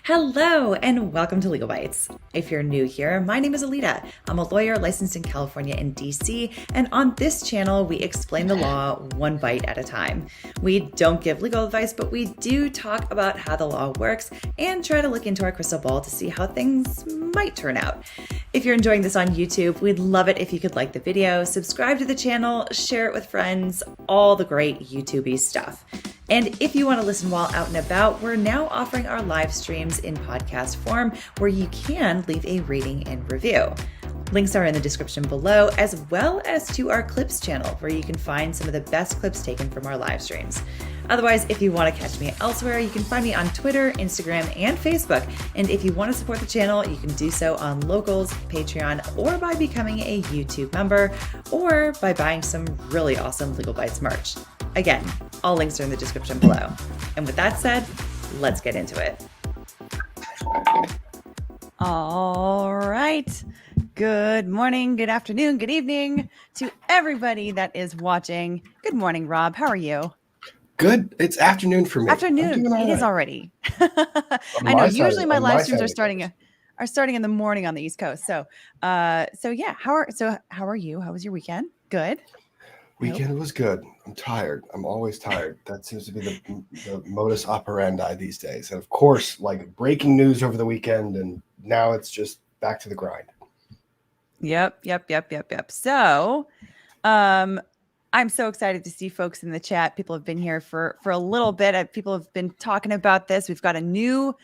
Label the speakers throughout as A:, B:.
A: Hello and welcome to Legalbytes. If you're new here, my name is Alita. I'm a lawyer licensed in California and DC, and on this channel, we explain the law one bite at a time. We don't give legal advice, but we do talk about how the law works and try to look into our crystal ball to see how things might turn out. If you're enjoying this on YouTube, we'd love it if you could like the video, subscribe to the channel, share it with friends, all the great YouTube-y stuff. And if you want to listen while out and about, we're now offering our live streams in podcast form where you can leave a rating and review. Links are in the description below, as well as to our clips channel where you can find some of the best clips taken from our live streams. Otherwise, if you want to catch me elsewhere, you can find me on Twitter, Instagram, and Facebook. And if you want to support the channel, you can do so on Locals, Patreon, or by becoming a YouTube member, or by buying some really awesome Legalbytes merch. Again, all links are in the description below. And with that said, let's get into it. All right. Good morning, good afternoon, good evening to everybody that is watching. Good morning, Rob. How are you?
B: Good. It's afternoon for me.
A: Afternoon. It is already. I know. Usually my live streams are starting in the morning on the East Coast. So yeah. How are you? How was your weekend? Good.
B: Weekend was good. I'm tired. I'm always tired. That seems to be the modus operandi these days. And of course, like breaking news over the weekend, and now it's just back to the grind.
A: Yep. So, I'm so excited to see folks in the chat. People have been here for a little bit. People have been talking about this. We've got a new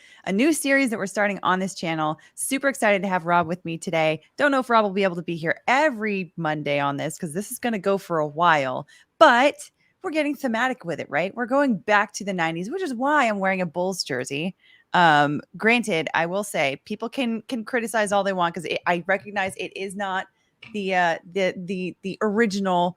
A: series that we're starting on this channel. Super excited to have Rob with me today. Don't know if Rob will be able to be here every Monday on this because this is going to go for a while, but we're getting thematic with it, right? We're going back to the 90s, which is why I'm wearing a Bulls jersey. Granted, I will say people can criticize all they want because I recognize it is not the original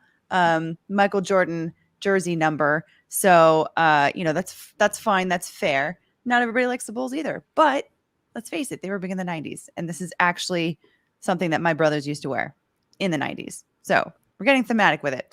A: Michael Jordan jersey number. So, that's fine. That's fair. Not everybody likes the Bulls either, but let's face it, they were big in the 90s. And this is actually something that my brothers used to wear in the 90s. So we're getting thematic with it.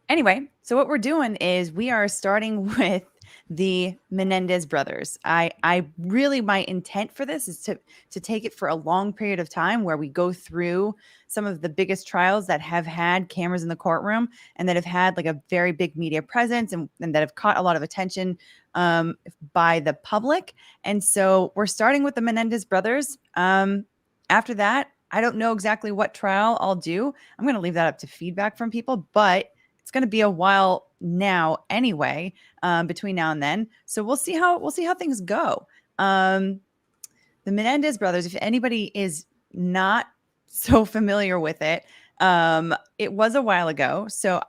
A: Anyway, so what we're doing is we are starting with the Menendez brothers. I really, my intent for this is to take it for a long period of time where we go through some of the biggest trials that have had cameras in the courtroom and that have had like a very big media presence and that have caught a lot of attention by the public. And so we're starting with the Menendez brothers. After that, I don't know exactly what trial I'll do. I'm going to leave that up to feedback from people, but it's going to be a while now anyway, between now and then. So we'll see how things go. The Menendez brothers, if anybody is not so familiar with it, it was a while ago. So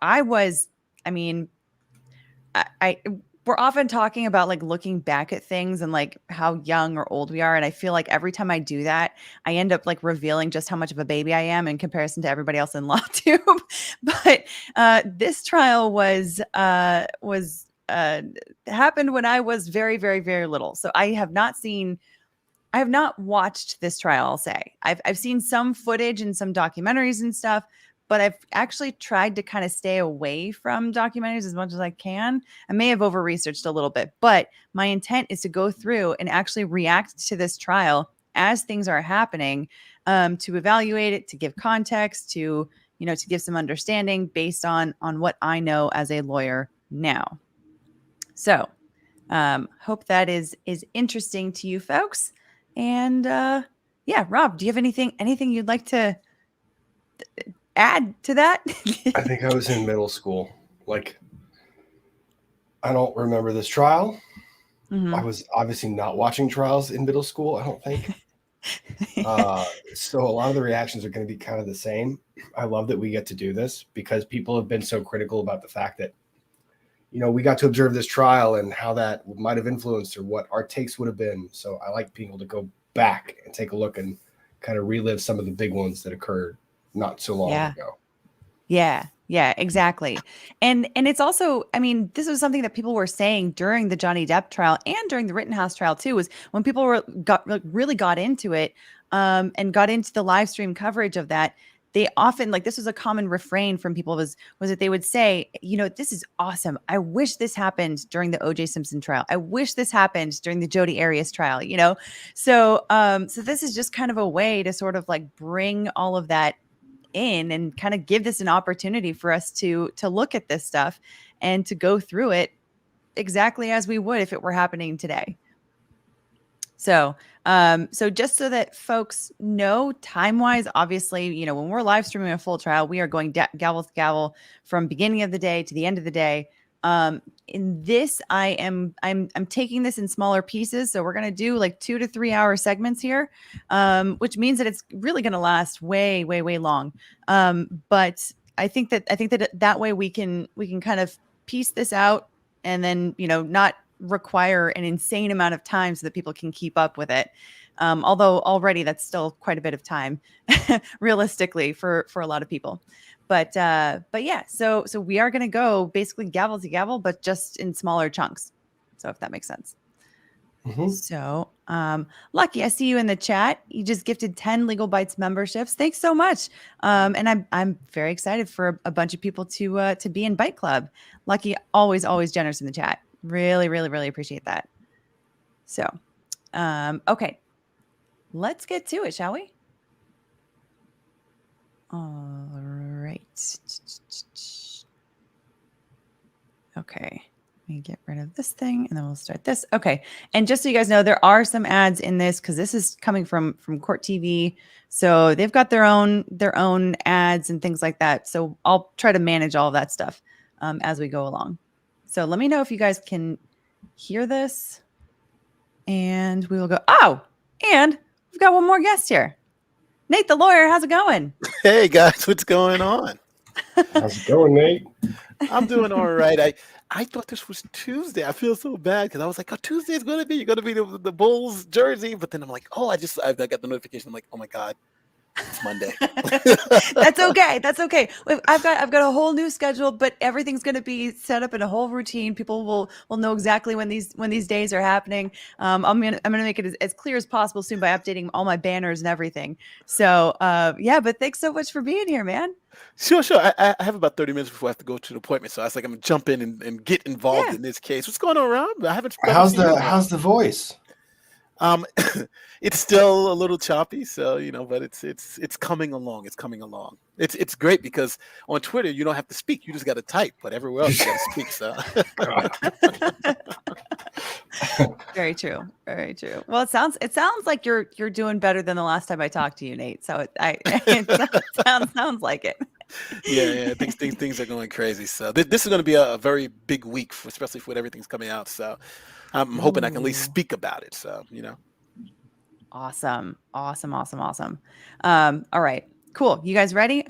A: we're often talking about like looking back at things and like how young or old we are. And I feel like every time I do that, I end up like revealing just how much of a baby I am in comparison to everybody else in LawTube. But this trial was happened when I was very, very, very little. So I have not watched this trial, I'll say. I've seen some footage and some documentaries and stuff, but I've actually tried to kind of stay away from documentaries as much as I can. I may have over-researched a little bit, but my intent is to go through and actually react to this trial as things are happening, to evaluate it, to give context, to give some understanding based on what I know as a lawyer now. So, hope that is interesting to you folks. And yeah, Rob, do you have anything you'd like to add to that?
B: I think I was in middle school. Like, I don't remember this trial. Mm-hmm. I was obviously not watching trials in middle school, I don't think. So a lot of the reactions are going to be kind of the same. I love that we get to do this because people have been so critical about the fact that, we got to observe this trial and how that might have influenced or what our takes would have been. So I like being able to go back and take a look and kind of relive some of the big ones that occurred not so long ago.
A: Yeah, exactly. And it's also, this was something that people were saying during the Johnny Depp trial and during the Rittenhouse trial too, was when people really got into it and got into the live stream coverage of that, they often, like, this was a common refrain from people was that they would say, this is awesome. I wish this happened during the O.J. Simpson trial. I wish this happened during the Jodi Arias trial, So, so this is just kind of a way to sort of like bring all of that in and kind of give this an opportunity for us to look at this stuff and to go through it exactly as we would if it were happening today. So, so just so that folks know, time-wise, obviously, when we're live streaming a full trial, we are going gavel to gavel from beginning of the day to the end of the day. In this, I'm taking this in smaller pieces, so we're gonna do like 2 to 3 hour segments here, which means that it's really gonna last way, way, way long. But I think that way we can kind of piece this out and then not require an insane amount of time so that people can keep up with it. Although already that's still quite a bit of time realistically for a lot of people. But yeah, so we are going to go basically gavel to gavel, but just in smaller chunks. So if that makes sense. Mm-hmm. So Lucky, I see you in the chat. You just gifted 10 Legalbytes memberships. Thanks so much. And I'm very excited for a bunch of people to be in Byte Club. Lucky, always generous in the chat. Really, really, really appreciate that. So, okay, let's get to it, shall we? All right. Okay, let me get rid of this thing and then we'll start this. Okay, and just so you guys know, there are some ads in this because this is coming from Court TV. So they've got their own ads and things like that. So I'll try to manage all of that stuff as we go along. So let me know if you guys can hear this. And we will go. Oh, and we've got one more guest here. Nate, the lawyer. How's it going?
C: Hey, guys. What's going on?
B: How's it going, Nate?
C: I'm doing all right. I thought this was Tuesday. I feel so bad because I was like, oh, Tuesday is going to be, you're going to be the Bulls jersey. But then I'm like, oh, I got the notification. I'm like, oh, my God. It's Monday.
A: That's okay. That's okay. I've got a whole new schedule, but everything's going to be set up in a whole routine. People will know exactly when these days are happening. I'm gonna make it as clear as possible soon by updating all my banners and everything. So yeah, but thanks so much for being here, man.
C: Sure. I have about 30 minutes before I have to go to the appointment, so I was like, I'm gonna jump in and get involved in this case. What's going on, Rob? I haven't.
B: How's the voice?
C: It's still a little choppy, so but it's coming along. It's coming along. It's great because on Twitter you don't have to speak; you just got to type. But everywhere else you got to speak. So
A: very true, very true. Well, it sounds like you're doing better than the last time I talked to you, Nate. So it sounds like it.
C: Yeah. Things are going crazy. So this is going to be a very big week, especially for when everything's coming out. So I'm hoping I can at least speak about it. So
A: Awesome. All right, cool. You guys ready?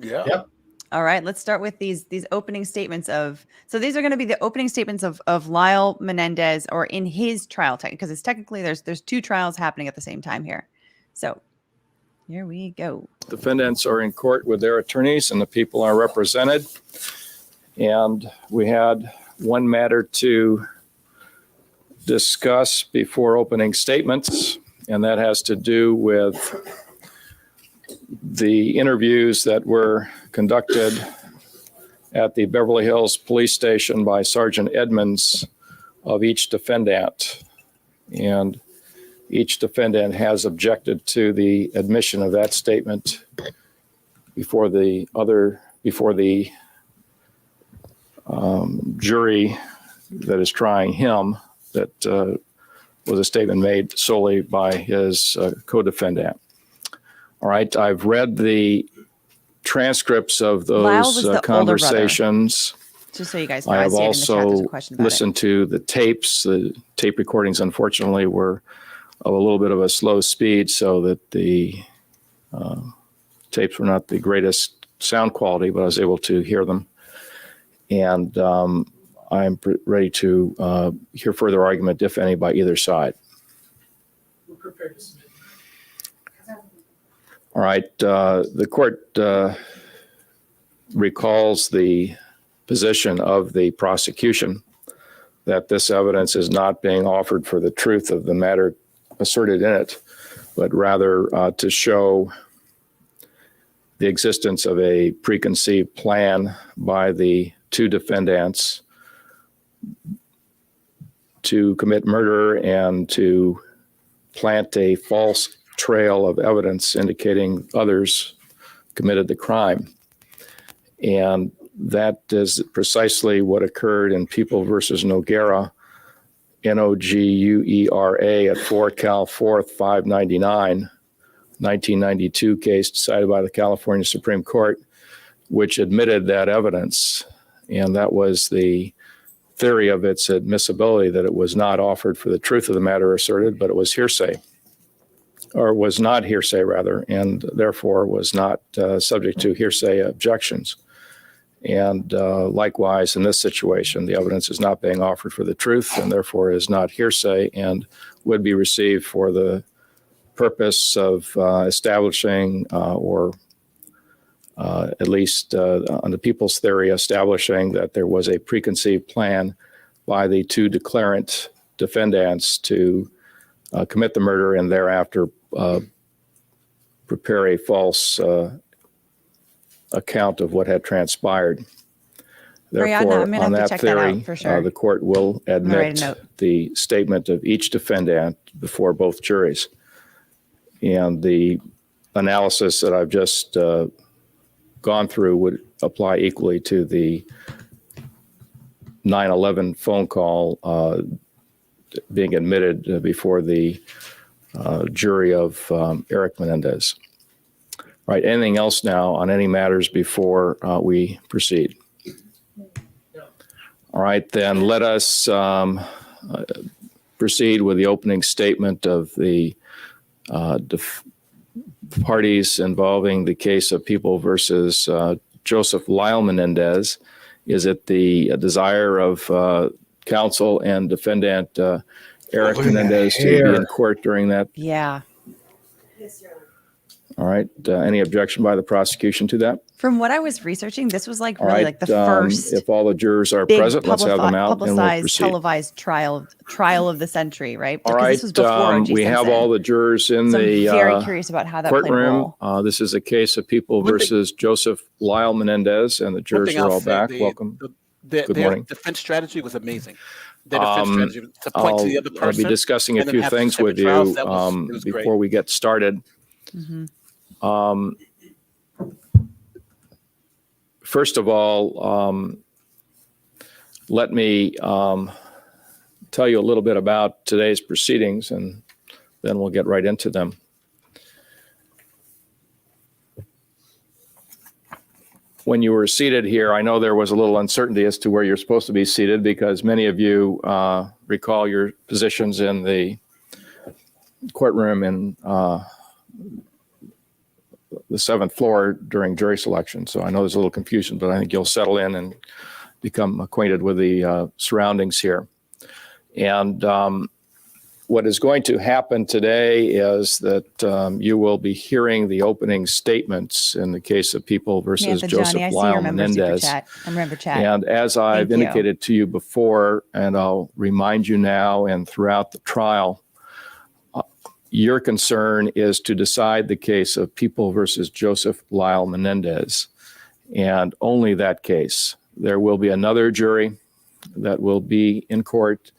C: Yeah.
B: Yep.
A: All right, let's start with these opening statements so these are going to be the opening statements of Lyle Menendez, or in his trial, because it's technically there's 2 trials happening at the same time here. So here we go.
D: Defendants are in court with their attorneys and the people are represented. And we had one matter to discuss before opening statements, and that has to do with the interviews that were conducted at the Beverly Hills police station by Sergeant Edmonds of each defendant. And each defendant has objected to the admission of that statement before the jury that is trying him. That was a statement made solely by his co-defendant. All right, I've read the transcripts of those conversations.
A: Just so you guys know,
D: I have also
A: question about
D: listened to the tapes. The tape recordings, unfortunately, were of a little bit of a slow speed, so that the tapes were not the greatest sound quality, but I was able to hear them. And I'm ready to hear further argument, if any, by either side.
E: We're prepared to submit.
D: All right. The court recalls the position of the prosecution that this evidence is not being offered for the truth of the matter asserted in it, but rather to show the existence of a preconceived plan by the two defendants to commit murder and to plant a false trail of evidence indicating others committed the crime. And that is precisely what occurred in People versus Noguera, Noguera at 4 Cal 4th 599, 1992 case decided by the California Supreme Court, which admitted that evidence. And that was the theory of its admissibility, that it was not offered for the truth of the matter asserted, but it was hearsay, or was not hearsay rather, and therefore was not subject to hearsay objections. And likewise, in this situation, the evidence is not being offered for the truth and therefore is not hearsay and would be received for the purpose of establishing or at least on the people's theory, establishing that there was a preconceived plan by the two declarant defendants to commit the murder and thereafter prepare a false account of what had transpired. Therefore,
A: I'm gonna
D: on
A: have to
D: that
A: check that
D: theory,
A: out for sure.
D: the court will
A: write a
D: admit
A: note.
D: the statement of each defendant before both juries. And the analysis that I've just gone through would apply equally to the 9/11 phone call being admitted before the jury of Erik Menendez. All right, anything else now on any matters before we proceed? All right, then let us proceed with the opening statement of the parties involving the case of People versus Joseph Lyle Menendez. Is it the desire of counsel and defendant Erik Menendez to be in court during that?
A: Yeah.
D: All right. Any objection by the prosecution to that?
A: From what I was researching, this was like
D: All
A: really
D: right.
A: like the first
D: If all the jurors are
A: big
D: present, let's have them out and we'll
A: publicized,
D: proceed.
A: televised trial of the century, right?
D: All
A: Because
D: right.
A: this was before O.J.
D: We have
A: Simpson.
D: all the jurors in
A: So I'm
D: the
A: very curious about how that played a
D: courtroom.
A: role.
D: This is a case of People
C: One thing-
D: versus Joseph Lyle Menendez, and the
C: One
D: jurors
C: thing
D: are
C: I'll
D: all
C: say,
D: back.
C: the-
D: Welcome.
C: Their
D: Good morning.
C: defense strategy was amazing. Their defense strategy to point
D: I'll
C: to the other person.
D: be discussing a
C: and then
D: few
C: have
D: things
C: separate
D: with you
C: trials. That was- it was great.
D: before we get started.
A: Mhm.
D: First of all, let me tell you a little bit about today's proceedings, and then we'll get right into them. When you were seated here, I know there was a little uncertainty as to where you're supposed to be seated because many of you recall your positions in the courtroom in the seventh floor during jury selection. So I know there's a little confusion, but I think you'll settle in and become acquainted with the surroundings here. And what is going to happen today is that you will be hearing the opening statements in the case of People versus
A: Samantha,
D: Joseph
A: Johnny, I see you
D: Lyle
A: remember Super
D: Menendez.
A: Chat. I remember chat.
D: And as I've
A: Thank you.
D: indicated to you before, and I'll remind you now and throughout the trial, your concern is to decide the case of People versus Joseph Lyle Menendez, and only that case. There will be another jury that will be in court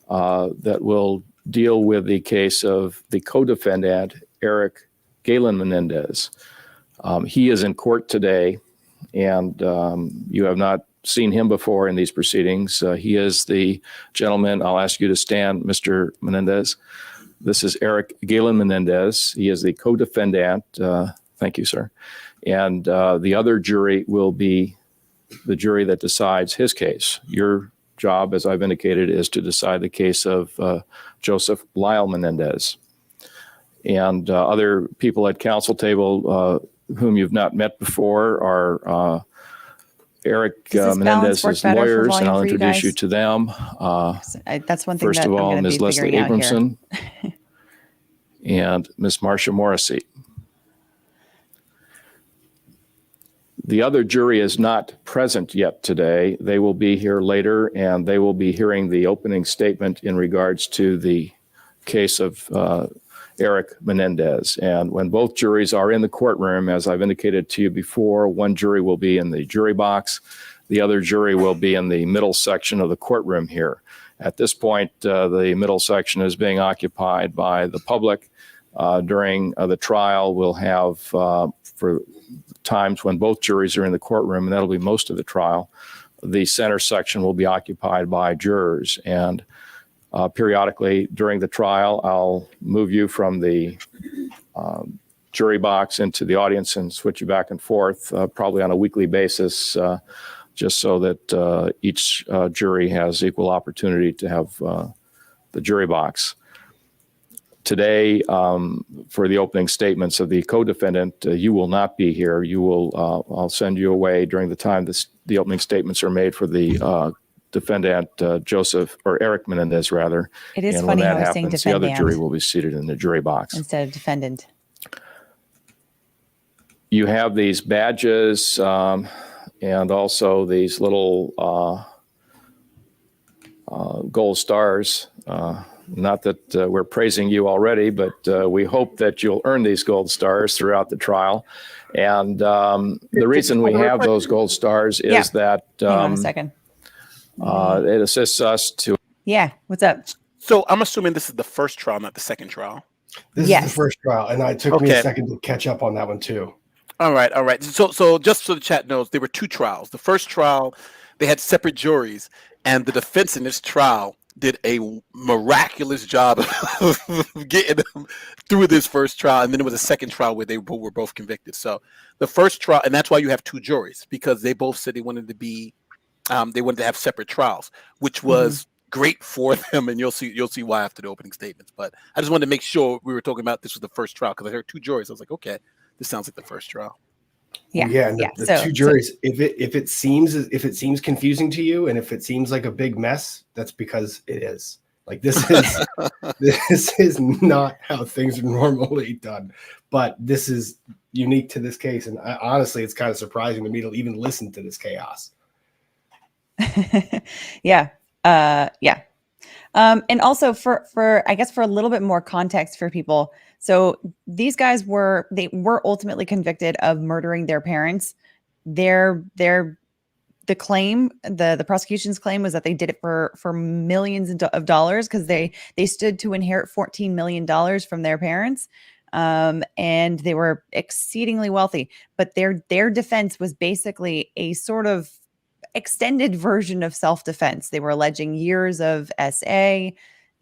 D: that will deal with the case of the co-defendant, Erik Galen Menendez. He is in court today, and you have not seen him before in these proceedings. He is the gentleman. I'll ask you to stand, Mr. Menendez. This is Erik Galen Menendez. He is the co-defendant. Thank you, sir. And the other jury will be the jury that decides his case. Your job, as I've indicated, is to decide the case of Joseph Lyle Menendez. And other people at council table whom you've not met before are Erik
A: Does this balance work
D: Menendez's
A: better for
D: lawyers, and
A: volume
D: I'll
A: for you
D: introduce
A: guys?
D: you to them.
A: That's one thing
D: First
A: that
D: of
A: I'm
D: all,
A: going to
D: Ms.
A: be
D: Leslie
A: figuring out here.
D: Abramson and Ms. Marcia Morrissey. The other jury is not present yet today. They will be here later, and they will be hearing the opening statement in regards to the case of Erik Menendez. And when both juries are in the courtroom, as I've indicated to you before, one jury will be in the jury box. The other jury will be in the middle section of the courtroom here. At this point, the middle section is being occupied by the public. During the trial, we'll have, for times when both juries are in the courtroom, and that'll be most of the trial, the center section will be occupied by jurors. And periodically during the trial, I'll move you from the jury box into the audience and switch you back and forth, probably on a weekly basis, just so that each jury has equal opportunity to have the jury box. Today, for the opening statements of the co-defendant, you will not be here. You will. I'll send you away during the time the opening statements are made for the defendant, Erik Menendez, rather.
A: It is
D: and
A: funny
D: when
A: how
D: that
A: I was saying
D: happens, the other
A: defendant
D: jury will be seated in the jury box.
A: instead of defendant.
D: You have these badges and also these little gold stars. Not that we're praising you already, but we hope that you'll earn these gold stars throughout the trial. And the reason we have those gold stars is that
A: Hang on a second.
D: it assists us to.
A: Yeah, what's up?
C: So I'm assuming this is the first trial, not the second trial.
B: This
A: Yes.
B: is the first trial, and it took me a second to catch up on that one too.
C: All right. So just so the chat knows, there were two trials. The first trial, they had separate juries, and the defense in this trial did a miraculous job of getting them through this first trial. And then there was a second trial where they were both convicted. So the first trial, and that's why you have two juries, because they both said they wanted to be, they wanted to have separate trials, which was great for them. And you'll see why after the opening statements. But I just wanted to make sure we were talking about this was the first trial, because I heard two juries. I was like, okay, this sounds like the first trial.
B: Yeah, and the two juries. If it seems confusing to you, and if it seems like a big mess, that's because it is. Like this is not how things are normally done. But this is unique to this case, and honestly, it's kind of surprising to me to even listen to this chaos.
A: Yeah. And also for I guess for a little bit more context for people. So these guys were ultimately convicted of murdering their parents. The prosecution's claim was that they did it for millions of dollars, because they stood to inherit $14 million from their parents. And they were exceedingly wealthy, but their defense was basically a sort of extended version of self-defense. They were alleging years of SA,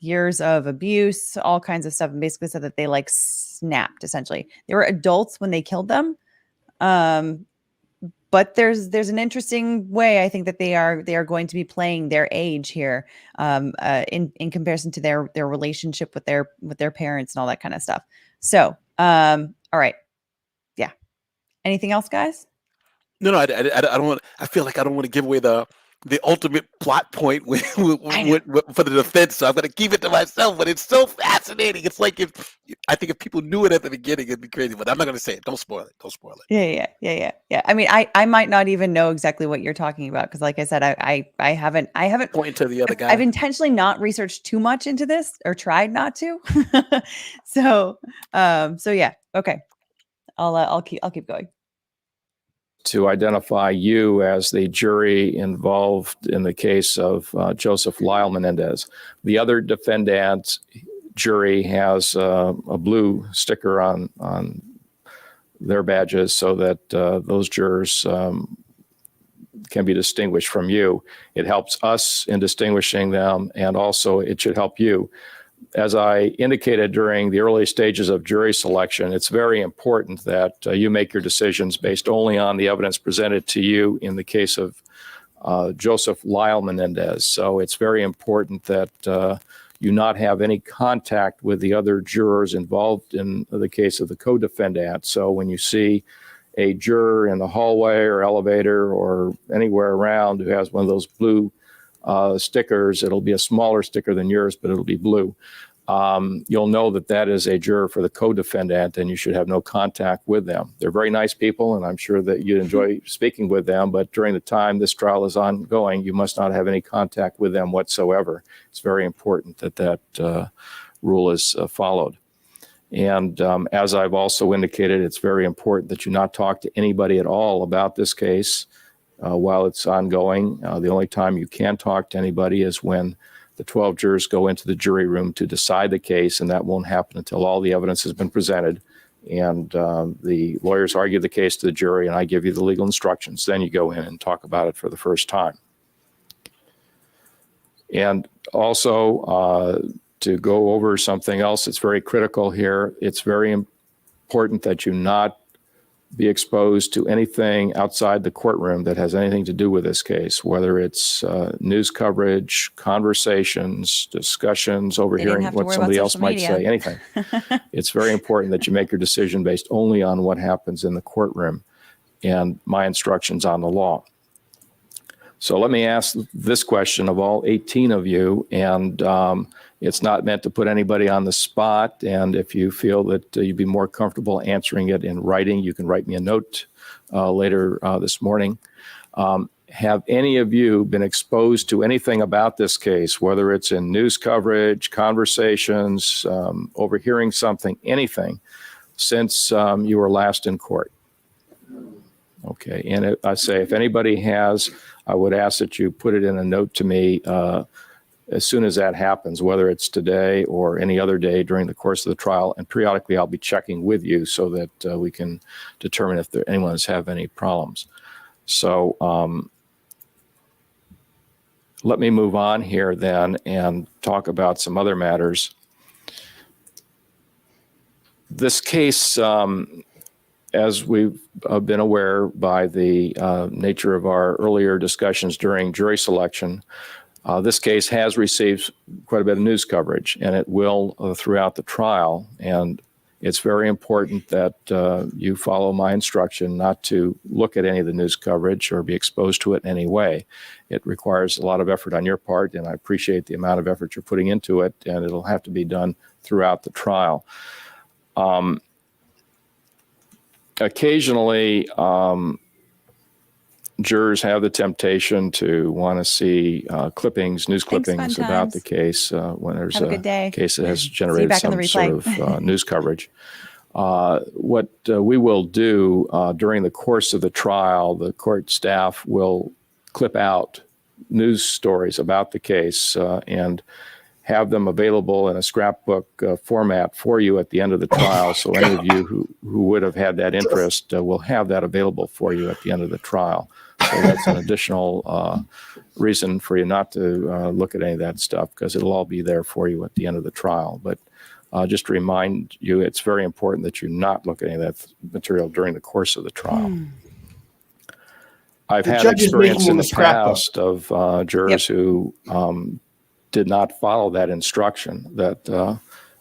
A: years of abuse, all kinds of stuff, and basically said that they like snapped. Essentially, they were adults when they killed them. But there's an interesting way I think that they are going to be playing their age here, in comparison to their relationship with their parents and all that kind of stuff. So, all right, yeah. Anything else, guys?
C: No, I don't want. I feel like I don't want to give away the ultimate plot point for the defense, so I'm going to keep it to myself. But it's so fascinating. It's like if people knew it at the beginning, it'd be crazy. But I'm not going to say it. Don't spoil it.
A: Yeah. I mean, I might not even know exactly what you're talking about, because, like I said, I haven't pointing
C: to the other guy.
A: I've intentionally not researched too much into this, or tried not to. So yeah. Okay. I'll keep going.
D: To identify you as the jury involved in the case of Lyle Menendez. The other defendant jury has a blue sticker on their badges, so that those jurors can be distinguished from you. It helps us in distinguishing them, and also it should help you. As I indicated during the early stages of jury selection, it's very important that you make your decisions based only on the evidence presented to you in the case of Lyle Menendez. So it's very important that you not have any contact with the other jurors involved in the case of the co-defendant. So when you see a juror in the hallway or elevator or anywhere around who has one of those blue stickers, it'll be a smaller sticker than yours, but it'll be blue. You'll know that is a juror for the co-defendant, and you should have no contact with them. They're very nice people, and I'm sure that you'd enjoy speaking with them, but during the time this trial is ongoing, you must not have any contact with them whatsoever. It's very important that rule is followed. And as I've also indicated, it's very important that you not talk to anybody at all about this case while it's ongoing. The only time you can talk to anybody is when the 12 jurors go into the jury room to decide the case, and that won't happen until all the evidence has been presented and the lawyers argue the case to the jury, and I give you the legal instructions. Then you go in and talk about it for the first time. And also, to go over something else that's very critical here, it's very important that you not be exposed to anything outside the courtroom that has anything to do with this case, whether it's news coverage, conversations, discussions, overhearing what somebody else might say, anything. It's very important that you make your decision based only on what happens in the courtroom and my instructions on the law. So let me ask this question of all 18 of you, and it's not meant to put anybody on the spot. And if you feel that you'd be more comfortable answering it in writing, you can write me a note later this morning. Have any of you been exposed to anything about this case, whether it's in news coverage, conversations, overhearing something, anything, since you were last in court? Okay, and I say if anybody has, I would ask that you put it in a note to me as soon as that happens, whether it's today or any other day during the course of the trial. And periodically I'll be checking with you so that we can determine if anyone has have any problems. So let me move on here then and talk about some other matters. This case, as we've been aware by the nature of our earlier discussions during jury selection, this case has received quite a bit of news coverage, and it will throughout the trial. And it's very important that you follow my instruction not to look at any of the news coverage or be exposed to it in any way. It requires a lot of effort on your part, and I appreciate the amount of effort you're putting into it, and it'll have to be done throughout the trial. Occasionally, jurors have the temptation to want to see clippings, news clippings about the case when there's a case that has generated some sort of news coverage. What we will do during the course of the trial, the court staff will clip out news stories about the case and have them available in a scrapbook format for you at the end of the trial. So any of you who would have had that interest will have that available for you at the end of the trial. So that's an additional reason for you not to look at any of that stuff, because it'll all be there for you at the end of the trial. But just to remind you, it's very important that you not look at any of that material during the course of the trial. I've had experience in the past of jurors who did not follow that instruction that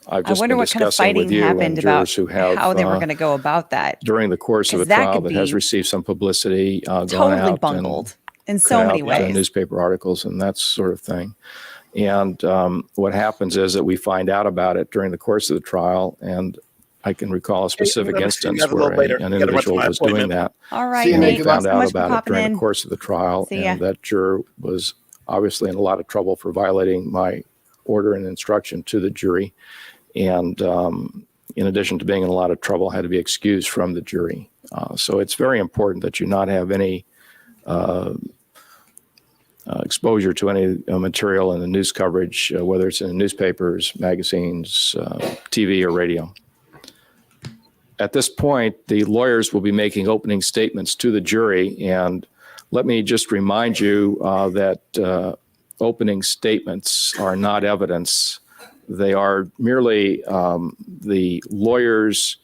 D: I've just been discussing with you, and jurors who have
A: how they were going to go about that
D: during the course of a trial that has received some publicity, gone out
A: bungled in so many ways,
D: newspaper articles and that sort of thing. And what happens is that we find out about it during the course of the trial, and I can recall a specific instance where an individual was doing that.
A: All right,
D: Nate, found out about it during the course of the trial, and that juror was obviously in a lot of trouble for violating my order and instruction to the jury. And in addition to being in a lot of trouble, had to be excused from the jury. So it's very important that you not have any exposure to any material in the news coverage, whether it's in newspapers, magazines, TV, or radio. At this point, the lawyers will be making opening statements to the jury, and let me just remind you that opening statements are not evidence. They are merely the lawyer's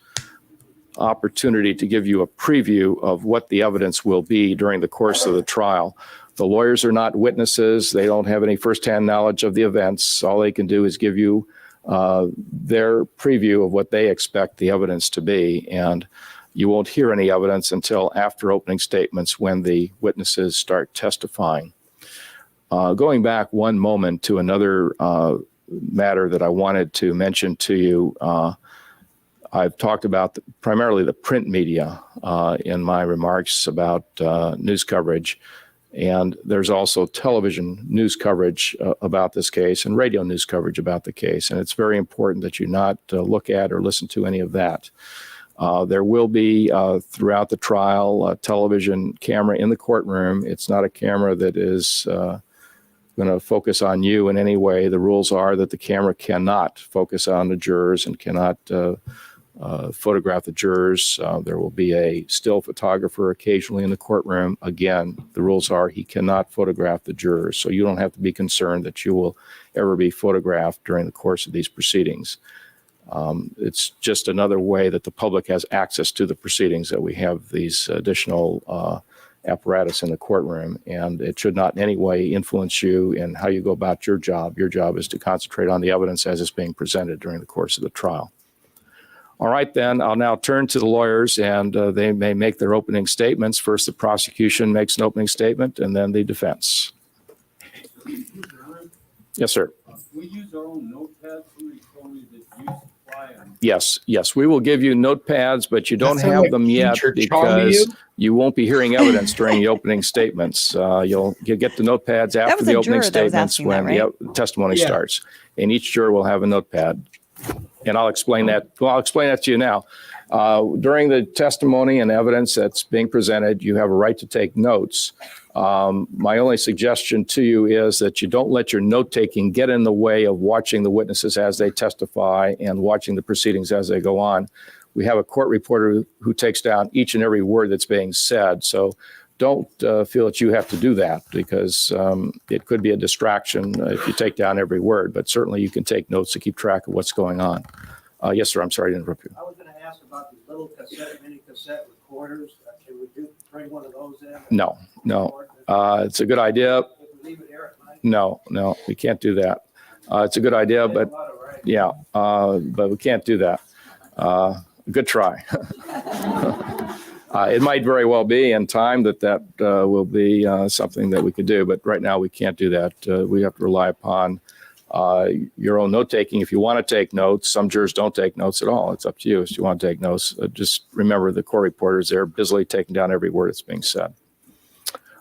D: opportunity to give you a preview of what the evidence will be during the course of the trial. The lawyers are not witnesses. They don't have any firsthand knowledge of the events. All they can do is give you their preview of what they expect the evidence to be. And you won't hear any evidence until after opening statements when the witnesses start testifying. Going back one moment to another matter that I wanted to mention to you, I've talked about primarily the print media in my remarks about news coverage. And there's also television news coverage about this case and radio news coverage about the case. And it's very important that you not look at or listen to any of that. There will be, throughout the trial, a television camera in the courtroom. It's not a camera that is going to focus on you in any way. The rules are that the camera cannot focus on the jurors and cannot photograph the jurors. There will be a still photographer occasionally in the courtroom. Again, the rules are he cannot photograph the jurors, so you don't have to be concerned that you will ever be photographed during the course of these proceedings. It's just another way that the public has access to the proceedings, that we have these additional apparatus in the courtroom, and it should not in any way influence you in how you go about your job. Your job is to concentrate on the evidence as it's being presented during the course of the trial. All right, then, I'll now turn to the lawyers, and they may make their opening statements. First, the prosecution makes an opening statement, and then the defense. Yes, sir.
F: We use our own notepads. Somebody told me that you supply them.
D: Yes, we will give you notepads, but you don't
B: That sounds
D: have
B: like
D: them yet
B: Teacher Chong to
D: because
B: you?
D: you won't be hearing evidence during the opening statements. You'll get the notepads after
A: was
D: the
A: a
D: opening
A: juror that was
D: statements
A: asking
D: when
A: that,
D: the testimony
B: Yeah.
D: starts. And each juror will have a notepad. And I'll explain that. Well, I'll explain that to you now. During the testimony and evidence that's being presented, you have a right to take notes. My only suggestion to you is that you don't let your note-taking get in the way of watching the witnesses as they testify and watching the proceedings as they go on. We have a court reporter who takes down each and every word that's being said. So don't feel that you have to do that, because it could be a distraction if you take down every word. But certainly you can take notes to keep track of what's going on. Yes, sir. I'm sorry to interrupt you.
F: I was going to ask about these little mini cassette recorders. Can we bring one of those in?
D: No. It's a good idea.
F: Leave it here at night?
D: No, we can't do that. It's a good idea, but yeah, but we can't do that. Good try. It might very well be in time that will be something that we could do, but right now we can't do that. We have to rely upon your own note-taking. If you want to take notes, some jurors don't take notes at all. It's up to you if you want to take notes. Just remember the court reporters, they're busily taking down every word that's being said.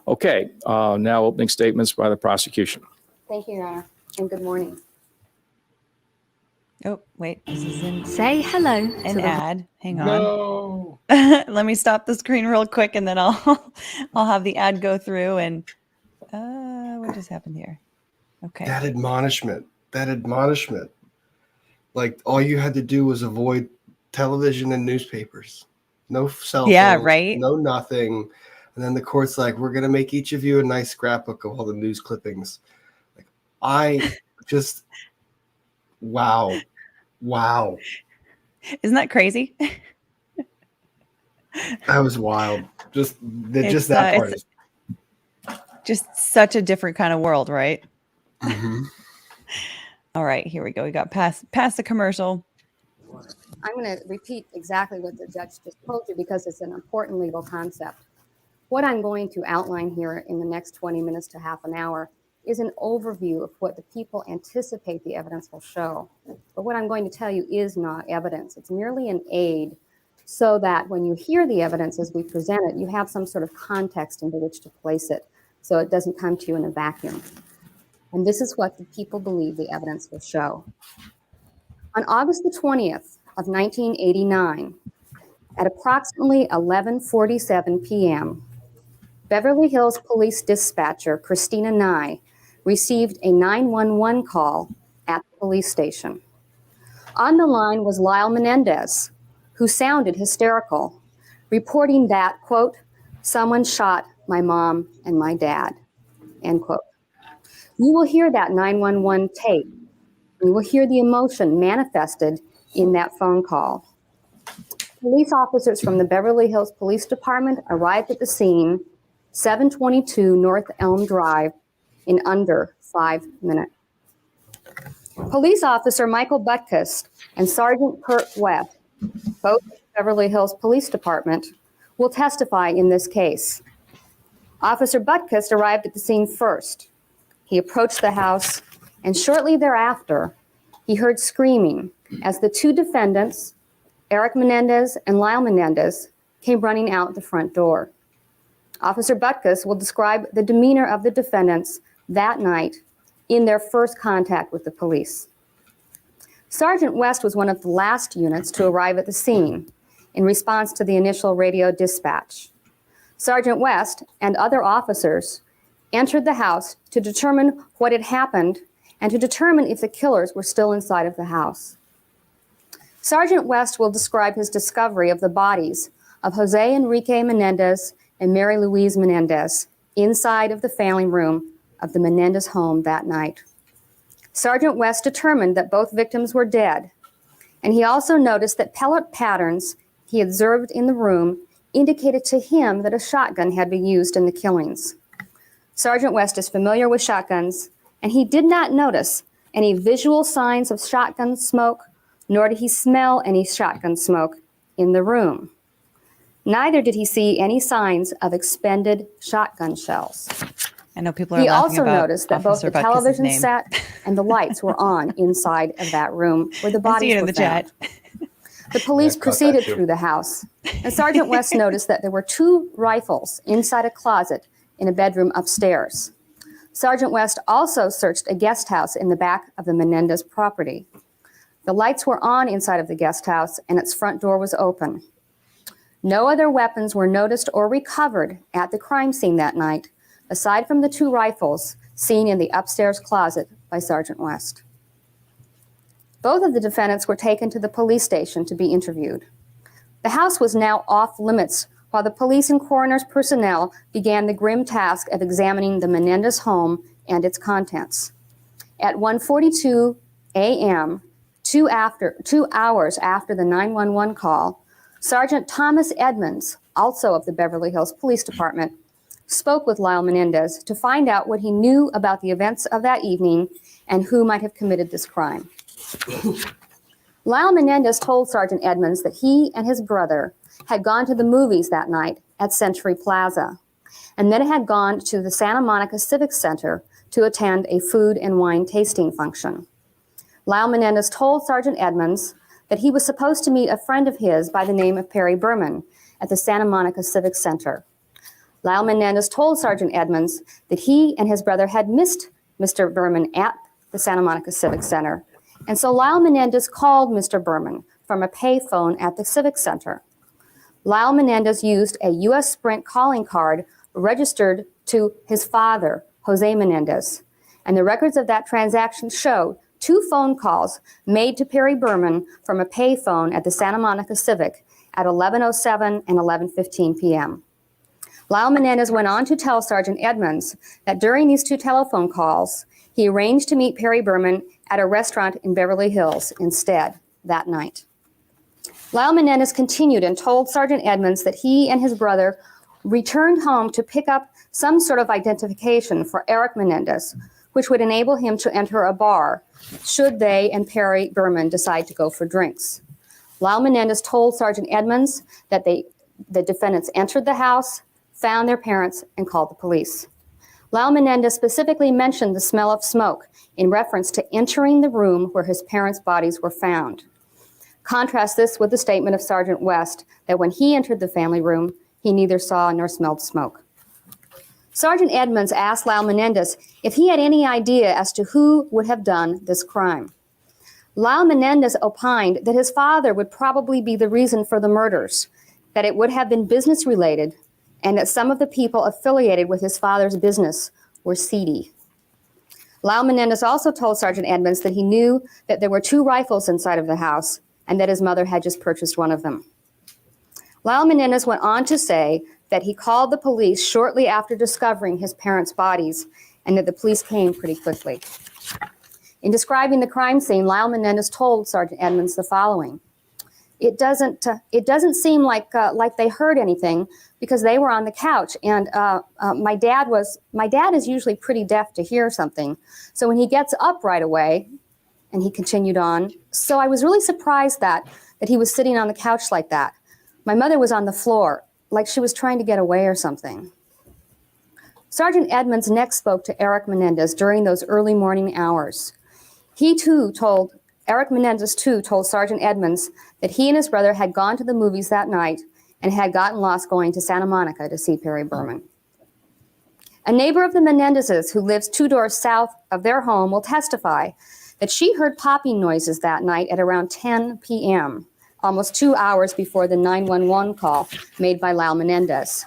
D: Okay, now opening statements by the prosecution.
G: Thank you, Your Honor, and good morning.
A: Oh, wait, this is
G: Say hello
A: an ad. Hang on.
B: No.
A: Let me stop the screen real quick, and then I'll have the ad go through. And what just happened here? Okay.
B: That admonishment. Like, all you had to do was avoid television and newspapers. No cell phones.
A: Yeah, right.
B: No nothing. And then the court's like, we're going to make each of you a nice scrapbook of all the news clippings. Like, I just, wow.
A: Isn't that crazy?
B: That was wild. Just that part.
A: It's just such a different kind of world, right?
B: Mm-hmm.
A: All right, here we go. We got past the commercial.
G: I'm going to repeat exactly what the judge just told you because it's an important legal concept. What I'm going to outline here in the next 20 minutes to half an hour is an overview of what the people anticipate the evidence will show. But what I'm going to tell you is not evidence. It's merely an aid so that when you hear the evidence as we present it, you have some sort of context into which to place it so it doesn't come to you in a vacuum. And this is what the people believe the evidence will show. On August the 20th of 1989, at approximately 11:47 p.m., Beverly Hills police dispatcher Christina Nye received a 911 call at the police station. On the line was Lyle Menendez, who sounded hysterical, reporting that, quote, someone shot my mom and my dad, end quote. You will hear that 911 tape. You will hear the emotion manifested in that phone call. Police officers from the Beverly Hills Police Department arrived at the scene 722 North Elm Drive in under 5 minutes. Police officer Michael Butkus and Sergeant Kurt West, both Beverly Hills Police Department, will testify in this case. Officer Butkus arrived at the scene first. He approached the house, and shortly thereafter, he heard screaming as the two defendants, Erik Menendez and Lyle Menendez, came running out the front door. Officer Butkus will describe the demeanor of the defendants that night in their first contact with the police. Sergeant West was one of the last units to arrive at the scene in response to the initial radio dispatch. Sergeant West and other officers entered the house to determine what had happened and to determine if the killers were still inside of the house. Sergeant West will describe his discovery of the bodies of Jose Enrique Menendez and Mary Louise Menendez inside of the family room of the Menendez home that night. Sergeant West determined that both victims were dead, and he also noticed that pellet patterns he observed in the room indicated to him that a shotgun had been used in the killings. Sergeant West is familiar with shotguns, and he did not notice any visual signs of shotgun smoke, nor did he smell any shotgun smoke in the room. Neither did he see any signs of expended shotgun shells.
A: I know people are
G: He
A: laughing
G: also
A: about
G: noticed that both
A: Officer
G: the
A: Butkus'
G: television
A: name.
G: set and the lights were on inside of that room where the
A: I see
G: bodies
A: it in
G: were
A: the
G: found.
A: chat.
G: The police
B: Yeah, I caught that
G: proceeded
B: too.
G: through the house, and Sergeant West noticed that there were 2 rifles inside a closet in a bedroom upstairs. Sergeant West also searched a guest house in the back of the Menendez property. The lights were on inside of the guest house, and its front door was open. No other weapons were noticed or recovered at the crime scene that night, aside from the 2 rifles seen in the upstairs closet by Sergeant West. Both of the defendants were taken to the police station to be interviewed. The house was now off limits while the police and coroner's personnel began the grim task of examining the Menendez home and its contents. At 1:42 a.m., 2 hours after the 911 call, Sergeant Thomas Edmonds, also of the Beverly Hills Police Department, spoke with Lyle Menendez to find out what he knew about the events of that evening and who might have committed this crime. Lyle Menendez told Sergeant Edmonds that he and his brother had gone to the movies that night at Century Plaza, and then had gone to the Santa Monica Civic Center to attend a food and wine tasting function. Lyle Menendez told Sergeant Edmonds that he was supposed to meet a friend of his by the name of Perry Berman at the Santa Monica Civic Center. Lyle Menendez told Sergeant Edmonds that he and his brother had missed Mr. Berman at the Santa Monica Civic Center, and so Lyle Menendez called Mr. Berman from a payphone at the Civic Center. Lyle Menendez used a U.S. Sprint calling card registered to his father, Jose Menendez, and the records of that transaction show 2 phone calls made to Perry Berman from a payphone at the Santa Monica Civic at 11:07 and 11:15 p.m. Lyle Menendez went on to tell Sergeant Edmonds that during these 2 telephone calls, he arranged to meet Perry Berman at a restaurant in Beverly Hills instead that night. Lyle Menendez continued and told Sergeant Edmonds that he and his brother returned home to pick up some sort of identification for Erik Menendez, which would enable him to enter a bar should they and Perry Berman decide to go for drinks. Lyle Menendez told Sergeant Edmonds that the defendants entered the house, found their parents, and called the police. Lyle Menendez specifically mentioned the smell of smoke in reference to entering the room where his parents' bodies were found. Contrast this with the statement of Sergeant West that when he entered the family room, he neither saw nor smelled smoke. Sergeant Edmonds asked Lyle Menendez if he had any idea as to who would have done this crime. Lyle Menendez opined that his father would probably be the reason for the murders, that it would have been business related, and that some of the people affiliated with his father's business were seedy. Lyle Menendez also told Sergeant Edmonds that he knew that there were 2 rifles inside of the house and that his mother had just purchased one of them. Lyle Menendez went on to say that he called the police shortly after discovering his parents' bodies and that the police came pretty quickly. In describing the crime scene, Lyle Menendez told Sergeant Edmonds the following: It doesn't seem like they heard anything because they were on the couch, and my dad is usually pretty deaf to hear something, so when he gets up right away, and he continued on, so I was really surprised that he was sitting on the couch like that. My mother was on the floor, like she was trying to get away or something. Sergeant Edmonds next spoke to Erik Menendez during those early morning hours. Erik Menendez told Sergeant Edmonds that he and his brother had gone to the movies that night and had gotten lost going to Santa Monica to see Perry Berman. A neighbor of the Menendezes who lives 2 doors south of their home will testify that she heard popping noises that night at around 10 p.m., almost 2 hours before the 911 call made by Lyle Menendez.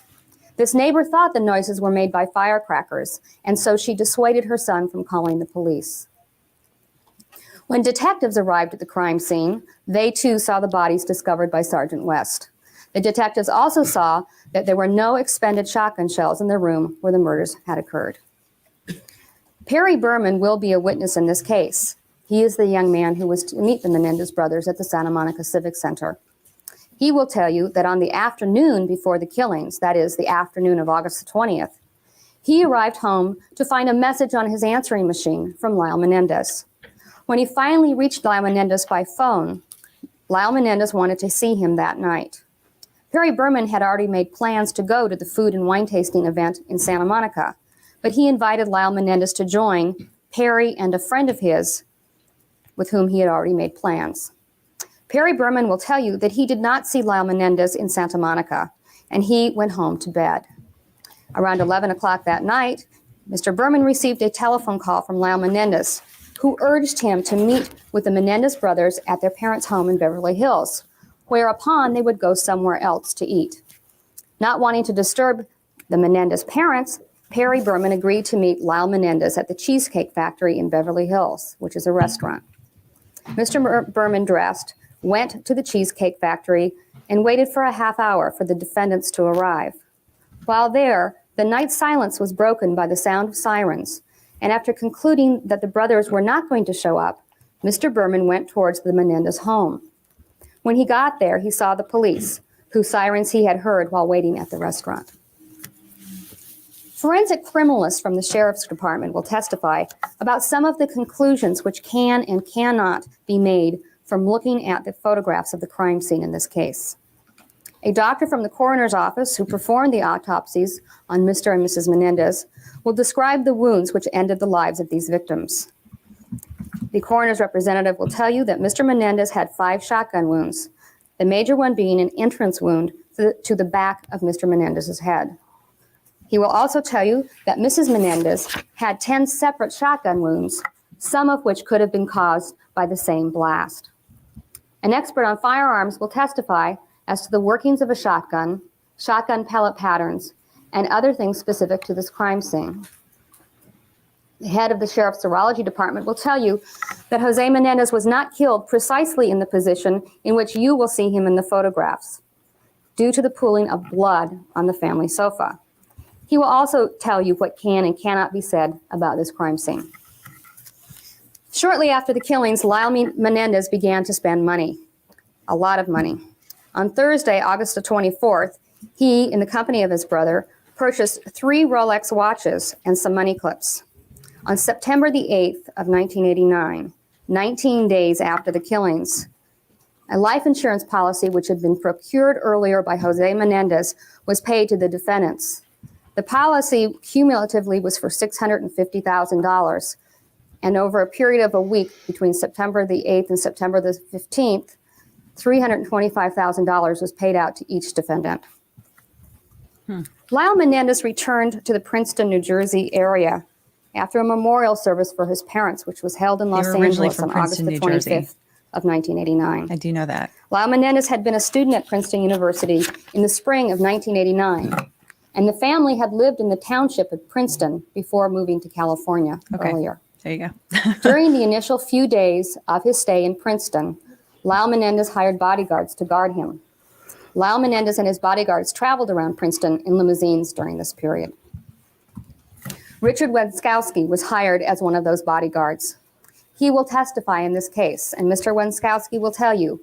G: This neighbor thought the noises were made by firecrackers, and so she dissuaded her son from calling the police. When detectives arrived at the crime scene, they too saw the bodies discovered by Sergeant West. The detectives also saw that there were no expended shotgun shells in the room where the murders had occurred. Perry Berman will be a witness in this case. He is the young man who was to meet the Menendez brothers at the Santa Monica Civic Center. He will tell you that on the afternoon before the killings, that is, the afternoon of August the 20th, he arrived home to find a message on his answering machine from Lyle Menendez. When he finally reached Lyle Menendez by phone, Lyle Menendez wanted to see him that night. Perry Berman had already made plans to go to the food and wine tasting event in Santa Monica, but he invited Lyle Menendez to join Perry and a friend of his with whom he had already made plans. Perry Berman will tell you that he did not see Lyle Menendez in Santa Monica, and he went home to bed. Around 11 o'clock that night, Mr. Berman received a telephone call from Lyle Menendez, who urged him to meet with the Menendez brothers at their parents' home in Beverly Hills, whereupon they would go somewhere else to eat. Not wanting to disturb the Menendez parents, Perry Berman agreed to meet Lyle Menendez at the Cheesecake Factory in Beverly Hills, which is a restaurant. Mr. Berman dressed, went to the Cheesecake Factory, and waited for a half hour for the defendants to arrive. While there, the night silence was broken by the sound of sirens, and after concluding that the brothers were not going to show up, Mr. Berman went towards the Menendez home. When he got there, he saw the police, whose sirens he had heard while waiting at the restaurant. Forensic criminalists from the Sheriff's Department will testify about some of the conclusions which can and cannot be made from looking at the photographs of the crime scene in this case. A doctor from the coroner's office who performed the autopsies on Mr. and Mrs. Menendez will describe the wounds which ended the lives of these victims. The coroner's representative will tell you that Mr. Menendez had 5 shotgun wounds, the major one being an entrance wound to the back of Mr. Menendez's head. He will also tell you that Mrs. Menendez had 10 separate shotgun wounds, some of which could have been caused by the same blast. An expert on firearms will testify as to the workings of a shotgun, shotgun pellet patterns, and other things specific to this crime scene. The head of the Sheriff's Serology Department will tell you that Jose Menendez was not killed precisely in the position in which you will see him in the photographs, due to the pooling of blood on the family sofa. He will also tell you what can and cannot be said about this crime scene. Shortly after the killings, Lyle Menendez began to spend money, a lot of money. On Thursday, August the 24th, he, in the company of his brother, purchased 3 Rolex watches and some money clips. On September the 8th of 1989, 19 days after the killings, a life insurance policy which had been procured earlier by Jose Menendez was paid to the defendants. The policy cumulatively was for $650,000, and over a period of a week between September the 8th and September the 15th, $325,000 was paid out to each defendant. Lyle Menendez returned to the Princeton, New Jersey area after a memorial service for his parents, which was held in Los Angeles on August the 25th of 1989.
A: I do know that.
G: Lyle Menendez had been a student at Princeton University in the spring of 1989, and the family had lived in the township of Princeton before moving to California earlier.
A: There you go.
G: During the initial few days of his stay in Princeton, Lyle Menendez hired bodyguards to guard him. Lyle Menendez and his bodyguards traveled around Princeton in limousines during this period. Richard Wenskowski was hired as one of those bodyguards. He will testify in this case, and Mr. Wenskowski will tell you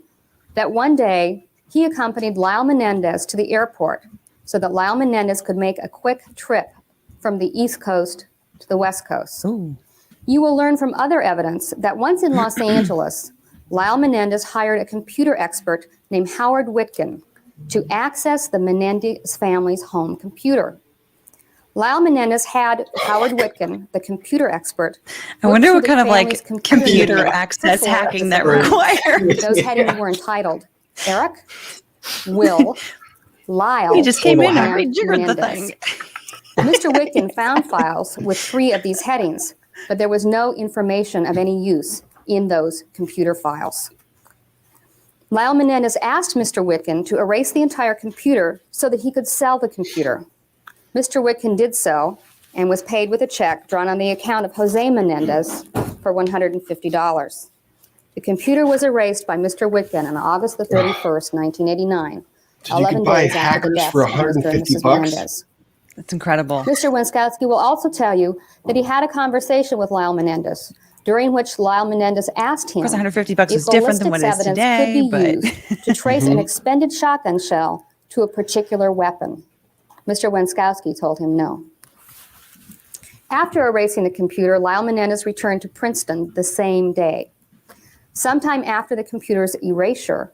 G: that one day he accompanied Lyle Menendez to the airport so that Lyle Menendez could make a quick trip from the East Coast to the West Coast.
A: Ooh.
G: You will learn from other evidence that once in Los Angeles, Lyle Menendez hired a computer expert named Howard Witkin to access the Menendez family's home computer. Lyle Menendez had Howard Witkin, the computer expert.
A: I wonder what kind of
G: computer
A: computer access hacking that requires.
G: Those headings were entitled Erik, Will, Lyle.
A: He just came in and
G: and
A: rejiggered the
G: Menendez.
A: thing.
G: Mr. Witkin found files with 3 of these headings, but there was no information of any use in those computer files. Lyle Menendez asked Mr. Witkin to erase the entire computer so that he could sell the computer. Mr. Witkin did so and was paid with a check drawn on the account of Jose Menendez for $150. The computer was erased by Mr. Witkin on August the 31st, 1989,
B: So you can buy
G: days after the
B: hackers
G: death
B: for
G: of Mr. and
B: 150
G: Mrs.
B: bucks?
G: Menendez.
A: That's incredible.
G: Mr. Wenskowski will also tell you that he had a conversation with Lyle Menendez, during which Lyle Menendez asked him
A: Of course, 150 bucks
G: if
A: is different than what it is
G: ballistics
A: today,
G: evidence could be
A: but
G: used to trace an expended shotgun shell to a particular weapon. Mr. Wenskowski told him no. After erasing the computer, Lyle Menendez returned to Princeton the same day. Sometime after the computer's erasure,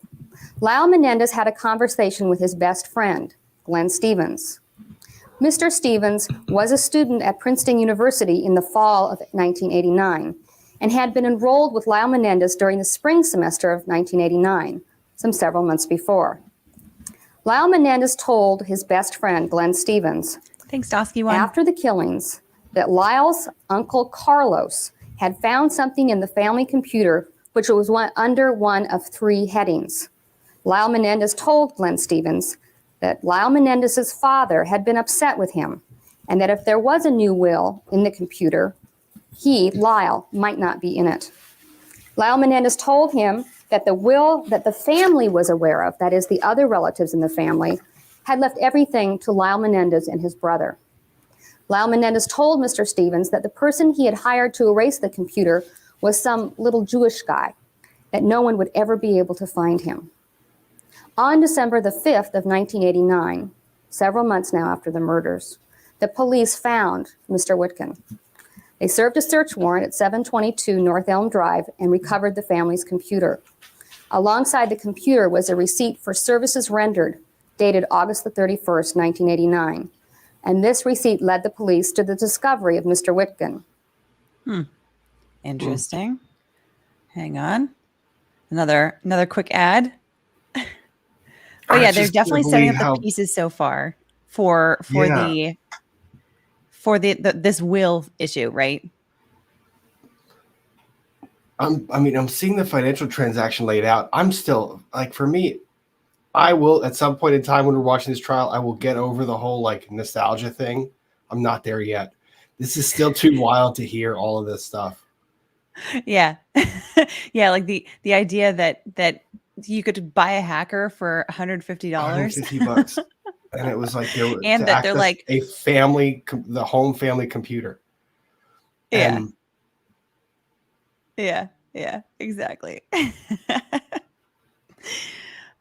G: Lyle Menendez had a conversation with his best friend, Glenn Stevens. Mr. Stevens was a student at Princeton University in the fall of 1989 and had been enrolled with Lyle Menendez during the spring semester of 1989, several months before. Lyle Menendez told his best friend, Glenn Stevens,
A: thanks, Dosky one.
G: after the killings, that Lyle's uncle Carlos had found something in the family computer which was under one of 3 headings. Lyle Menendez told Glenn Stevens that Lyle Menendez's father had been upset with him and that if there was a new will in the computer, he, Lyle, might not be in it. Lyle Menendez told him that the will that the family was aware of, that is the other relatives in the family, had left everything to Lyle Menendez and his brother. Lyle Menendez told Mr. Stevens that the person he had hired to erase the computer was some little Jewish guy, that no one would ever be able to find him. On December the 5th of 1989, several months now after the murders, the police found Mr. Witkin. They served a search warrant at 722 North Elm Drive and recovered the family's computer. Alongside the computer was a receipt for services rendered dated August the 31st, 1989. And this receipt led the police to the discovery of Mr. Witkin.
A: Interesting. Hang on. Another quick ad. Oh yeah, they're definitely setting up the pieces so far for this will issue, right?
B: I'm seeing the financial transaction laid out. I'm still like, for me, I will at some point in time when we're watching this trial, I will get over the whole like nostalgia thing. I'm not there yet. This is still too wild to hear all of this stuff.
A: Yeah. Yeah, like the idea that you could buy a hacker for $150.
B: $150. And it was like
A: and that they're like
B: a family, the home family computer.
A: Yeah. Yeah, exactly.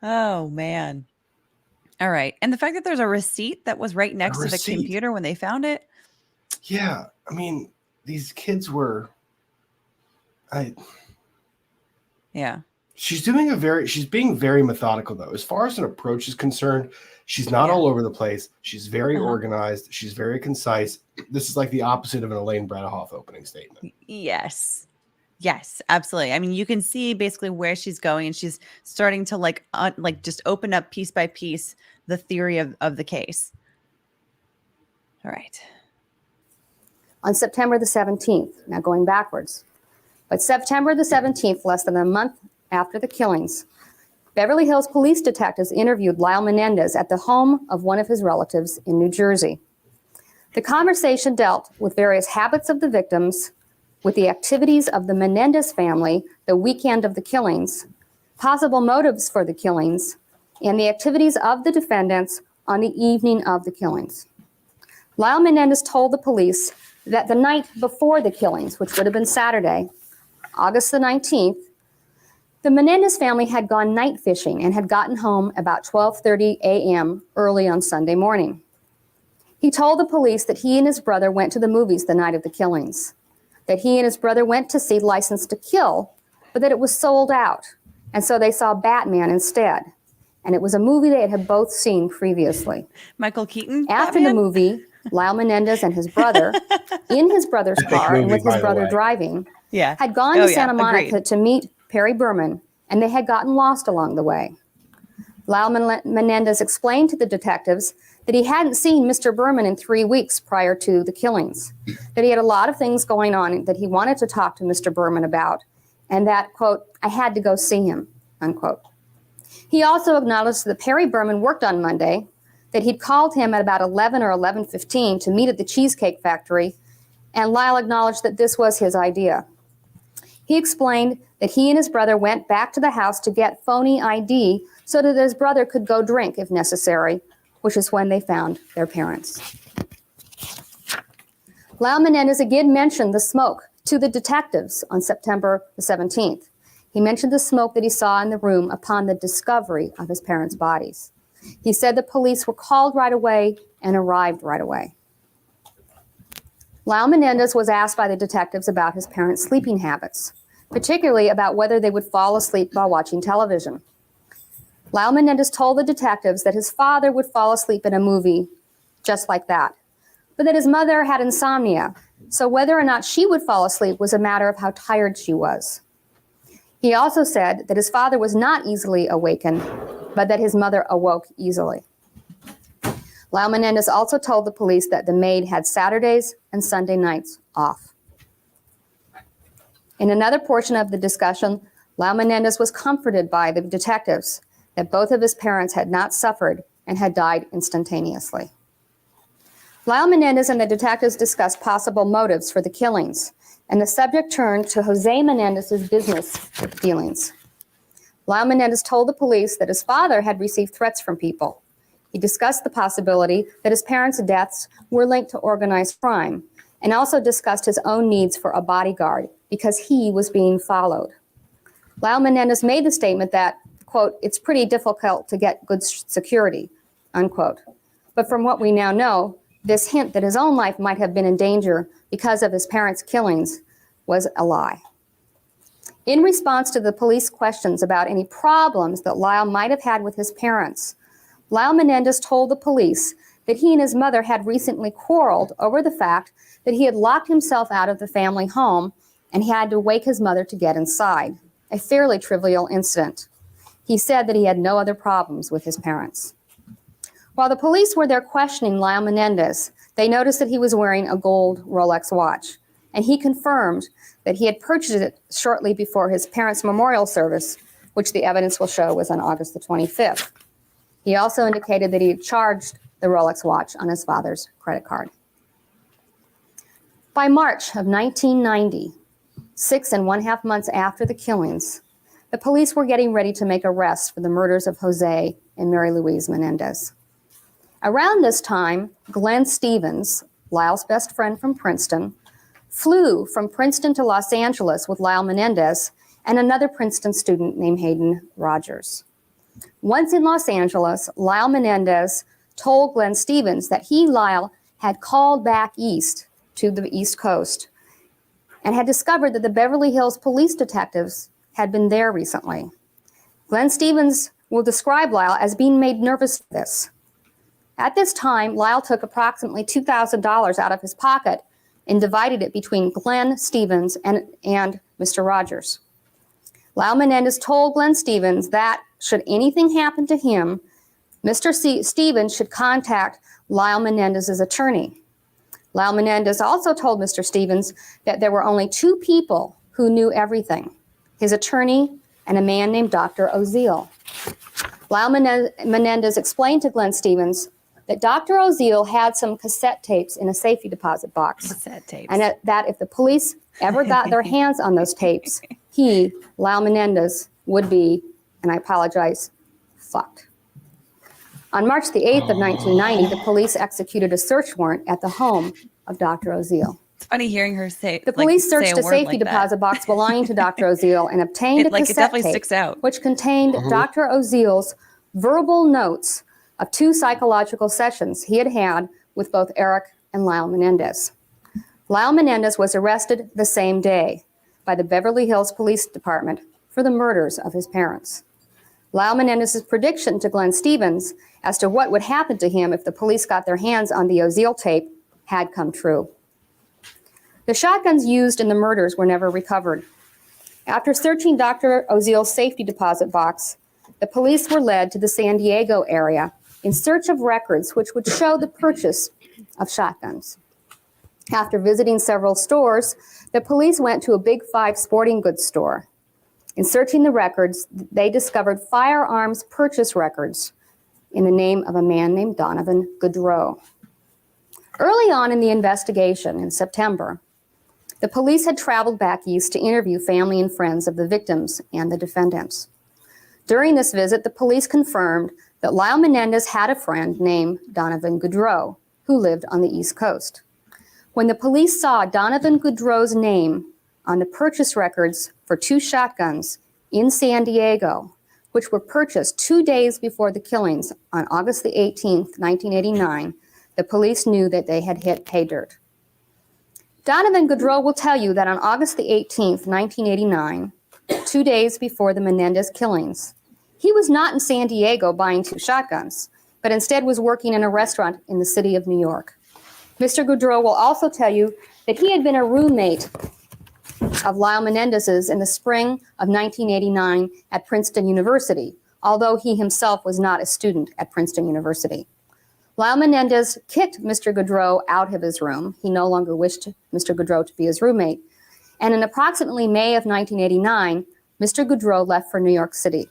A: Oh man. All right. And the fact that there's a receipt that was right next to the computer when they found it.
B: Yeah. I mean, these kids were
A: Yeah.
B: She's being very methodical though. As far as an approach is concerned, she's not all over the place. She's very organized. She's very concise. This is like the opposite of an Elaine Bredehoff opening statement.
A: Yes. Yes, absolutely. I mean, you can see basically where she's going, and she's starting to like just open up piece by piece the theory of the case. All right.
G: On September the 17th, now going backwards, but September the 17th, less than a month after the killings, Beverly Hills police detectives interviewed Lyle Menendez at the home of one of his relatives in New Jersey. The conversation dealt with various habits of the victims, with the activities of the Menendez family the weekend of the killings, possible motives for the killings, and the activities of the defendants on the evening of the killings. Lyle Menendez told the police that the night before the killings, which would have been Saturday, August the 19th, the Menendez family had gone night fishing and had gotten home about 12:30 a.m. early on Sunday morning. He told the police that he and his brother went to the movies the night of the killings, that he and his brother went to see License to Kill, but that it was sold out, and so they saw Batman instead. And it was a movie they had both seen previously.
A: Michael Keaton?
G: After
A: Batman?
G: the movie, Lyle Menendez and his brother, in his brother's car and with his brother driving, had gone to Santa Monica to meet Perry Berman, and they had gotten lost along the way. Lyle Menendez explained to the detectives that he hadn't seen Mr. Berman in 3 weeks prior to the killings, that he had a lot of things going on that he wanted to talk to Mr. Berman about, and that, quote, I had to go see him, unquote. He also acknowledged that Perry Berman worked on Monday, that he'd called him at about 11 or 11:15 to meet at the Cheesecake Factory, and Lyle acknowledged that this was his idea. He explained that he and his brother went back to the house to get phony ID so that his brother could go drink if necessary, which is when they found their parents. Lyle Menendez again mentioned the smoke to the detectives on September the 17th. He mentioned the smoke that he saw in the room upon the discovery of his parents' bodies. He said the police were called right away and arrived right away. Lyle Menendez was asked by the detectives about his parents' sleeping habits, particularly about whether they would fall asleep while watching television. Lyle Menendez told the detectives that his father would fall asleep in a movie just like that, but that his mother had insomnia, so whether or not she would fall asleep was a matter of how tired she was. He also said that his father was not easily awakened, but that his mother awoke easily. Lyle Menendez also told the police that the maid had Saturdays and Sunday nights off. In another portion of the discussion, Lyle Menendez was comforted by the detectives that both of his parents had not suffered and had died instantaneously. Lyle Menendez and the detectives discussed possible motives for the killings, and the subject turned to Jose Menendez's business dealings. Lyle Menendez told the police that his father had received threats from people. He discussed the possibility that his parents' deaths were linked to organized crime, and also discussed his own needs for a bodyguard because he was being followed. Lyle Menendez made the statement that, quote, it's pretty difficult to get good security, unquote. But from what we now know, this hint that his own life might have been in danger because of his parents' killings was a lie. In response to the police questions about any problems that Lyle might have had with his parents, Lyle Menendez told the police that he and his mother had recently quarreled over the fact that he had locked himself out of the family home and he had to wake his mother to get inside, a fairly trivial incident. He said that he had no other problems with his parents. While the police were there questioning Lyle Menendez, they noticed that he was wearing a gold Rolex watch, and he confirmed that he had purchased it shortly before his parents' memorial service, which the evidence will show was on August the 25th. He also indicated that he had charged the Rolex watch on his father's credit card. By March of 1990, 6.5 months after the killings, the police were getting ready to make arrests for the murders of Jose and Mary Louise Menendez. Around this time, Glenn Stevens, Lyle's best friend from Princeton, flew from Princeton to Los Angeles with Lyle Menendez and another Princeton student named Hayden Rogers. Once in Los Angeles, Lyle Menendez told Glenn Stevens that he, Lyle, had called back east to the East Coast and had discovered that the Beverly Hills police detectives had been there recently. Glenn Stevens will describe Lyle as being made nervous for this. At this time, Lyle took approximately $2,000 out of his pocket and divided it between Glenn Stevens and Mr. Rogers. Lyle Menendez told Glenn Stevens that should anything happen to him, Mr. Stevens should contact Lyle Menendez's attorney. Lyle Menendez also told Mr. Stevens that there were only two people who knew everything, his attorney and a man named Dr. Oziel. Lyle Menendez explained to Glenn Stevens that Dr. Oziel had some cassette tapes in a safety deposit box.
A: Cassette tapes.
G: And that if the police ever got their hands on those tapes, he, Lyle Menendez, would be, and I apologize, fucked. On March the 8th of 1990, the police executed a search warrant at the home of Dr. Oziel.
A: It's funny hearing her say.
G: The police
A: say
G: searched a
A: word
G: safety
A: like
G: deposit
A: that.
G: box belonging to Dr. Oziel and obtained a
A: It
G: cassette
A: definitely
G: tape,
A: sticks out.
G: which contained Dr. Oziel's verbal notes of 2 psychological sessions he had had with both Erik and Lyle Menendez. Lyle Menendez was arrested the same day by the Beverly Hills Police Department for the murders of his parents. Lyle Menendez's prediction to Glenn Stevens as to what would happen to him if the police got their hands on the Oziel tape had come true. The shotguns used in the murders were never recovered. After searching Dr. Oziel's safety deposit box, the police were led to the San Diego area in search of records which would show the purchase of shotguns. After visiting several stores, the police went to a Big Five sporting goods store. In searching the records, they discovered firearms purchase records in the name of a man named Donovan Goodrow. Early on in the investigation in September, the police had traveled back east to interview family and friends of the victims and the defendants. During this visit, the police confirmed that Lyle Menendez had a friend named Donovan Goodrow, who lived on the East Coast. When the police saw Donovan Goodrow's name on the purchase records for 2 shotguns in San Diego, which were purchased 2 days before the killings on August the 18th, 1989, the police knew that they had hit pay dirt. Donovan Goodrow will tell you that on August the 18th, 1989, 2 days before the Menendez killings, he was not in San Diego buying 2 shotguns, but instead was working in a restaurant in the city of New York. Mr. Goodrow will also tell you that he had been a roommate of Lyle Menendez's in the spring of 1989 at Princeton University, although he himself was not a student at Princeton University. Lyle Menendez kicked Mr. Goodrow out of his room. He no longer wished Mr. Goodrow to be his roommate. And in approximately May of 1989, Mr. Goodrow left for New York City.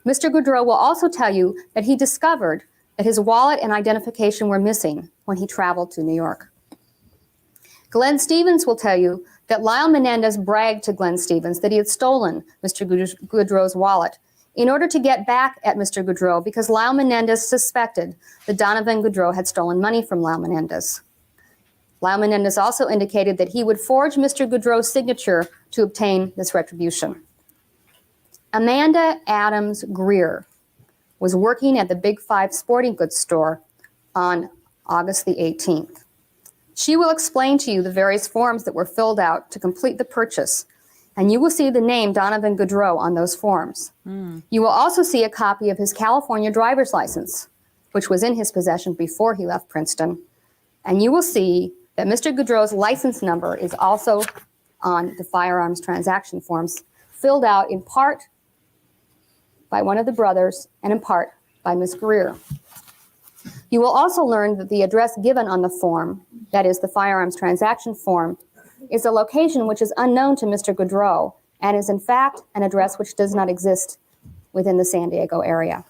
G: Mr. Goodrow will also tell you that he discovered that his wallet and identification were missing when he traveled to New York. Glenn Stevens will tell you that Lyle Menendez bragged to Glenn Stevens that he had stolen Mr. Goodrow's wallet in order to get back at Mr. Goodrow because Lyle Menendez suspected that Donovan Goodrow had stolen money from Lyle Menendez. Lyle Menendez also indicated that he would forge Mr. Goodrow's signature to obtain this retribution. Amanda Adams Greer was working at the Big Five sporting goods store on August the 18th. She will explain to you the various forms that were filled out to complete the purchase, and you will see the name Donovan Goodrow on those forms. You will also see a copy of his California driver's license, which was in his possession before he left Princeton, and you will see that Mr. Goodrow's license number is also on the firearms transaction forms, filled out in part by one of the brothers and in part by Ms. Greer. You will also learn that the address given on the form, that is the firearms transaction form, is a location which is unknown to Mr. Goodrow and is in fact an address which does not exist within the San Diego area.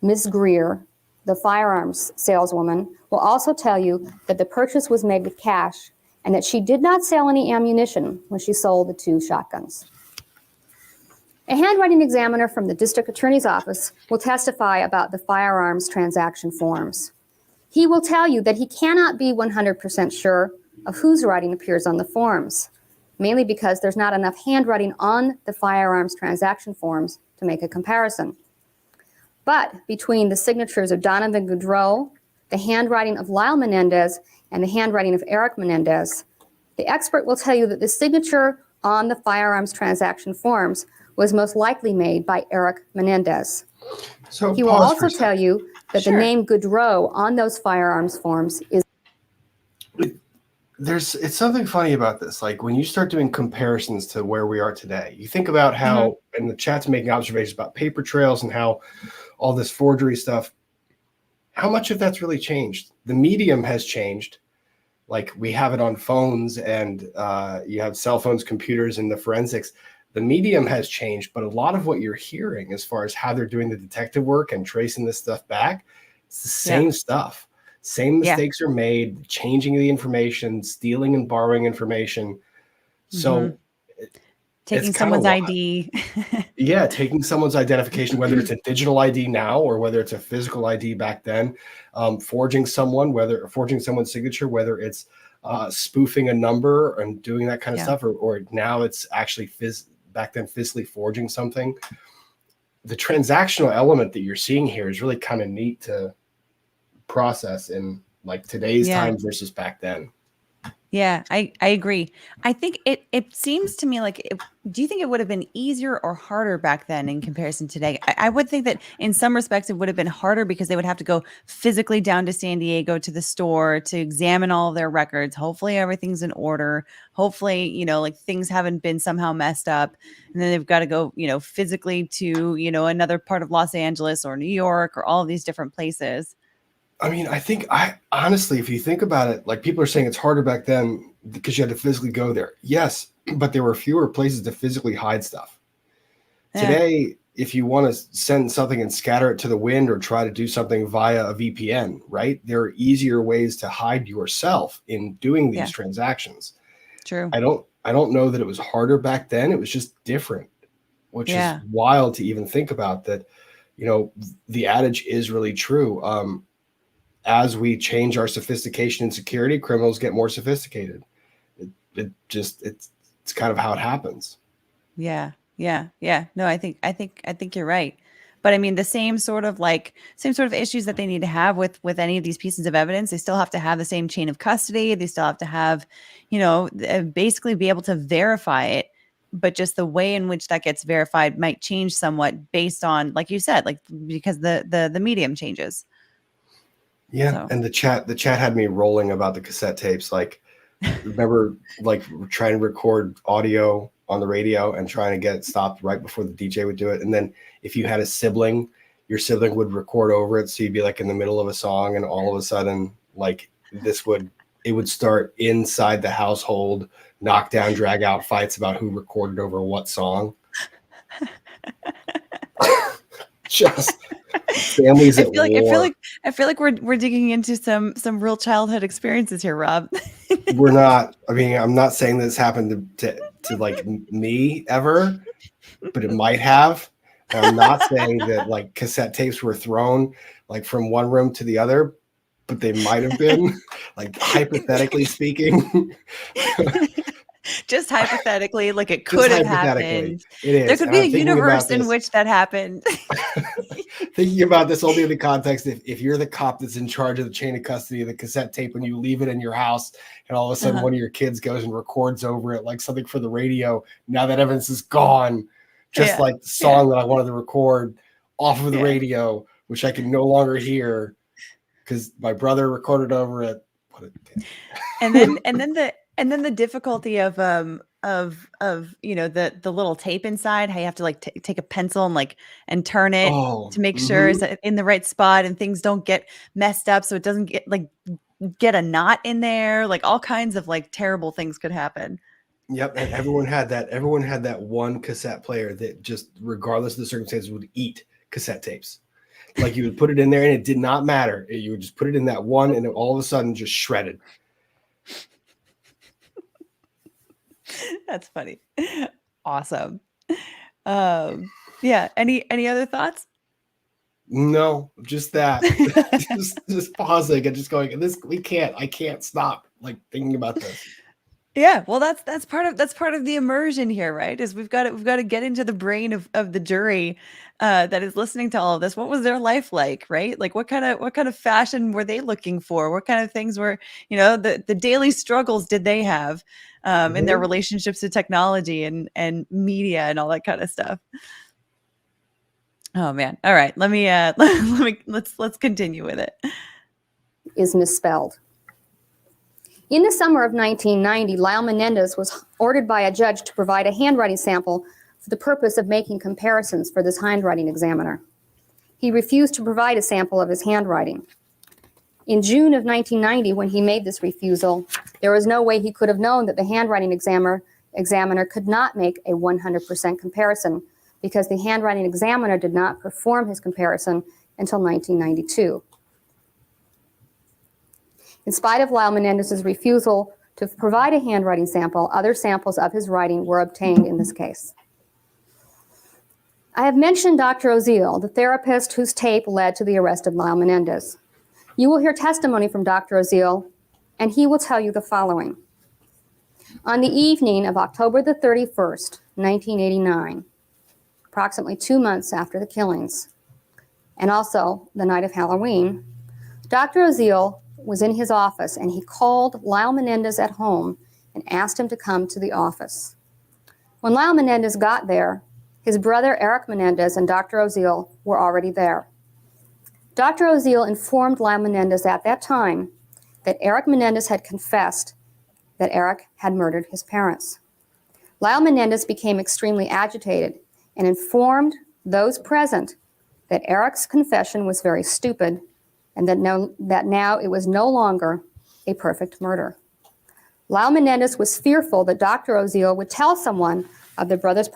G: Ms. Greer, the firearms saleswoman, will also tell you that the purchase was made with cash and that she did not sell any ammunition when she sold the 2 shotguns. A handwriting examiner from the district attorney's office will testify about the firearms transaction forms. He will tell you that he cannot be 100% sure of whose writing appears on the forms, mainly because there's not enough handwriting on the firearms transaction forms to make a comparison. But between the signatures of Donovan Goodrow, the handwriting of Lyle Menendez, and the handwriting of Erik Menendez, the expert will tell you that the signature on the firearms transaction forms was most likely made by Erik Menendez.
B: So
G: He will
B: pause
G: also
B: for a
G: tell
B: second.
G: you that the name Goodrow on those firearms forms is
B: It's something funny about this. Like when you start doing comparisons to where we are today, you think about how, and the chat's making observations about paper trails and how all this forgery stuff, how much of that's really changed? The medium has changed. Like we have it on phones and you have cell phones, computers, and the forensics. The medium has changed, but a lot of what you're hearing as far as how they're doing the detective work and tracing this stuff back, it's the same stuff. Same mistakes are made, changing the information, stealing and borrowing information. So
A: taking someone's ID.
B: Yeah, taking someone's identification, whether it's a digital ID now or whether it's a physical ID back then, forging someone's signature, whether it's spoofing a number and doing that kind of stuff, or now it's actually back then physically forging something. The transactional element that you're seeing here is really kind of neat to process in like today's time versus back then.
A: Yeah, I agree. I think it seems to me like, do you think it would have been easier or harder back then in comparison to today? I would think that in some respects it would have been harder because they would have to go physically down to San Diego to the store to examine all of their records. Hopefully everything's in order. Hopefully, like things haven't been somehow messed up. And then they've got to go, physically to, another part of Los Angeles or New York or all of these different places.
B: I mean, I honestly, if you think about it, like people are saying it's harder back then because you had to physically go there. Yes, but there were fewer places to physically hide stuff.
A: Yeah.
B: Today, if you want to send something and scatter it to the wind or try to do something via a VPN, right? There are easier ways to hide yourself in doing these transactions.
A: True.
B: I don't know that it was harder back then. It was just different, which is wild to even think about that. The adage is really true. As we change our sophistication and security, criminals get more sophisticated. It's kind of how it happens.
A: Yeah. No, I think you're right. But I mean, the same sort of issues that they need to have with any of these pieces of evidence, they still have to have the same chain of custody. They still have to have, basically be able to verify it. But just the way in which that gets verified might change somewhat based on, like you said, because the medium changes.
B: Yeah,
A: So.
B: and the chat had me rolling about the cassette tapes. Like, remember, trying to record audio on the radio and trying to get it stopped right before the DJ would do it. And then if you had a sibling, your sibling would record over it, so you'd be in the middle of a song, and all of a sudden, it would start inside the household, knockdown, drag out fights about who recorded over what song. Just. Families at war.
A: I feel like we're digging into some real childhood experiences here, Rob.
B: We're not. I mean, I'm not saying this happened to me ever, but it might have. And I'm not saying that cassette tapes were thrown from one room to the other, but they might have been, hypothetically speaking.
A: Just hypothetically, it could have happened.
B: It is.
A: There could be a universe in which that happened.
B: Thinking about this only in the context, if you're the cop that's in charge of the chain of custody of the cassette tape and you leave it in your house and all of a sudden one of your kids goes and records over it something for the radio, now that evidence is gone, just the song that I wanted to record off of the radio, which I can no longer hear because my brother recorded over it.
A: And then the difficulty of the little tape inside, how you have to take a pencil and turn it to make sure it's in the right spot and things don't get messed up so it doesn't get a knot in there. All kinds of terrible things could happen.
B: Yep, and everyone had that one cassette player that just, regardless of the circumstances, would eat cassette tapes. You would put it in there and it did not matter. You would just put it in that one and it all of a sudden just shredded.
A: That's funny. Awesome. Yeah. Any other thoughts?
B: No, just that. just pausing and just going, I can't stop thinking about this.
A: Yeah, well, that's part of the immersion here, right? Is we've got to get into the brain of the jury that is listening to all of this. What was their life like, right? What kind of fashion were they looking for? What kind of things were, the daily struggles did they have in their relationships to technology and media and all that kind of stuff? Oh man! All right, let's continue with it.
G: Is misspelled. In the summer of 1990, Lyle Menendez was ordered by a judge to provide a handwriting sample for the purpose of making comparisons for this handwriting examiner. He refused to provide a sample of his handwriting. In June of 1990, when he made this refusal, there was no way he could have known that the handwriting examiner could not make a 100% comparison because the handwriting examiner did not perform his comparison until 1992. In spite of Lyle Menendez's refusal to provide a handwriting sample, other samples of his writing were obtained in this case. I have mentioned Dr. Oziel, the therapist whose tape led to the arrest of Lyle Menendez. You will hear testimony from Dr. Oziel, and he will tell you the following. On the evening of October the 31st, 1989, approximately 2 months after the killings, and also the night of Halloween, Dr. Oziel was in his office, and he called Lyle Menendez at home and asked him to come to the office. When Lyle Menendez got there, his brother Erik Menendez and Dr. Oziel were already there. Dr. Oziel informed Lyle Menendez at that time that Erik Menendez had confessed that Erik had murdered his parents. Lyle Menendez became extremely agitated and informed those present that Erik's confession was very stupid and that now it was no longer a perfect murder. Lyle Menendez was fearful that Dr. Oziel would tell someone of the brothers'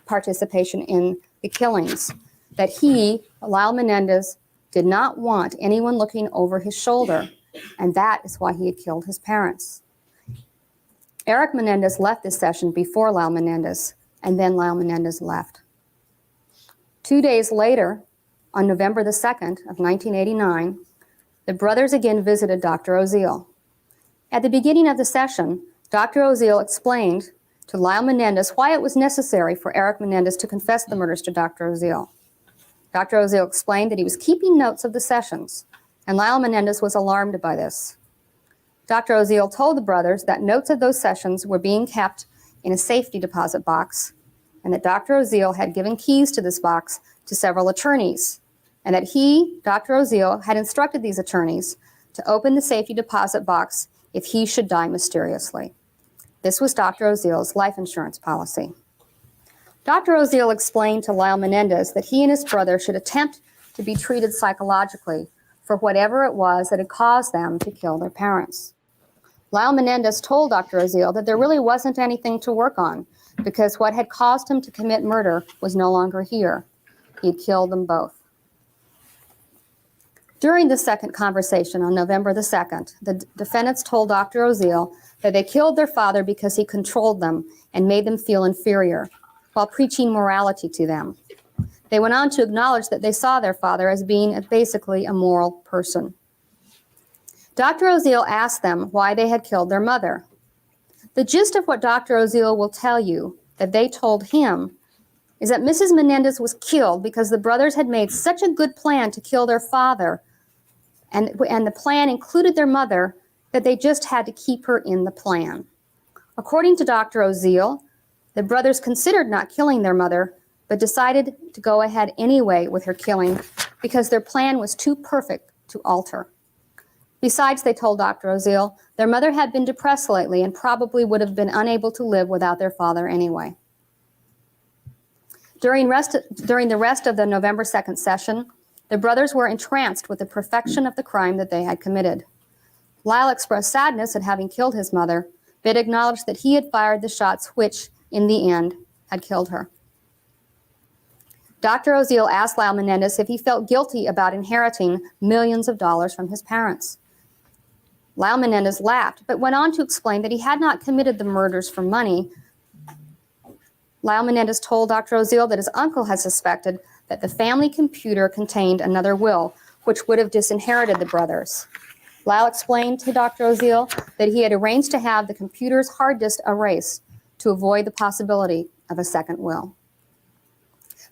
G: participation in the killings, that he, Lyle Menendez, did not want anyone looking over his shoulder, and that is why he had killed his parents. Erik Menendez left this session before Lyle Menendez, and then Lyle Menendez left. 2 days later, on November the 2nd of 1989, the brothers again visited Dr. Oziel. At the beginning of the session, Dr. Oziel explained to Lyle Menendez why it was necessary for Erik Menendez to confess the murders to Dr. Oziel. Dr. Oziel explained that he was keeping notes of the sessions, and Lyle Menendez was alarmed by this. Dr. Oziel told the brothers that notes of those sessions were being kept in a safety deposit box, and that Dr. Oziel had given keys to this box to several attorneys, and that he, Dr. Oziel, had instructed these attorneys to open the safety deposit box if he should die mysteriously. This was Dr. Oziel's life insurance policy. Dr. Oziel explained to Lyle Menendez that he and his brother should attempt to be treated psychologically for whatever it was that had caused them to kill their parents. Lyle Menendez told Dr. Oziel that there really wasn't anything to work on because what had caused him to commit murder was no longer here. He had killed them both. During the second conversation on November the 2nd, the defendants told Dr. Oziel that they killed their father because he controlled them and made them feel inferior, while preaching morality to them. They went on to acknowledge that they saw their father as being basically a moral person. Dr. Oziel asked them why they had killed their mother. The gist of what Dr. Oziel will tell you that they told him is that Mrs. Menendez was killed because the brothers had made such a good plan to kill their father, and the plan included their mother, that they just had to keep her in the plan. According to Dr. Oziel, the brothers considered not killing their mother, but decided to go ahead anyway with her killing because their plan was too perfect to alter. Besides, they told Dr. Oziel, their mother had been depressed lately and probably would have been unable to live without their father anyway. During the rest of the November 2nd session, the brothers were entranced with the perfection of the crime that they had committed. Lyle expressed sadness at having killed his mother, but acknowledged that he had fired the shots which, in the end, had killed her. Dr. Oziel asked Lyle Menendez if he felt guilty about inheriting millions of dollars from his parents. Lyle Menendez laughed, but went on to explain that he had not committed the murders for money. Lyle Menendez told Dr. Oziel that his uncle had suspected that the family computer contained another will, which would have disinherited the brothers. Lyle explained to Dr. Oziel that he had arranged to have the computer's hard disk erased to avoid the possibility of a second will.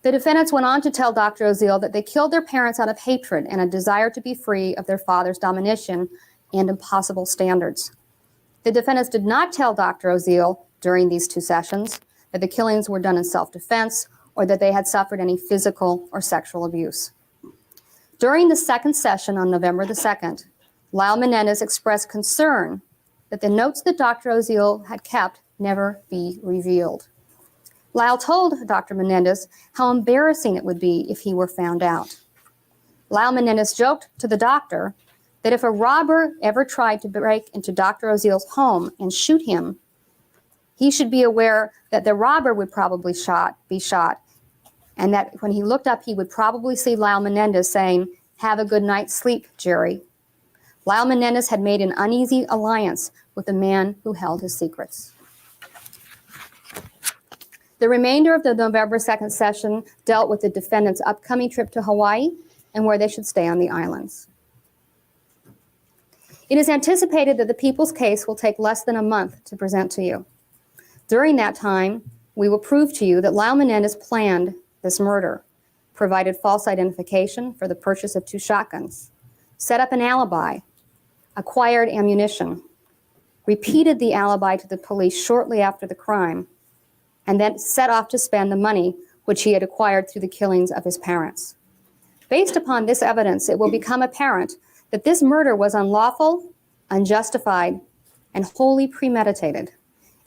G: The defendants went on to tell Dr. Oziel that they killed their parents out of hatred and a desire to be free of their father's domination and impossible standards. The defendants did not tell Dr. Oziel during these two sessions that the killings were done in self-defense or that they had suffered any physical or sexual abuse. During the second session on November the 2nd, Lyle Menendez expressed concern that the notes that Dr. Oziel had kept never be revealed. Lyle told Dr. Menendez how embarrassing it would be if he were found out. Lyle Menendez joked to the doctor that if a robber ever tried to break into Dr. Oziel's home and shoot him, he should be aware that the robber would probably be shot, and that when he looked up, he would probably see Lyle Menendez saying, "Have a good night's sleep, Jerry." Lyle Menendez had made an uneasy alliance with the man who held his secrets. The remainder of the November 2nd session dealt with the defendants' upcoming trip to Hawaii and where they should stay on the islands. It is anticipated that the people's case will take less than a month to present to you. During that time, we will prove to you that Lyle Menendez planned this murder, provided false identification for the purchase of 2 shotguns, set up an alibi, acquired ammunition, repeated the alibi to the police shortly after the crime, and then set off to spend the money which he had acquired through the killings of his parents. Based upon this evidence, it will become apparent that this murder was unlawful, unjustified, and wholly premeditated,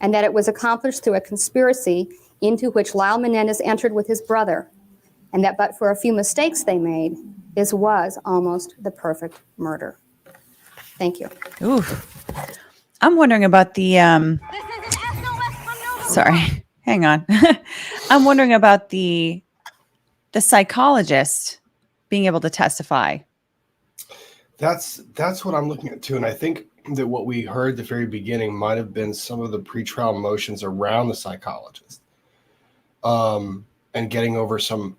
G: and that it was accomplished through a conspiracy into which Lyle Menendez entered with his brother, and that but for a few mistakes they made, this was almost the perfect murder. Thank you.
A: Ooh. I'm wondering about the sorry, hang on. I'm wondering about the psychologist being able to testify.
B: That's what I'm looking at too, and I think that what we heard at the very beginning might have been some of the pretrial motions around the psychologist, and getting over some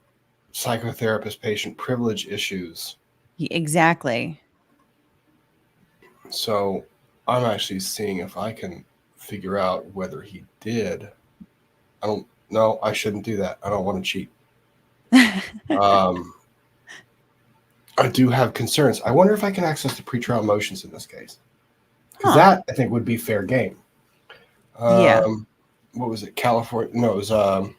B: psychotherapist patient privilege issues.
A: Exactly.
B: So I'm actually seeing if I can figure out whether he did. I don't know. I shouldn't do that. I don't want to cheat. I do have concerns. I wonder if I can access the pretrial motions in this case. Because that, I think, would be fair game.
A: Yeah.
B: What was it? California? No, it was, what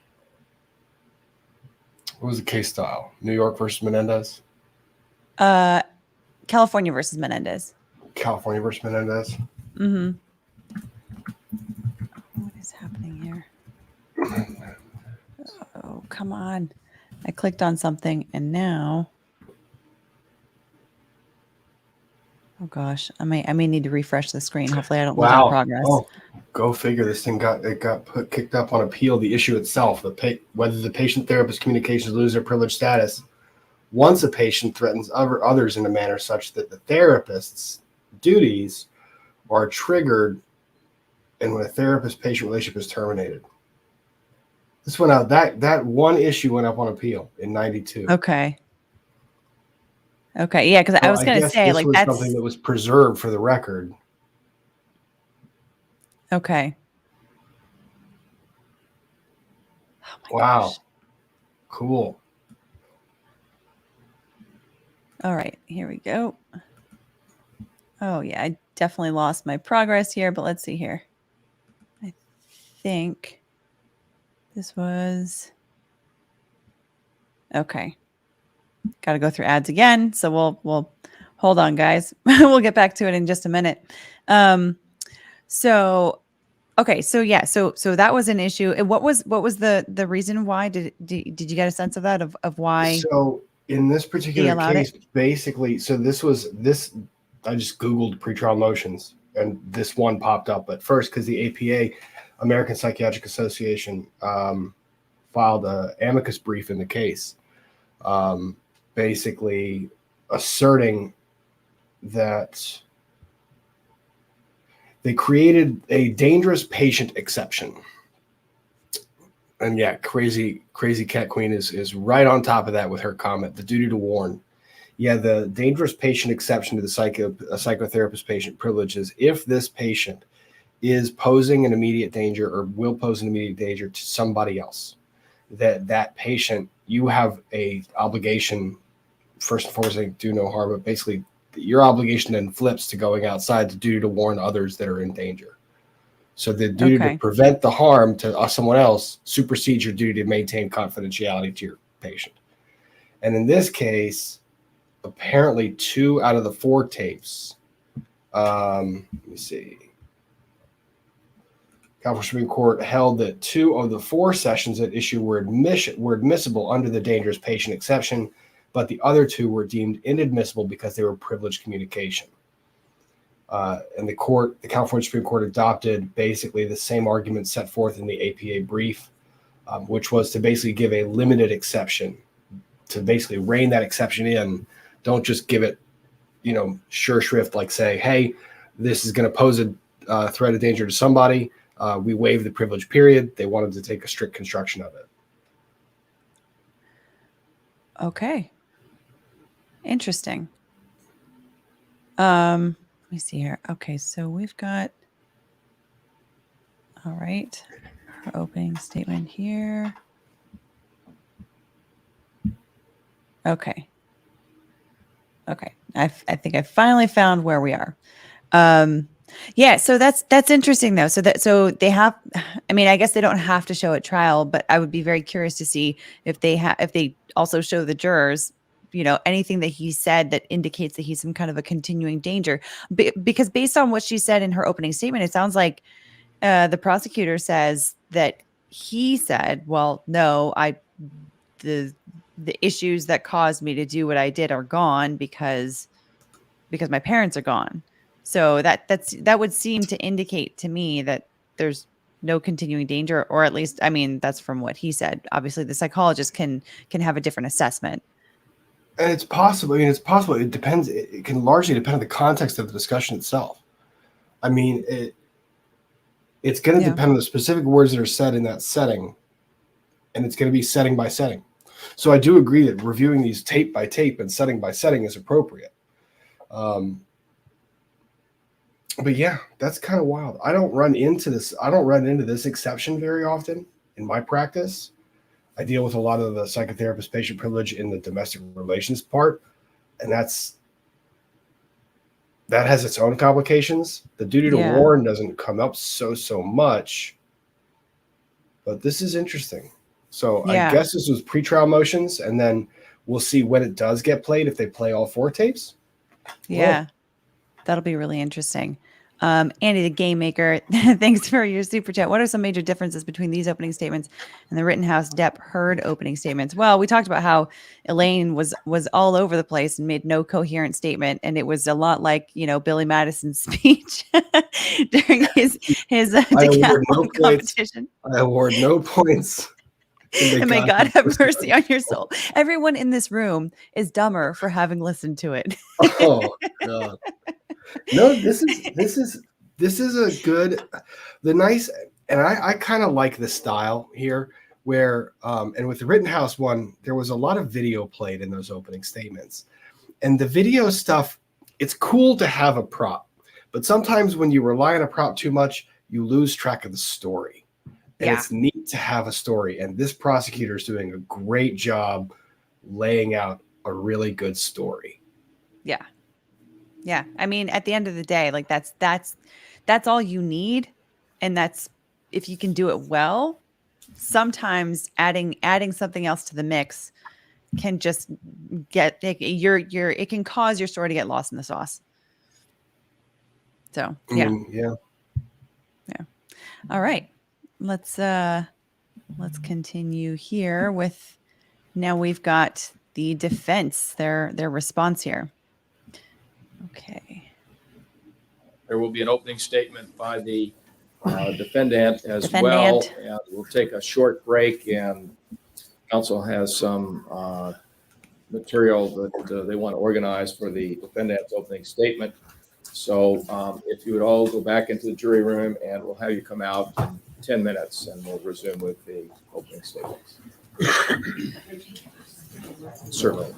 B: was the case style? New York versus Menendez?
A: California versus Menendez.
B: California versus Menendez?
A: Mm-hmm. What is happening here? Oh, come on. I clicked on something and now... Oh gosh, I may need to refresh the screen. Hopefully, I don't lose our progress.
B: Oh, go figure. This thing got kicked up on appeal. The issue itself, whether the patient-therapist communications lose their privileged status once a patient threatens others in a manner such that the therapist's duties are triggered, and when a therapist-patient relationship is terminated. This went out. That one issue went up on appeal in '92.
A: Okay. Okay, yeah, because I was going to say, like, that's
B: something that was preserved for the record.
A: Okay. Oh my
B: Wow.
A: gosh.
B: Cool.
A: All right, here we go. Oh, yeah, I definitely lost my progress here, but let's see here. I think this was... Okay. Got to go through ads again, so we'll hold on, guys. We'll get back to it in just a minute. So that was an issue. And what was the reason why? Did you get a sense of that of why?
B: So in this particular case, basically, so this. I just Googled pretrial motions, and this one popped up. But first, because the APA, American Psychiatric Association, filed an amicus brief in the case. Basically asserting that they created a dangerous patient exception. And yeah, crazy Cat Queen is right on top of that with her comment, the duty to warn. Yeah, the dangerous patient exception to the psychotherapist patient privilege is if this patient is posing an immediate danger or will pose an immediate danger to somebody else, that patient, you have a obligation. First and foremost, they do no harm, but basically your obligation then flips to going outside to duty to warn others that are in danger. So the duty to prevent the harm to someone else supersedes your duty to maintain confidentiality to your patient. And in this case, apparently 2 out of the 4 tapes, let me see. California Supreme Court held that 2 of the 4 sessions at issue were admissible under the dangerous patient exception, but the other 2 were deemed inadmissible because they were privileged communication. And the California Supreme Court adopted basically the same argument set forth in the APA brief, which was to basically give a limited exception, to basically rein that exception in. Don't just give it, sure shrift, like say, hey, this is going to pose a threat of danger to somebody. We waive the privilege period. They wanted to take a strict construction of it.
A: Okay. Interesting. Let me see here. Okay, so we've got, all right, our opening statement here. Okay. I think I finally found where we are. Yeah, so that's interesting though. So they have, I mean, I guess they don't have to show at trial, but I would be very curious to see if they also show the jurors, anything that he said that indicates that he's some kind of a continuing danger. Because based on what she said in her opening statement, it sounds like the prosecutor says that he said, "Well, no, the issues that caused me to do what I did are gone because my parents are gone." So that would seem to indicate to me that there's no continuing danger, or at least, I mean, that's from what he said. Obviously, the psychologist can have a different assessment.
B: And it's possible. I mean, it's possible. It depends. It can largely depend on the context of the discussion itself. I mean, it's going to depend on the specific words that are said in that setting, and it's going to be setting by setting. So I do agree that reviewing these tape by tape and setting by setting is appropriate. But yeah, that's kind of wild. I don't run into this exception very often in my practice. I deal with a lot of the psychotherapist patient privilege in the domestic relations part, and that has its own complications. The duty to warn doesn't come up so much, but this is interesting. So I guess this was pretrial motions, and then we'll see when it does get played, if they play all 4 tapes.
A: Yeah. That'll be really interesting. Andy, the game maker, thanks for your super chat. What are some major differences between these opening statements and the Rittenhouse Depp Heard opening statements? Well, we talked about how Elaine was all over the place and made no coherent statement, and it was a lot like Billy Madison's speech during his decathlon competition.
B: I award no points.
A: And may God have mercy on your soul. Everyone in this room is dumber for having listened to it.
B: Oh God. No, this is a good, and I kind of like the style here where, and with the Rittenhouse one, there was a lot of video played in those opening statements, and the video stuff, it's cool to have a prop, but sometimes when you rely on a prop too much, you lose track of the story, and it's neat to have a story. And this prosecutor is doing a great job laying out a really good story.
A: Yeah. Yeah. I mean, at the end of the day, like that's all you need. And that's, if you can do it well, sometimes adding something else to the mix can just get it can cause your story to get lost in the sauce. So yeah.
B: Yeah.
A: All right. Let's continue here with, now we've got the defense, their response here. Okay.
D: There will be an opening statement by the defendant as well. And we'll take a short break, and counsel has some material that they want to organize for the defendant's opening statement. So if you would all go back into the jury room, and we'll have you come out in 10 minutes, and we'll resume with the opening statements. Certainly.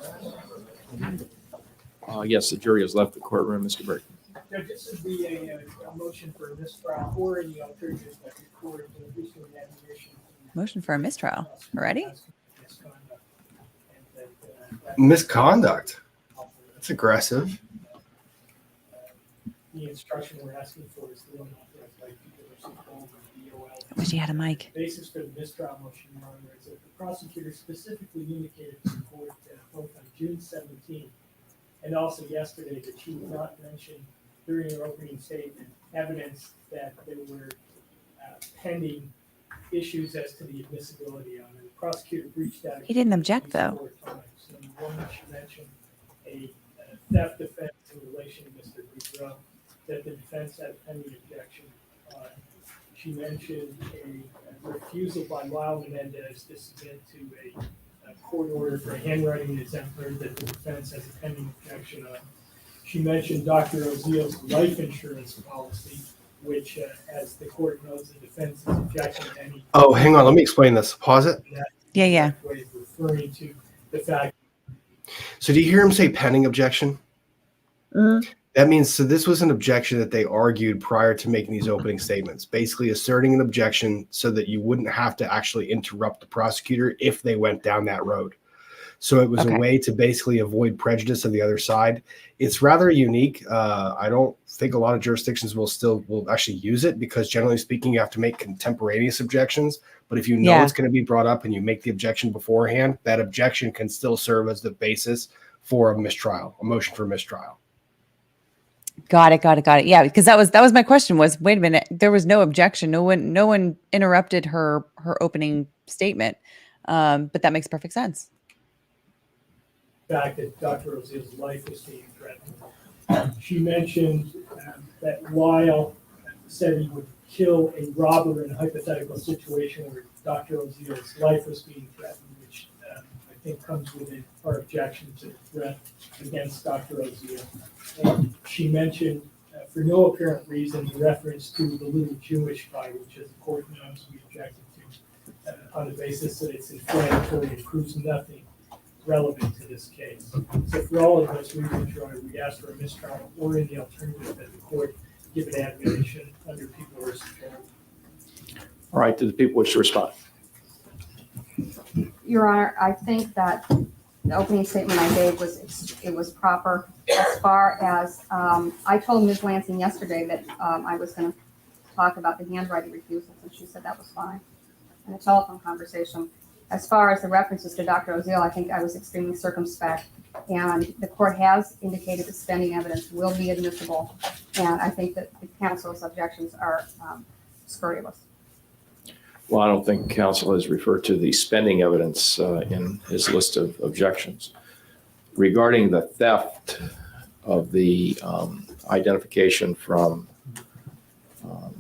D: Yes, the jury has left the courtroom, Mr. Burke.
E: Judge, this would be a motion for a mistrial or any alternatives that record the issue of admonition.
A: Motion for a mistrial already?
B: Misconduct. That's aggressive.
E: The instruction we're asking for is the one authorized by people and DOL.
A: I wish he had a mic.
E: The basis for the mistrial motion, Your Honor, is that the prosecutor specifically indicated to the court both on June 17th and also yesterday that she would not mention during her opening statement evidence that there were pending issues as to the admissibility of it. The prosecutor breached that.
A: He didn't object, though.
E: 4 times. One, she mentioned a theft defense in relation to Mr. Boudreaux, that the defense had pending objection. She mentioned a refusal by Lyle Menendez to submit to a court order for a handwriting exemplar that the defense has a pending objection on. She mentioned Dr. Oziel's life insurance policy, which, as the court knows, the defense is objecting to any.
B: Oh, hang on. Let me explain this. Pause it.
A: Yeah.
E: Way of referring to the fact.
B: So do you hear him say pending objection?
A: Mm-hmm.
B: That means, so this was an objection that they argued prior to making these opening statements, basically asserting an objection so that you wouldn't have to actually interrupt the prosecutor if they went down that road. So it was
H: Okay.
B: a way to basically avoid prejudice of the other side. It's rather unique. I don't think a lot of jurisdictions will actually use it, because generally speaking, you have to make contemporaneous objections. But if you know
H: Yeah.
B: it's going to be brought up and you make the objection beforehand, that objection can still serve as the basis for a mistrial, a motion for mistrial.
H: Got it. Yeah, because that was my question was, wait a minute, there was no objection. No one interrupted her opening statement. But that makes perfect sense.
E: Fact that Dr. Oziel's life was being threatened. She mentioned that Lyle said he would kill a robber in a hypothetical situation where Dr. Oziel's life was being threatened, which I think comes within our objection to the threat against Dr. Oziel. And she mentioned, for no apparent reason, the reference to the little Jewish guy, which, as the court knows, we objected to on the basis that it's inflammatory and proves nothing relevant to this case. So for all of those reasons, Your Honor, we ask for a mistrial, or in the alternative that the court give an admonition under People v. Carroll.
D: All right, do the people wish to respond?
G: Your Honor, I think that the opening statement I gave was proper. As far as, I told Ms. Lansing yesterday that I was going to talk about the handwriting refusals, and she said that was fine in a telephone conversation. As far as the references to Dr. Oziel, I think I was extremely circumspect, and the court has indicated that spending evidence will be admissible, and I think that the counsel's objections are scurrilous.
D: Well, I don't think counsel has referred to the spending evidence in his list of objections. Regarding the theft of the identification from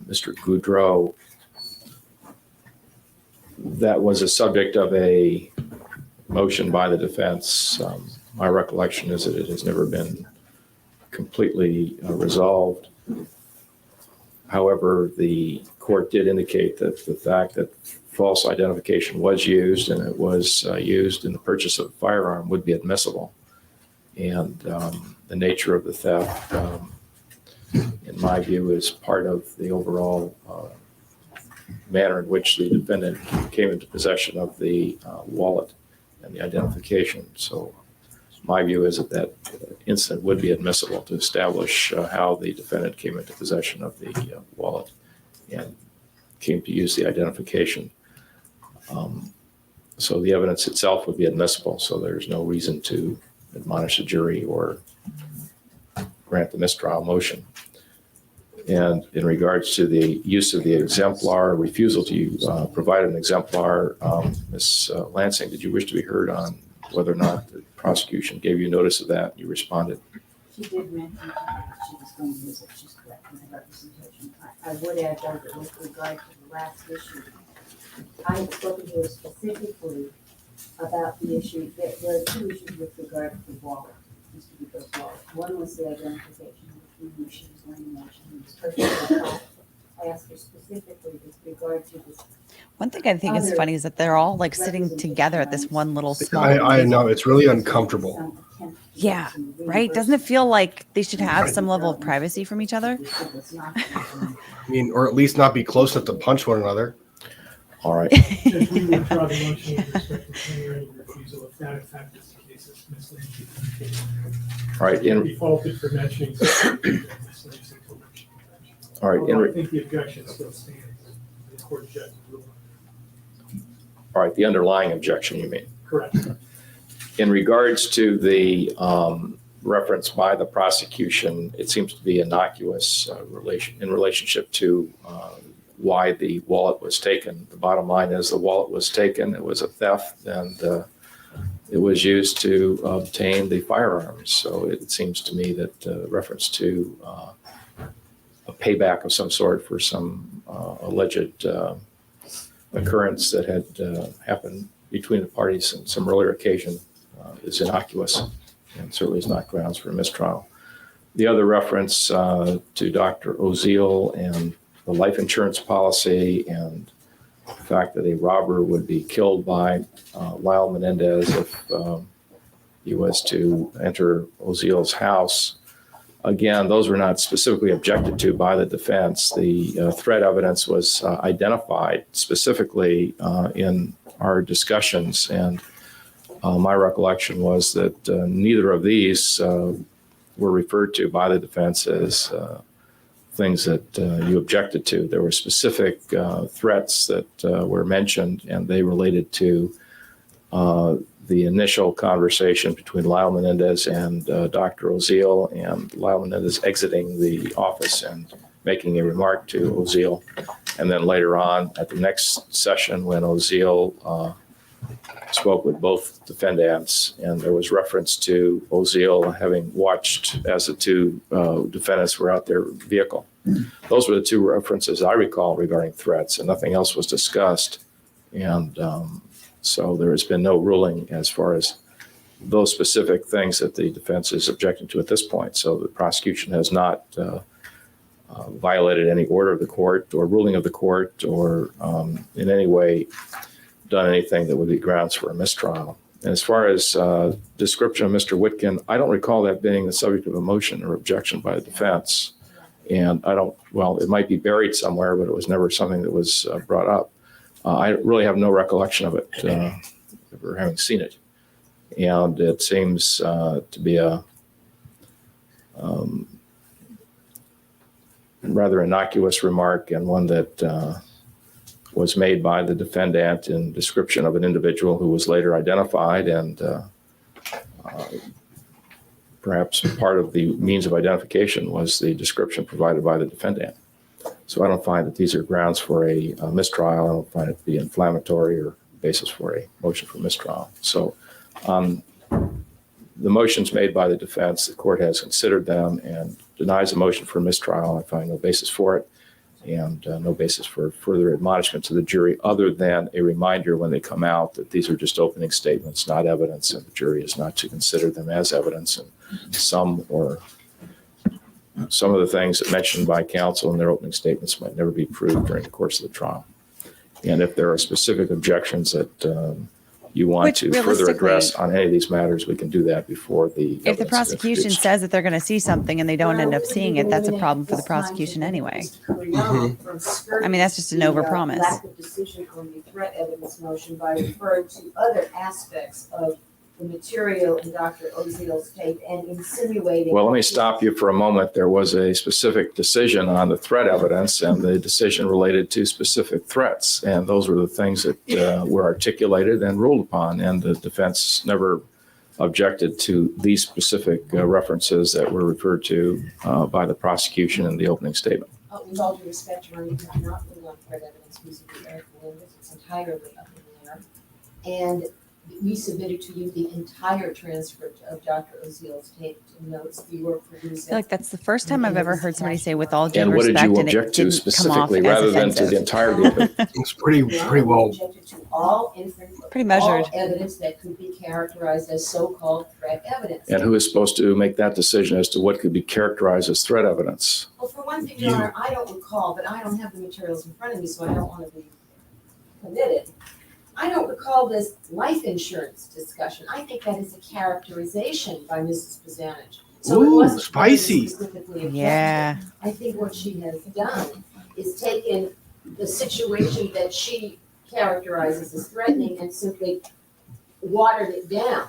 D: Mr. Goudreau, that was a subject of a motion by the defense. My recollection is that it has never been completely resolved. However, the court did indicate that the fact that false identification was used, and it was used in the purchase of a firearm, would be admissible. And the nature of the theft, in my view, is part of the overall manner in which the defendant came into possession of the wallet and the identification. So my view is that incident would be admissible to establish how the defendant came into possession of the wallet and came to use the identification. So the evidence itself would be admissible. So there's no reason to admonish the jury or grant the mistrial motion. And in regards to the use of the exemplar, refusal to provide an exemplar, Ms. Lansing, did you wish to be heard on whether or not the prosecution gave you notice of that? You responded.
I: She did mention that she was going to use it. She's correct in her representation. I would add, though, that with regard to the last issue, I had spoken to her specifically about the issue. There are two issues with regard to the wallet, Mr. Dubois' wallet. One was the identification of the knew she was going to mention. It was perfectly fine. I asked her specifically with regard to this.
H: One thing I think is funny is that they're all like sitting together at this one little small
B: I
H: table.
B: know, it's really uncomfortable.
H: Yeah, right? Doesn't it feel like they should have some level of privacy from each other?
B: I mean, or at least not be close enough to punch one another.
D: All right.
E: Judge, we would draw the motion with respect to handwriting refusal if that in fact is the case, as Ms. Lansing.
D: All right.
E: Can't be faulted for mentioning something that Ms. Lansing told her she could mention.
D: All right.
E: Although I think the objection still stands. The court judge ruled.
D: All right. The underlying objection, you mean?
E: Correct.
D: In regards to the reference by the prosecution, it seems to be innocuous in relationship to why the wallet was taken. The bottom line is the wallet was taken. It was a theft, and it was used to obtain the firearms. So it seems to me that reference to a payback of some sort for some alleged occurrence that had happened between the parties on some earlier occasion is innocuous and certainly is not grounds for a mistrial. The other reference to Dr. Oziel and the life insurance policy and the fact that a robber would be killed by Lyle Menendez if he was to enter Oziel's house. Again, those were not specifically objected to by the defense. The threat evidence was identified specifically in our discussions, and my recollection was that neither of these were referred to by the defense as things that you objected to. There were specific threats that were mentioned, and they related to the initial conversation between Lyle Menendez and Dr. Oziel, and Lyle Menendez exiting the office and making a remark to Oziel. And then later on at the next session, when Oziel spoke with both defendants, and there was reference to Oziel having watched as the two defendants were out their vehicle. Those were the two references I recall regarding threats, and nothing else was discussed. And so there has been no ruling as far as those specific things that the defense is objecting to at this point. So the prosecution has not violated any order of the court or ruling of the court, or in any way done anything that would be grounds for a mistrial. And as far as description of Mr. Witkin, I don't recall that being the subject of a motion or objection by the defense. And well, it might be buried somewhere, but it was never something that was brought up. I really have no recollection of it, ever having seen it. And it seems to be a rather innocuous remark, and one that was made by the defendant in description of an individual who was later identified, and perhaps part of the means of identification was the description provided by the defendant. So I don't find that these are grounds for a mistrial. I don't find it to be inflammatory or basis for a motion for mistrial. So the motions made by the defense, the court has considered them and denies a motion for mistrial. I find no basis for it, and no basis for further admonishment to the jury, other than a reminder when they come out that these are just opening statements, not evidence, and the jury is not to consider them as evidence. And some of the things that mentioned by counsel in their opening statements might never be proved during the course of the trial. And if there are specific objections that you want
H: Which
D: to further address on any of these matters, we can do that before the
H: If the
D: evidence is
H: prosecution
D: introduced.
H: says that they're going to see something and they don't end up seeing it, that's a problem for the prosecution anyway. I mean, that's just an overpromise.
I: Lack of decision on the threat evidence motion by referring to other aspects of the material in Dr. Oziel's tape and insinuating.
D: Well, let me stop you for a moment. There was a specific decision on the threat evidence, and the decision related to specific threats. And those were the things that were articulated and ruled upon. And the defense never objected to these specific references that were referred to by the prosecution in the opening statement.
I: With all due respect, Your Honor, you have not ruled on threat evidence vis-a-vis Erik and Lyle. It's entirely up in the air. And we submitted to you the entire transcript of Dr. Oziel's taped notes. You were
H: I
I: producing.
H: feel like that's the first time I've ever heard somebody say with all due
D: And what did
H: respect,
D: you
H: and it
D: object to
H: didn't come off
D: specifically
H: as
D: rather than to
H: offensive.
D: the entirety of it?
B: It's pretty well.
I: Objected to all
H: Pretty measured.
I: all evidence that could be characterized as so-called threat evidence.
D: And who is supposed to make that decision as to what could be characterized as threat evidence?
I: Well, for one thing, Your Honor, I don't recall, but I don't have the materials in front of me, so I don't want to be committed. I don't recall this life insurance discussion. I think that is a characterization by Mrs. Pizanich. So it
B: Ooh,
I: wasn't
B: spicy.
I: specifically objected.
H: Yeah.
I: I think what she has done is taken the situation that she characterizes as threatening and simply watered it down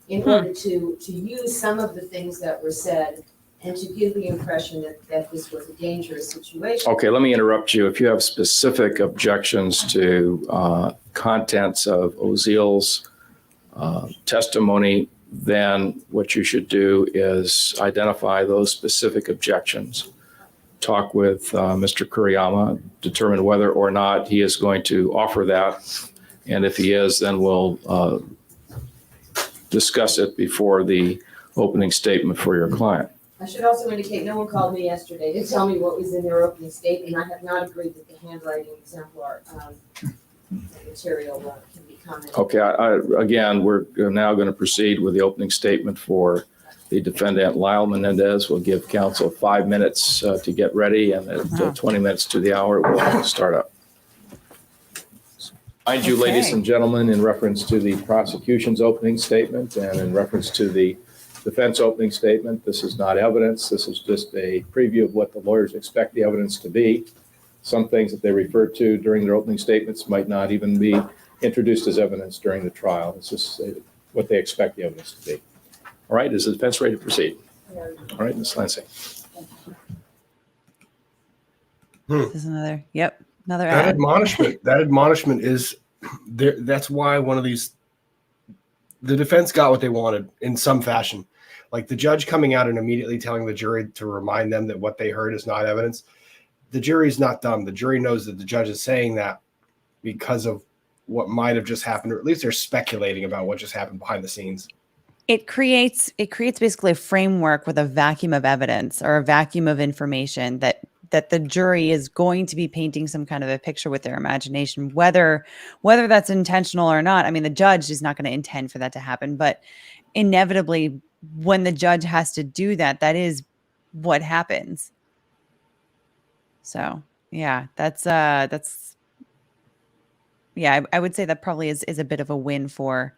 I: in order to use some of the things that were said and to give the impression that this was a dangerous situation.
D: Okay, let me interrupt you. If you have specific objections to contents of Oziel's testimony, then what you should do is identify those specific objections. Talk with Mr. Kuriyama, determine whether or not he is going to offer that. And if he is, then we'll discuss it before the opening statement for your client.
I: I should also indicate, no one called me yesterday to tell me what was in their opening statement. I have not agreed that the handwriting exemplar material can be commented.
D: Okay, again, we're now going to proceed with the opening statement for the defendant, Lyle Menendez. We'll give counsel 5 minutes to get ready, and at 20 minutes to the hour, we'll start up. Mind you, ladies
H: Okay.
D: and gentlemen, in reference to the prosecution's opening statement and in reference to the defense opening statement, this is not evidence. This is just a preview of what the lawyers expect the evidence to be. Some things that they refer to during their opening statements might not even be introduced as evidence during the trial. It's just what they expect the evidence to be. All right, is the defense ready to proceed? All right, Ms. Lansing.
H: This is another
B: That
H: ad.
B: admonishment is there. That's why the defense got what they wanted in some fashion. Like the judge coming out and immediately telling the jury to remind them that what they heard is not evidence. The jury's not dumb. The jury knows that the judge is saying that because of what might have just happened, or at least they're speculating about what just happened behind the scenes.
H: It creates basically a framework with a vacuum of evidence or a vacuum of information that the jury is going to be painting some kind of a picture with their imagination, whether that's intentional or not. I mean, the judge is not going to intend for that to happen, but inevitably when the judge has to do that, that is what happens. So yeah, I would say that probably is a bit of a win for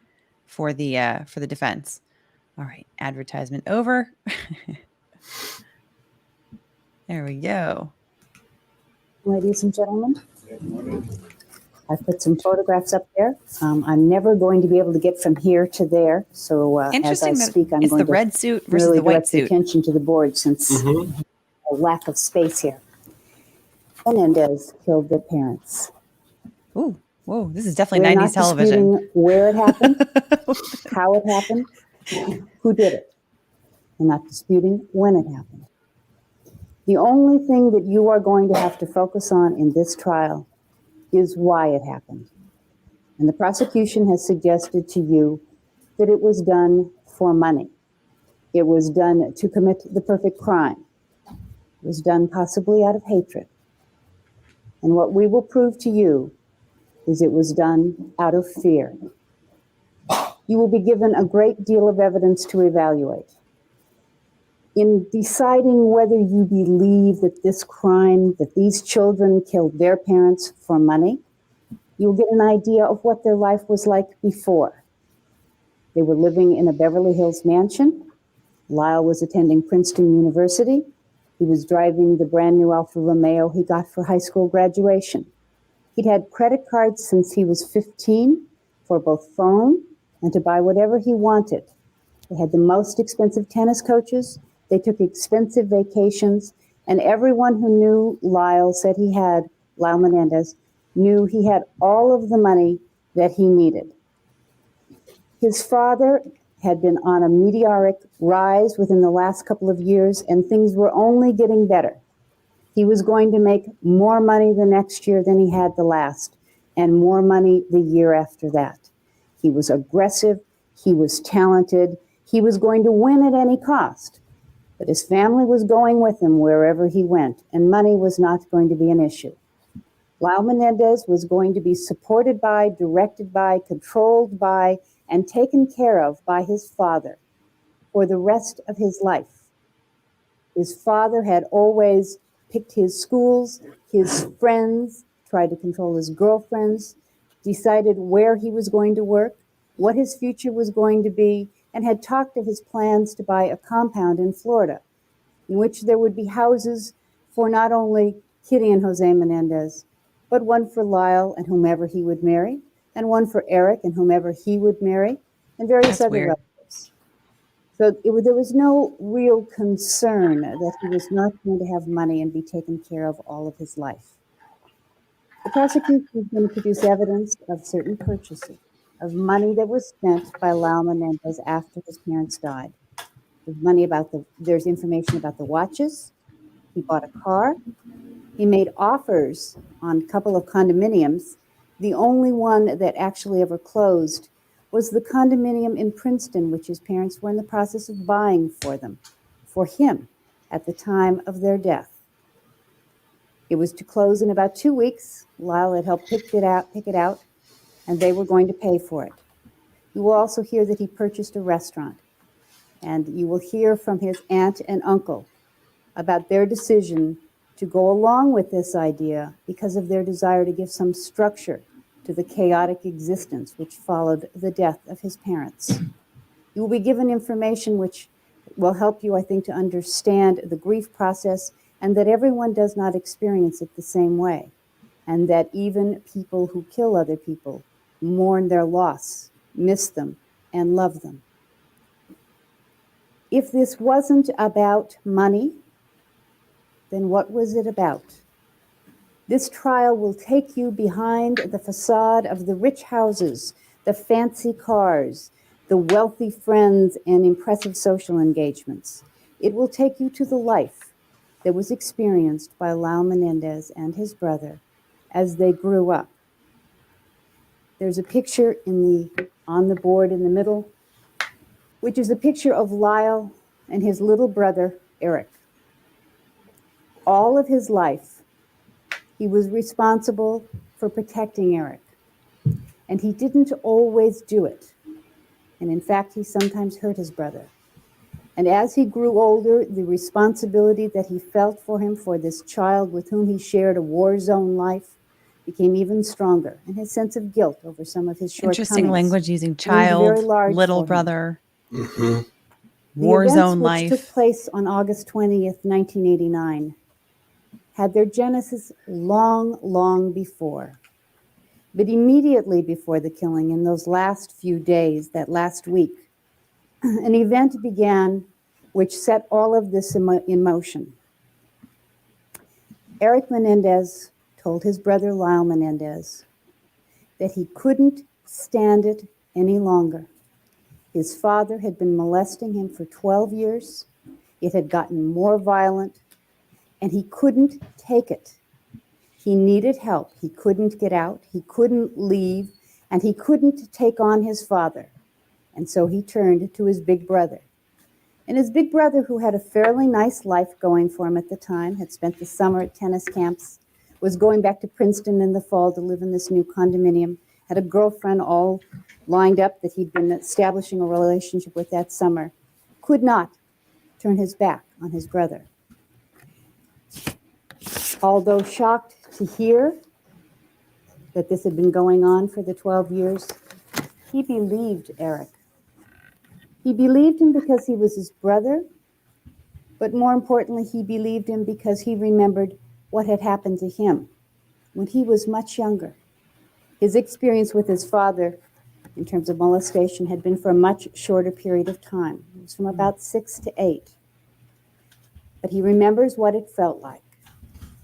H: the defense. All right, advertisement over. There we go.
I: Ladies and gentlemen, I put some photographs up there. I'm never going to be able to get from here to there. So as I
H: Interesting that
I: speak, I'm
H: it's
I: going
H: the
I: to
H: red suit versus
I: really
H: the white
I: direct
H: suit.
I: attention to the board since a lack of space here. Menendez killed their parents.
H: Ooh, whoa, this is definitely
I: We're
H: 90s
I: not
H: television.
I: disputing where it happened, how it happened, who did it. We're not disputing when it happened. The only thing that you are going to have to focus on in this trial is why it happened. And the prosecution has suggested to you that it was done for money. It was done to commit the perfect crime. It was done possibly out of hatred. And what we will prove to you is it was done out of fear. You will be given a great deal of evidence to evaluate. In deciding whether you believe that this crime, that these children killed their parents for money, you'll get an idea of what their life was like before. They were living in a Beverly Hills mansion. Lyle was attending Princeton University. He was driving the brand new Alfa Romeo he got for high school graduation. He'd had credit cards since he was 15 for both phone and to buy whatever he wanted. They had the most expensive tennis coaches. They took expensive vacations, and everyone who knew Lyle said he had, Lyle Menendez, knew he had all of the money that he needed. His father had been on a meteoric rise within the last couple of years, and things were only getting better. He was going to make more money the next year than he had the last, and more money the year after that. He was aggressive, he was talented, he was going to win at any cost. But his family was going with him wherever he went, and money was not going to be an issue. Lyle Menendez was going to be supported by, directed by, controlled by, and taken care of by his father for the rest of his life. His father had always picked his schools, his friends, tried to control his girlfriends, decided where he was going to work, what his future was going to be, and had talked of his plans to buy a compound in Florida in which there would be houses for not only Kitty and Jose Menendez, but one for Lyle and whomever he would marry, and one for Erik and whomever he would marry, and various
H: That's
I: other
H: weird.
I: relatives. So there was no real concern that he was not going to have money and be taken care of all of his life. The prosecution is going to produce evidence of certain purchases, of money that was spent by Lyle Menendez after his parents died. There's information about the watches. He bought a car. He made offers on a couple of condominiums. The only one that actually ever closed was the condominium in Princeton, which his parents were in the process of buying for him at the time of their death. It was to close in about 2 weeks. Lyle had helped pick it out, and they were going to pay for it. You will also hear that he purchased a restaurant, and you will hear from his aunt and uncle about their decision to go along with this idea because of their desire to give some structure to the chaotic existence which followed the death of his parents. You will be given information which will help you, I think, to understand the grief process and that everyone does not experience it the same way, and that even people who kill other people mourn their loss, miss them, and love them. If this wasn't about money, then what was it about? This trial will take you behind the facade of the rich houses, the fancy cars, the wealthy friends, and impressive social engagements. It will take you to the life that was experienced by Lyle Menendez and his brother as they grew up. There's a picture on the board in the middle, which is a picture of Lyle and his little brother, Erik. All of his life, he was responsible for protecting Erik. And he didn't always do it. And in fact, he sometimes hurt his brother. And as he grew older, the responsibility that he felt for him, for this child with whom he shared a war zone life, became even stronger. And his sense of guilt over some of his shortcomings.
H: Interesting language using
I: loomed
H: child,
I: very large
H: little
I: for him.
H: brother,
B: Mhm.
H: war
I: The
H: zone
I: events
H: life.
I: which took place on August 20th, 1989, had their genesis long, long before. But immediately before the killing, in those last few days, that last week, an event began which set all of this in motion. Erik Menendez told his brother Lyle Menendez that he couldn't stand it any longer. His father had been molesting him for 12 years. It had gotten more violent, and he couldn't take it. He needed help. He couldn't get out. He couldn't leave, and he couldn't take on his father. And so he turned to his big brother. And his big brother, who had a fairly nice life going for him at the time, had spent the summer at tennis camps, was going back to Princeton in the fall to live in this new condominium, had a girlfriend all lined up that he'd been establishing a relationship with that summer, could not turn his back on his brother. Although shocked to hear that this had been going on for the 12 years, he believed Erik. He believed him because he was his brother, but more importantly, he believed him because he remembered what had happened to him when he was much younger. His experience with his father in terms of molestation had been for a much shorter period of time. It was from about 6 to 8. But he remembers what it felt like.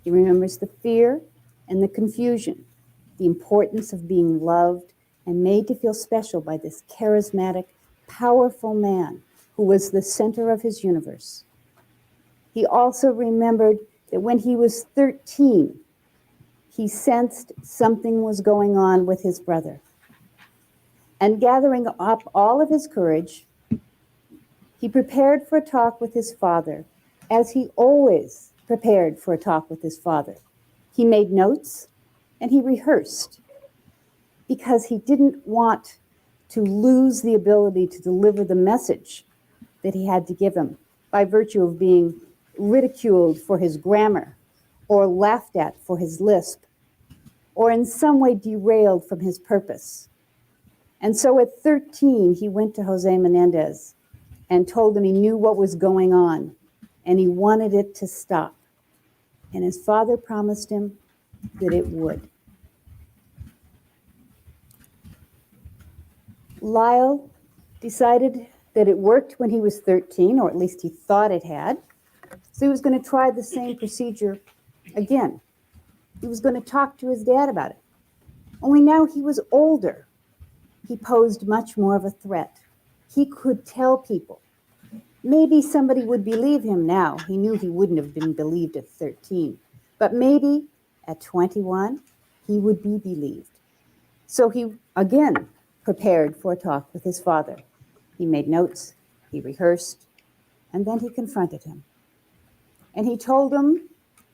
I: He remembers the fear and the confusion, the importance of being loved and made to feel special by this charismatic, powerful man who was the center of his universe. He also remembered that when he was 13, he sensed something was going on with his brother. And gathering up all of his courage, he prepared for a talk with his father, as he always prepared for a talk with his father. He made notes and he rehearsed because he didn't want to lose the ability to deliver the message that he had to give him by virtue of being ridiculed for his grammar or laughed at for his lisp or in some way derailed from his purpose. And so at 13, he went to Jose Menendez and told him he knew what was going on and he wanted it to stop. And his father promised him that it would. Lyle decided that it worked when he was 13, or at least he thought it had. So he was going to try the same procedure again. He was going to talk to his dad about it. Only now he was older. He posed much more of a threat. He could tell people. Maybe somebody would believe him now. He knew he wouldn't have been believed at 13. But maybe at 21, he would be believed. So he, again, prepared for a talk with his father. He made notes, he rehearsed, and then he confronted him. And he told him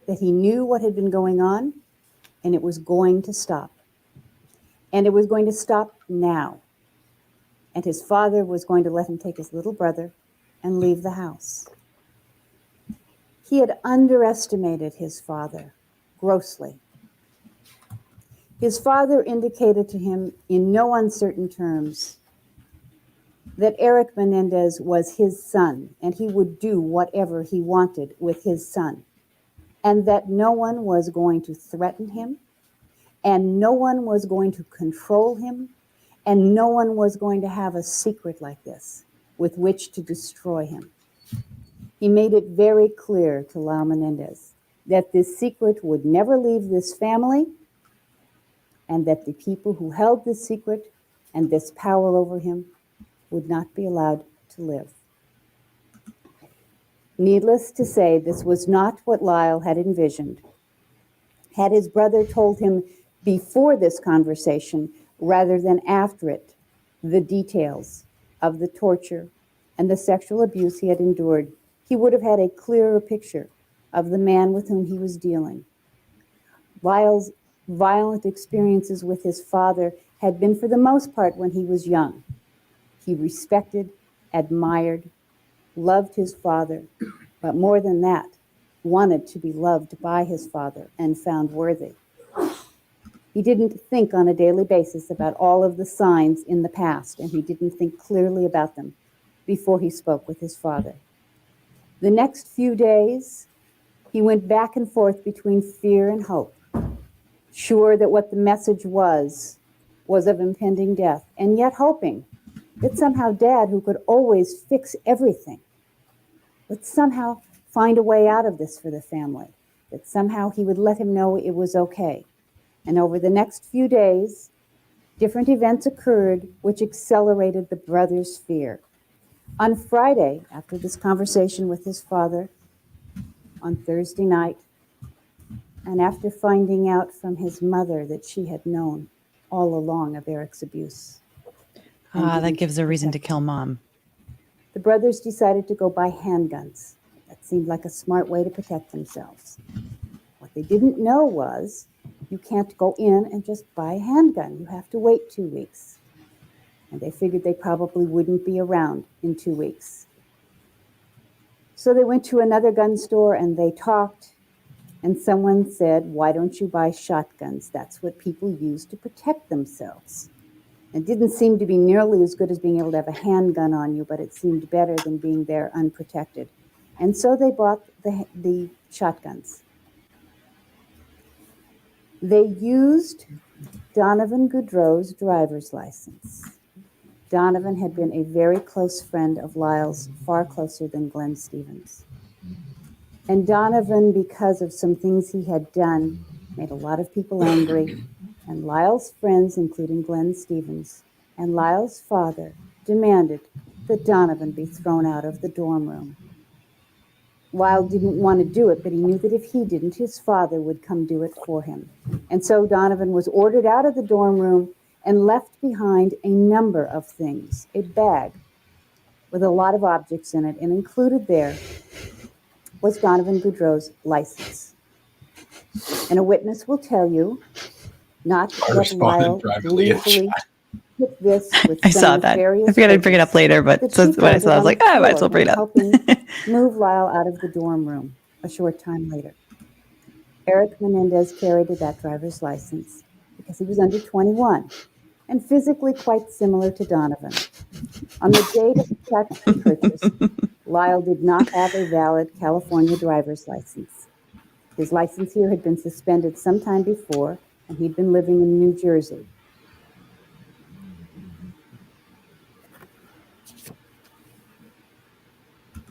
I: that he knew what had been going on, and it was going to stop. And it was going to stop now. And his father was going to let him take his little brother and leave the house. He had underestimated his father grossly. His father indicated to him in no uncertain terms that Erik Menendez was his son and he would do whatever he wanted with his son, and that no one was going to threaten him and no one was going to control him and no one was going to have a secret like this with which to destroy him. He made it very clear to Lyle Menendez that this secret would never leave this family, and that the people who held this secret and this power over him would not be allowed to live. Needless to say, this was not what Lyle had envisioned. Had his brother told him before this conversation, rather than after it, the details of the torture and the sexual abuse he had endured, he would have had a clearer picture of the man with whom he was dealing. Lyle's violent experiences with his father had been, for the most part, when he was young. He respected, admired, loved his father, but more than that, wanted to be loved by his father and found worthy. He didn't think on a daily basis about all of the signs in the past, and he didn't think clearly about them before he spoke with his father. The next few days, he went back and forth between fear and hope, sure that what the message was of impending death, and yet hoping that somehow Dad, who could always fix everything, would somehow find a way out of this for the family, that somehow he would let him know it was okay. And over the next few days, different events occurred which accelerated the brothers' fear. On Friday, after this conversation with his father, on Thursday night, and after finding out from his mother that she had known all along of Erik's abuse.
H: That gives a reason to kill Mom.
I: The brothers decided to go buy handguns. That seemed like a smart way to protect themselves. What they didn't know was you can't go in and just buy a handgun. You have to wait 2 weeks. And they figured they probably wouldn't be around in 2 weeks. So they went to another gun store and they talked, and someone said, "Why don't you buy shotguns? That's what people use to protect themselves." It didn't seem to be nearly as good as being able to have a handgun on you, but it seemed better than being there unprotected. And so they bought the shotguns. They used Donovan Goudreau's driver's license. Donovan had been a very close friend of Lyle's, far closer than Glenn Stevens. And Donovan, because of some things he had done, made a lot of people angry. And Lyle's friends, including Glenn Stevens, and Lyle's father, demanded that Donovan be thrown out of the dorm room. Lyle didn't want to do it, but he knew that if he didn't, his father would come do it for him. And so Donovan was ordered out of the dorm room and left behind a number of things, a bag with a lot of objects in it, and included there was Donovan Goudreau's license. And a witness will tell you not that Lyle gleefully took this with
H: I saw that. I figured I'd bring it up later, but when I saw it, I was like, I might as well bring it up.
I: Helping move Lyle out of the dorm room a short time later. Erik Menendez carried that driver's license because he was under 21 and physically quite similar to Donovan. On the date of the shotgun purchase, Lyle did not have a valid California driver's license. His license here had been suspended sometime before, and he'd been living in New Jersey.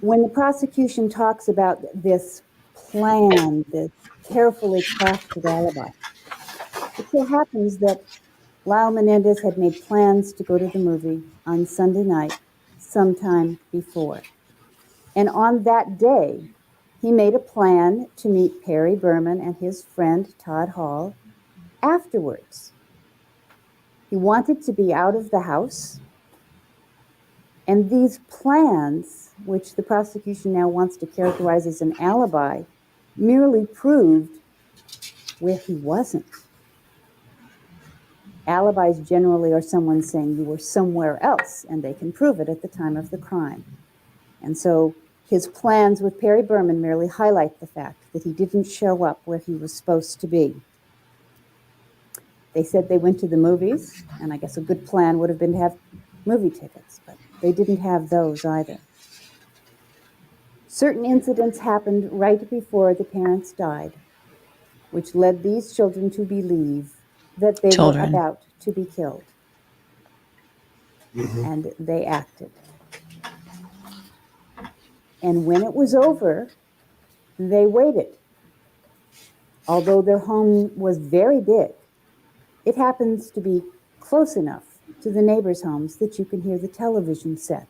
I: When the prosecution talks about this plan, this carefully crafted alibi, it so happens that Lyle Menendez had made plans to go to the movie on Sunday night sometime before. And on that day, he made a plan to meet Perry Berman and his friend Todd Hall afterwards. He wanted to be out of the house. And these plans, which the prosecution now wants to characterize as an alibi, merely proved where he wasn't. Alibis generally are someone saying you were somewhere else, and they can prove it at the time of the crime. And so his plans with Perry Berman merely highlight the fact that he didn't show up where he was supposed to be. They said they went to the movies, and I guess a good plan would have been to have movie tickets, but they didn't have those either. Certain incidents happened right before the parents died, which led these children to believe that they were about to be killed. and they acted. And when it was over, they waited. Although their home was very big, it happens to be close enough to the neighbors' homes that you can hear the television set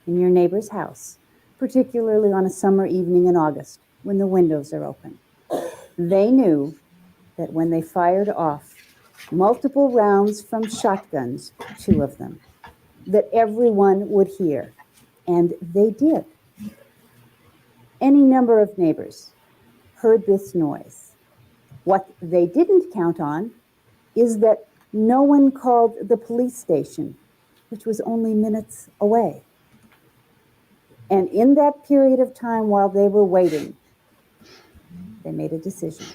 I: in your neighbor's house, particularly on a summer evening in August when the windows are open. They knew that when they fired off multiple rounds from shotguns, 2 of them, that everyone would hear, and they did. Any number of neighbors heard this noise. What they didn't count on is that no one called the police station, which was only minutes away. And in that period of time while they were waiting, they made a decision.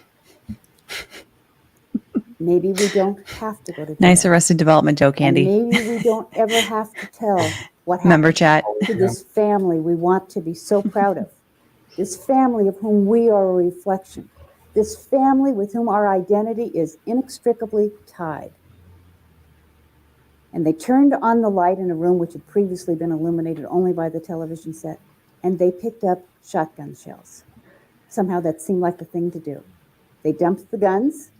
I: Maybe we don't have to go to jail.
H: Nice Arrested Development joke,
I: And
H: Andy.
I: maybe we don't ever have to tell what
H: Member
I: happened
H: chat.
I: to this family we want to be so proud of. This family of whom we are a reflection. This family with whom our identity is inextricably tied. And they turned on the light in a room which had previously been illuminated only by the television set, and they picked up shotgun shells. Somehow that seemed like the thing to do. They dumped the guns.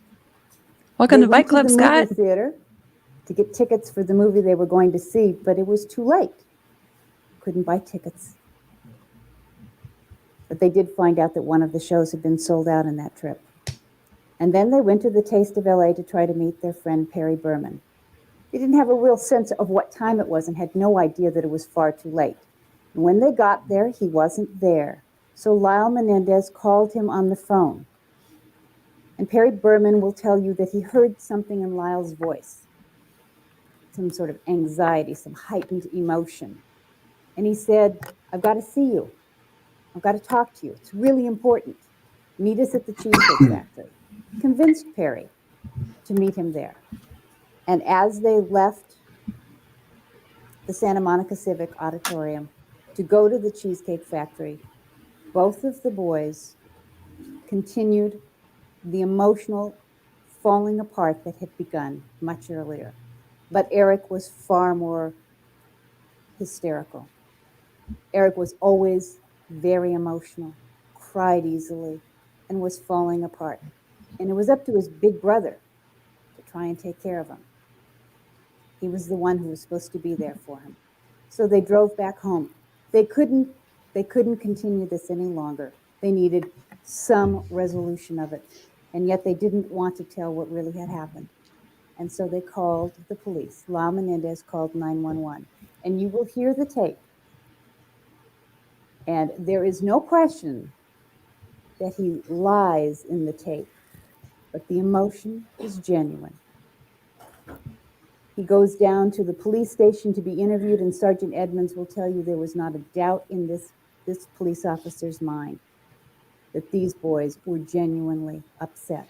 H: Welcome
I: They
H: to
I: went
H: Bike Club,
I: the
H: Scott.
I: movie theater to get tickets for the movie they were going to see, but it was too late. Couldn't buy tickets. But they did find out that one of the shows had been sold out on that trip. And then they went to the Taste of LA to try to meet their friend Perry Berman. They didn't have a real sense of what time it was and had no idea that it was far too late. And when they got there, he wasn't there. So Lyle Menendez called him on the phone. And Perry Berman will tell you that he heard something in Lyle's voice, some sort of anxiety, some heightened emotion. And he said, "I've got to see you. I've got to talk to you. It's really important. Meet us at the Cheesecake Factory." Convinced Perry to meet him there. And as they left the Santa Monica Civic Auditorium to go to the Cheesecake Factory, both of the boys continued the emotional falling apart that had begun much earlier. But Erik was far more hysterical. Erik was always very emotional, cried easily, and was falling apart. And it was up to his big brother to try and take care of him. He was the one who was supposed to be there for him. So they drove back home. They couldn't continue this any longer. They needed some resolution of it. And yet they didn't want to tell what really had happened. And so they called the police. Lyle Menendez called 911. And you will hear the tape. And there is no question that he lies in the tape, but the emotion is genuine. He goes down to the police station to be interviewed, and Sergeant Edmonds will tell you there was not a doubt in this police officer's mind that these boys were genuinely upset,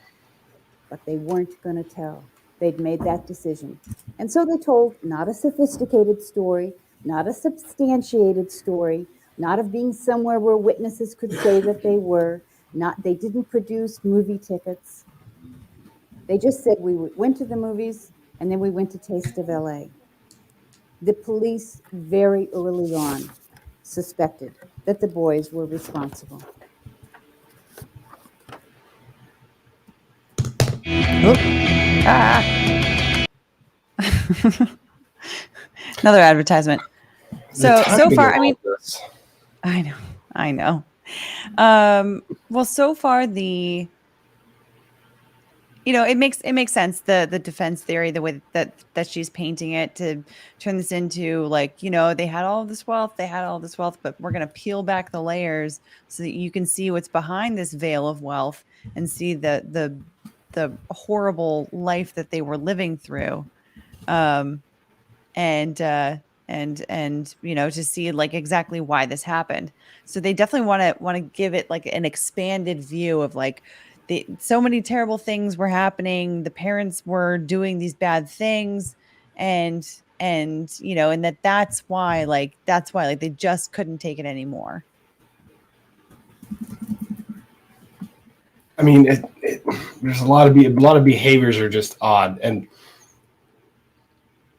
I: but they weren't going to tell. They'd made that decision. And so they told not a sophisticated story, not a substantiated story, not of being somewhere where witnesses could say that they were, they didn't produce movie tickets. They just said we went to the movies and then we went to Taste of LA. The police very early on suspected that the boys were responsible.
H: Another advertisement. So
B: timing
H: far,
B: of
H: I mean,
B: all this.
H: I know. Well, so far it makes sense, the defense theory, the way that she's painting it, to turn this into like, they had all this wealth, but we're going to peel back the layers so that you can see what's behind this veil of wealth and see the horrible life that they were living through. And to see like exactly why this happened. So they definitely want to give it like an expanded view of like so many terrible things were happening. The parents were doing these bad things, and that's why they just couldn't take it anymore.
B: I mean, there's a lot of behaviors are just odd, and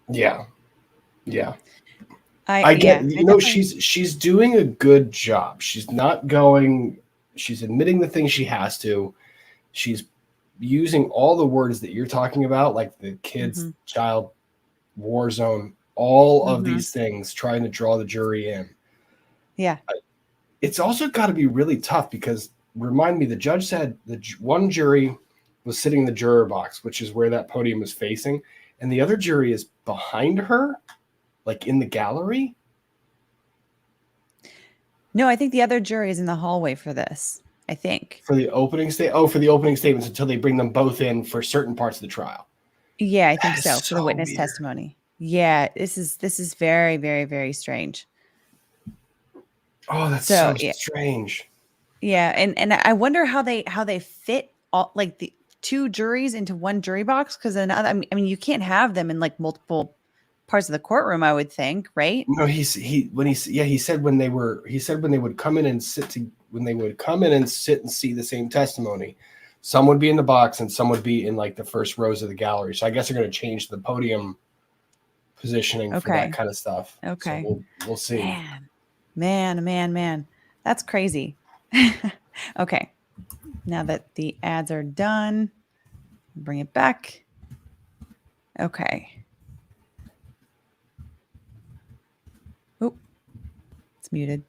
B: yeah. I get,
H: I
B: you know,
H: definitely-
B: she's doing a good job. She's not going, she's admitting the things she has to. She's using all the words that you're talking about, like the kids,
H: Mhm.
B: child, war zone, all of
H: Mhm.
B: these things, trying to draw the jury in.
H: Yeah.
B: It's also got to be really tough because remind me, the judge said one jury was sitting in the juror box, which is where that podium is facing, and the other jury is behind her, like in the gallery.
H: No, I think the other jury is in the hallway for this. I think.
B: For the opening for the opening statements until they bring them both in for certain parts of the trial.
H: Yeah, I think
B: That is
H: so, for the
B: so
H: witness
B: weird.
H: testimony. Yeah, this is very, very, very strange.
B: Oh, that's
H: So,
B: so
H: yeah.
B: strange.
H: Yeah, and I wonder how they fit all like the two juries into one jury box, because another, I mean you can't have them in like multiple parts of the courtroom, I would think, right?
B: No, he said when they would come in and when they would come in and sit and see the same testimony, some would be in the box and some would be in like the first rows of the gallery. So I guess they're going to change the podium positioning for that
H: Okay.
B: kind of stuff.
H: Okay.
B: So we'll see.
H: Man. That's crazy. Okay. Now that the ads are done, bring it back. Okay. Oh, it's muted.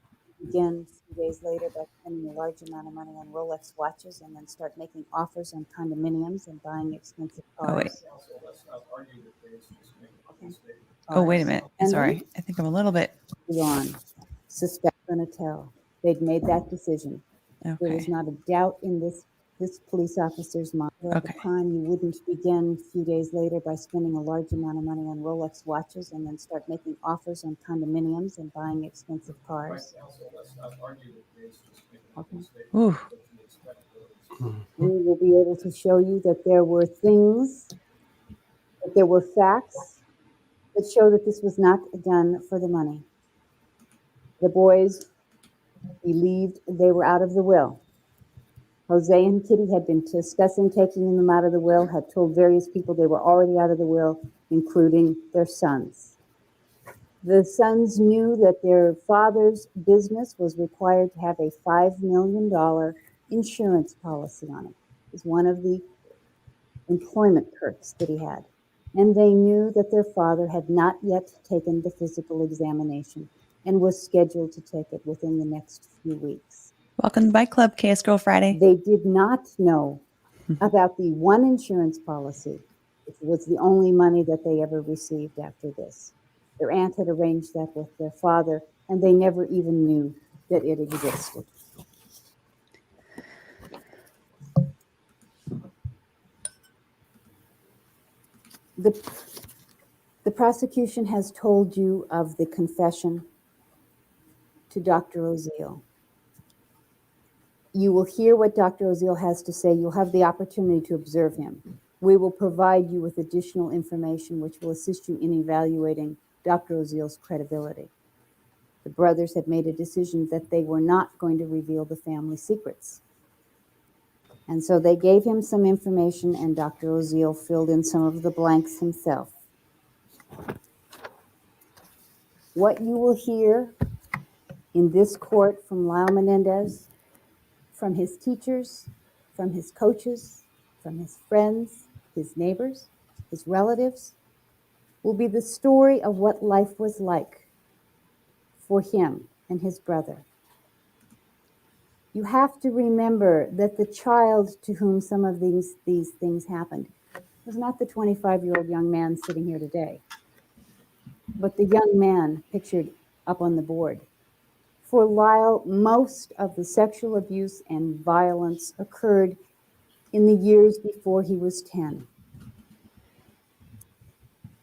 I: Begin a few days later by spending a large amount of money on Rolex watches and then start making offers on condominiums and buying expensive
H: Oh, wait.
I: cars.
H: Oh, wait a minute.
I: And
H: Sorry. I think I'm a little bit.
I: on, suspect gonna tell. They'd made that decision. There was
H: Okay.
I: not a doubt in this police officer's mind. At the
H: Okay.
I: crime, you wouldn't begin a few days later by spending a large amount of money on Rolex watches and then start making offers on condominiums and buying expensive cars. Okay.
H: Ooh.
I: We will be able to show you that there were things, that there were facts that show that this was not done for the money. The boys believed they were out of the will. Jose and Kitty had been discussing taking them out of the will, had told various people they were already out of the will, including their sons. The sons knew that their father's business was required to have a $5 million insurance policy on it. It was one of the employment perks that he had. And they knew that their father had not yet taken the physical examination and was scheduled to take it within the next few weeks.
H: Welcome to Bike Club, KS Girl Friday.
I: They did not know about the one insurance policy, which was the only money that they ever received after this. Their aunt had arranged that with their father, and they never even knew that it existed. The prosecution has told you of the confession to Dr. Oziel. You will hear what Dr. Oziel has to say. You'll have the opportunity to observe him. We will provide you with additional information which will assist you in evaluating Dr. Oziel's credibility. The brothers had made a decision that they were not going to reveal the family secrets. And so they gave him some information, and Dr. Oziel filled in some of the blanks himself. What you will hear in this court from Lyle Menendez, from his teachers, from his coaches, from his friends, his neighbors, his relatives, will be the story of what life was like for him and his brother. You have to remember that the child to whom some of these things happened was not the 25-year-old young man sitting here today, but the young man pictured up on the board. For Lyle, most of the sexual abuse and violence occurred in the years before he was 10.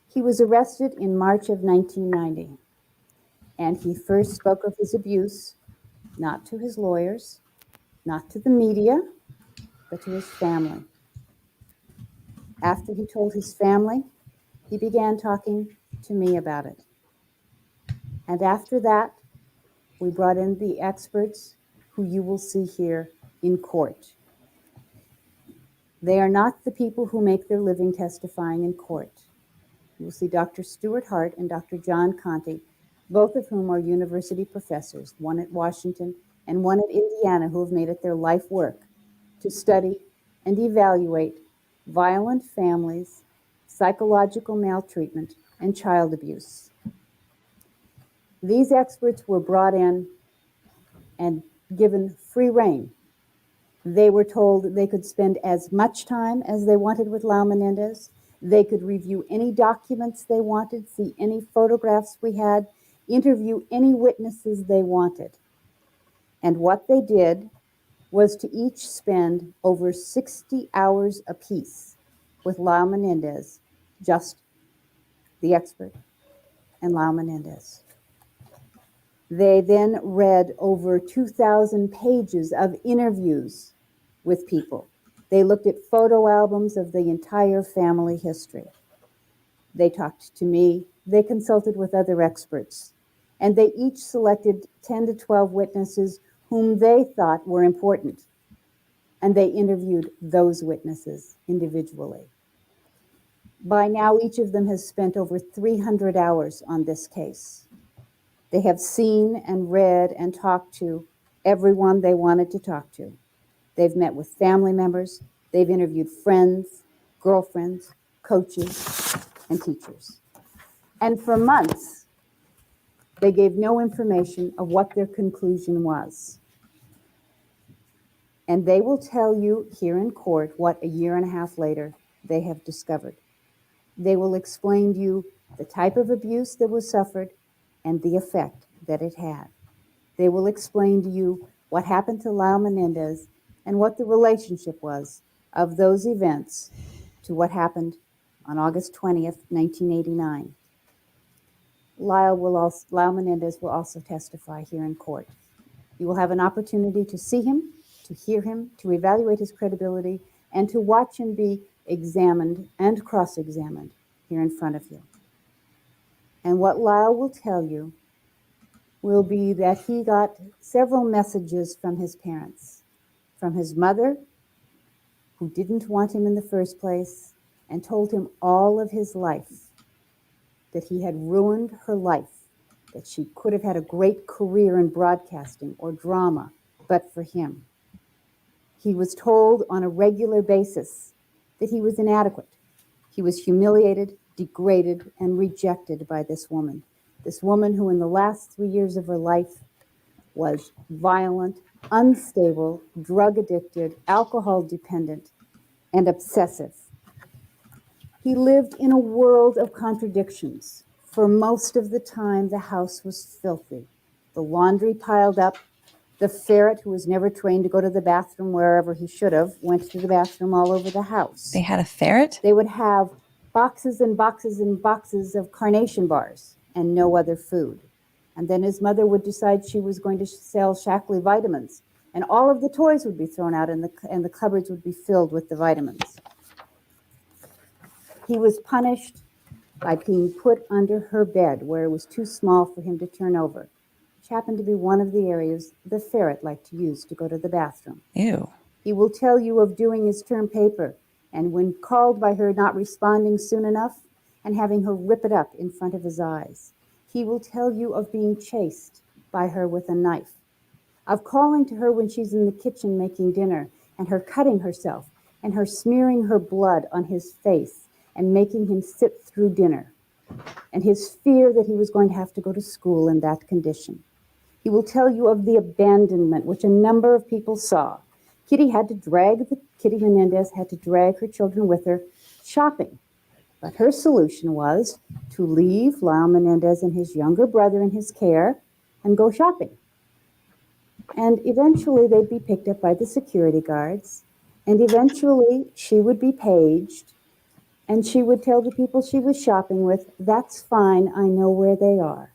I: He was arrested in March of 1990, and he first spoke of his abuse, not to his lawyers, not to the media, but to his family. After he told his family, he began talking to me about it. And after that, we brought in the experts who you will see here in court. They are not the people who make their living testifying in court. You will see Dr. Stuart Hart and Dr. John Conte, both of whom are university professors, one at Washington and one at Indiana, who have made it their life work to study and evaluate violent families, psychological maltreatment, and child abuse. These experts were brought in and given free rein. They were told that they could spend as much time as they wanted with Lyle Menendez. They could review any documents they wanted, see any photographs we had, interview any witnesses they wanted. And what they did was to each spend over 60 hours apiece with Lyle Menendez, just the expert and Lyle Menendez. They then read over 2,000 pages of interviews with people. They looked at photo albums of the entire family history. They talked to me. They consulted with other experts. And they each selected 10 to 12 witnesses whom they thought were important. And they interviewed those witnesses individually. By now, each of them has spent over 300 hours on this case. They have seen and read and talked to everyone they wanted to talk to. They've met with family members. They've interviewed friends, girlfriends, coaches, and teachers. And for months, they gave no information of what their conclusion was. And they will tell you here in court what a year and a half later they have discovered. They will explain to you the type of abuse that was suffered and the effect that it had. They will explain to you what happened to Lyle Menendez and what the relationship was of those events to what happened on August 20th, 1989. Lyle Menendez will also testify here in court. You will have an opportunity to see him, to hear him, to evaluate his credibility, and to watch him be examined and cross-examined here in front of you. And what Lyle will tell you will be that he got several messages from his parents, from his mother, who didn't want him in the first place and told him all of his life, that he had ruined her life, that she could have had a great career in broadcasting or drama, but for him. He was told on a regular basis that he was inadequate. He was humiliated, degraded, and rejected by this woman who in the last 3 years of her life was violent, unstable, drug addicted, alcohol dependent, and obsessive. He lived in a world of contradictions. For most of the time, the house was filthy. The laundry piled up. The ferret, who was never trained to go to the bathroom wherever he should have, went to the bathroom all over the house.
H: They had a ferret?
I: They would have boxes and boxes and boxes of carnation bars and no other food. And then his mother would decide she was going to sell Shackley vitamins. And all of the toys would be thrown out and the cupboards would be filled with the vitamins. He was punished by being put under her bed where it was too small for him to turn over, which happened to be one of the areas the ferret liked to use to go to the bathroom.
H: Ew.
I: He will tell you of doing his term paper and when called by her not responding soon enough and having her rip it up in front of his eyes. He will tell you of being chased by her with a knife, of calling to her when she's in the kitchen making dinner and her cutting herself and her smearing her blood on his face and making him sit through dinner, and his fear that he was going to have to go to school in that condition. He will tell you of the abandonment which a number of people saw. Kitty Menendez had to drag her children with her shopping. But her solution was to leave Lyle Menendez and his younger brother in his care and go shopping. And eventually they'd be picked up by the security guards, and eventually she would be paged, and she would tell the people she was shopping with, "That's fine, I know where they are."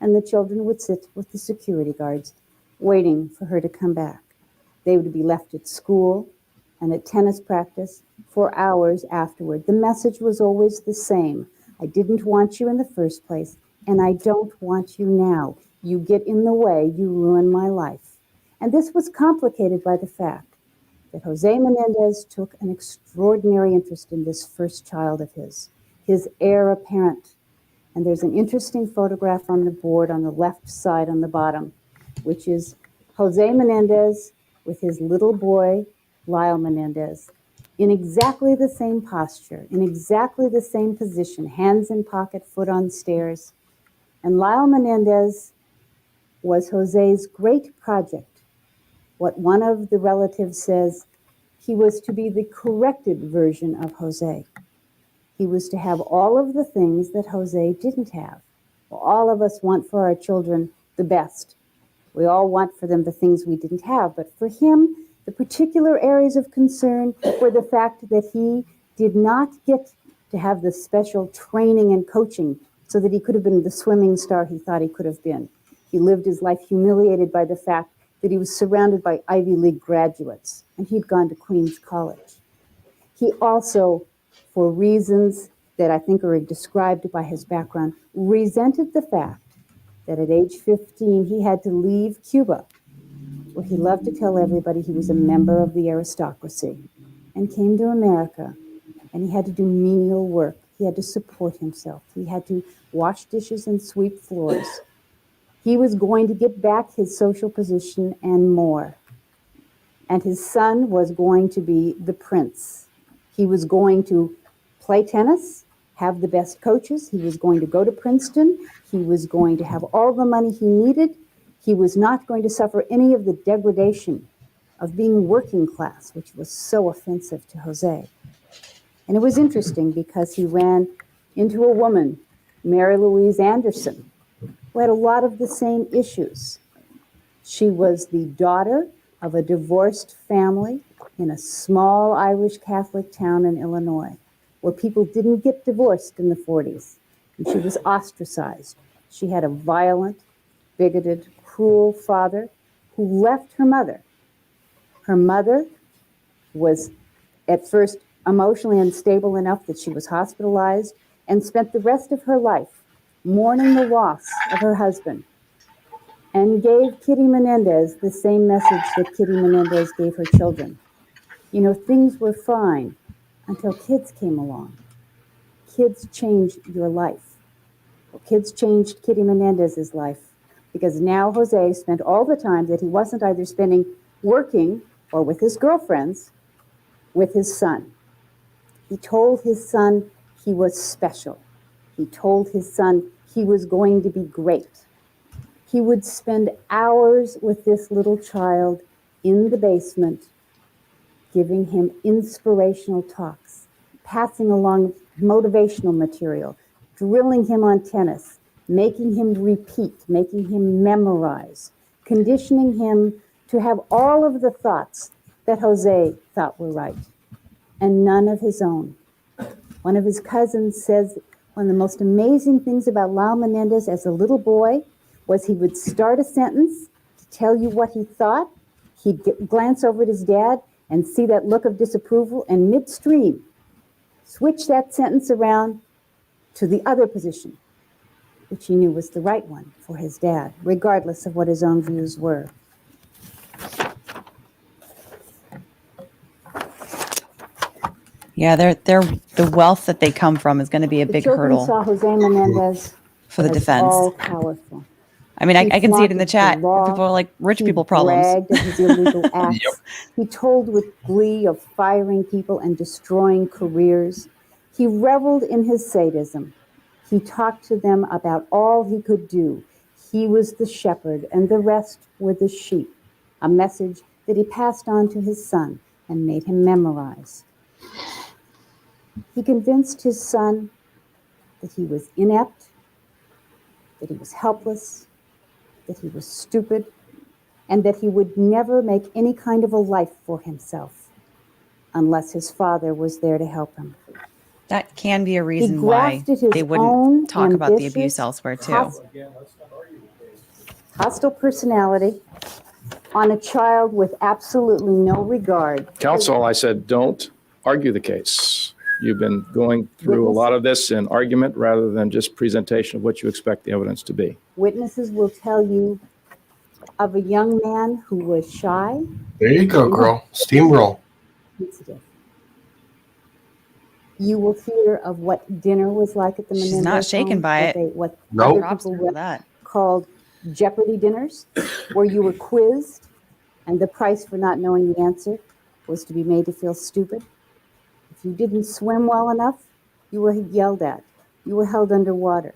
I: And the children would sit with the security guards waiting for her to come back. They would be left at school and at tennis practice for hours afterward. The message was always the same. I didn't want you in the first place, and I don't want you now. You get in the way, you ruin my life. And this was complicated by the fact that Jose Menendez took an extraordinary interest in this first child of his heir apparent. And there's an interesting photograph on the board on the left side on the bottom, which is Jose Menendez with his little boy, Lyle Menendez, in exactly the same posture, in exactly the same position, hands in pocket, foot on stairs. And Lyle Menendez was Jose's great project. What one of the relatives says, he was to be the corrected version of Jose. He was to have all of the things that Jose didn't have. Well, all of us want for our children the best. We all want for them the things we didn't have. But for him, the particular areas of concern were the fact that he did not get to have the special training and coaching so that he could have been the swimming star he thought he could have been. He lived his life humiliated by the fact that he was surrounded by Ivy League graduates, and he'd gone to Queens College. He also, for reasons that I think are described by his background, resented the fact that at age 15 he had to leave Cuba, where he loved to tell everybody he was a member of the aristocracy, and came to America, and he had to do menial work. He had to support himself. He had to wash dishes and sweep floors. He was going to get back his social position and more. And his son was going to be the prince. He was going to play tennis, have the best coaches. He was going to go to Princeton. He was going to have all the money he needed. He was not going to suffer any of the degradation of being working class, which was so offensive to Jose. And it was interesting because he ran into a woman, Mary Louise Anderson, who had a lot of the same issues. She was the daughter of a divorced family in a small Irish Catholic town in Illinois, where people didn't get divorced in the 40s, and she was ostracized. She had a violent, bigoted, cruel father who left her mother. Her mother was at first emotionally unstable enough that she was hospitalized and spent the rest of her life mourning the loss of her husband, and gave Kitty Menendez the same message that Kitty Menendez gave her children. You know, things were fine until kids came along. Kids changed your life. Well, kids changed Kitty Menendez's life, because now Jose spent all the time that he wasn't either spending working or with his girlfriends, with his son. He told his son he was special. He told his son he was going to be great. He would spend hours with this little child in the basement, giving him inspirational talks, passing along motivational material, drilling him on tennis, making him repeat, making him memorize, conditioning him to have all of the thoughts that Jose thought were right, and none of his own. One of his cousins says one of the most amazing things about Lyle Menendez as a little boy was he would start a sentence to tell you what he thought. He'd glance over at his dad and see that look of disapproval, and midstream, switch that sentence around to the other position, which he knew was the right one for his dad, regardless of what his own views were.
H: Yeah, they're the wealth that they come from is going to be a big hurdle
I: The children saw Jose Menendez
H: for the
I: as
H: defense.
I: all powerful.
H: I mean, I can see it in the
I: flaunted
H: chat.
I: law.
H: People are like rich
I: He
H: people problems.
I: bragged of his illegal acts. He told with glee of firing people and destroying careers. He reveled in his sadism. He talked to them about all he could do. He was the shepherd and the rest were the sheep, a message that he passed on to his son and made him memorize. He convinced his son that he was inept, that he was helpless, that he was stupid, and that he would never make any kind of a life for himself unless his father was there to help him.
H: That can be a
I: He
H: reason why
I: grafted his
H: they
I: own
H: wouldn't talk about the
I: ambitious,
H: abuse elsewhere too.
I: Hostile personality on a child with absolutely no regard.
D: Counsel, I said, don't argue the case. You've been going through a lot of this in argument rather than just presentation of what you expect the evidence to be.
I: Witnesses will tell you of a young man who was shy,
B: There you go, girl. Steamroll.
I: sensitive. You will hear of what dinner was like at the
H: She's
I: Menendez
H: not shaken
I: home,
H: by it.
I: what
B: Nope.
I: other
H: Props to
I: people
H: her for that.
I: called Jeopardy dinners, where you were quizzed, and the price for not knowing the answer was to be made to feel stupid. If you didn't swim well enough, you were yelled at. You were held underwater.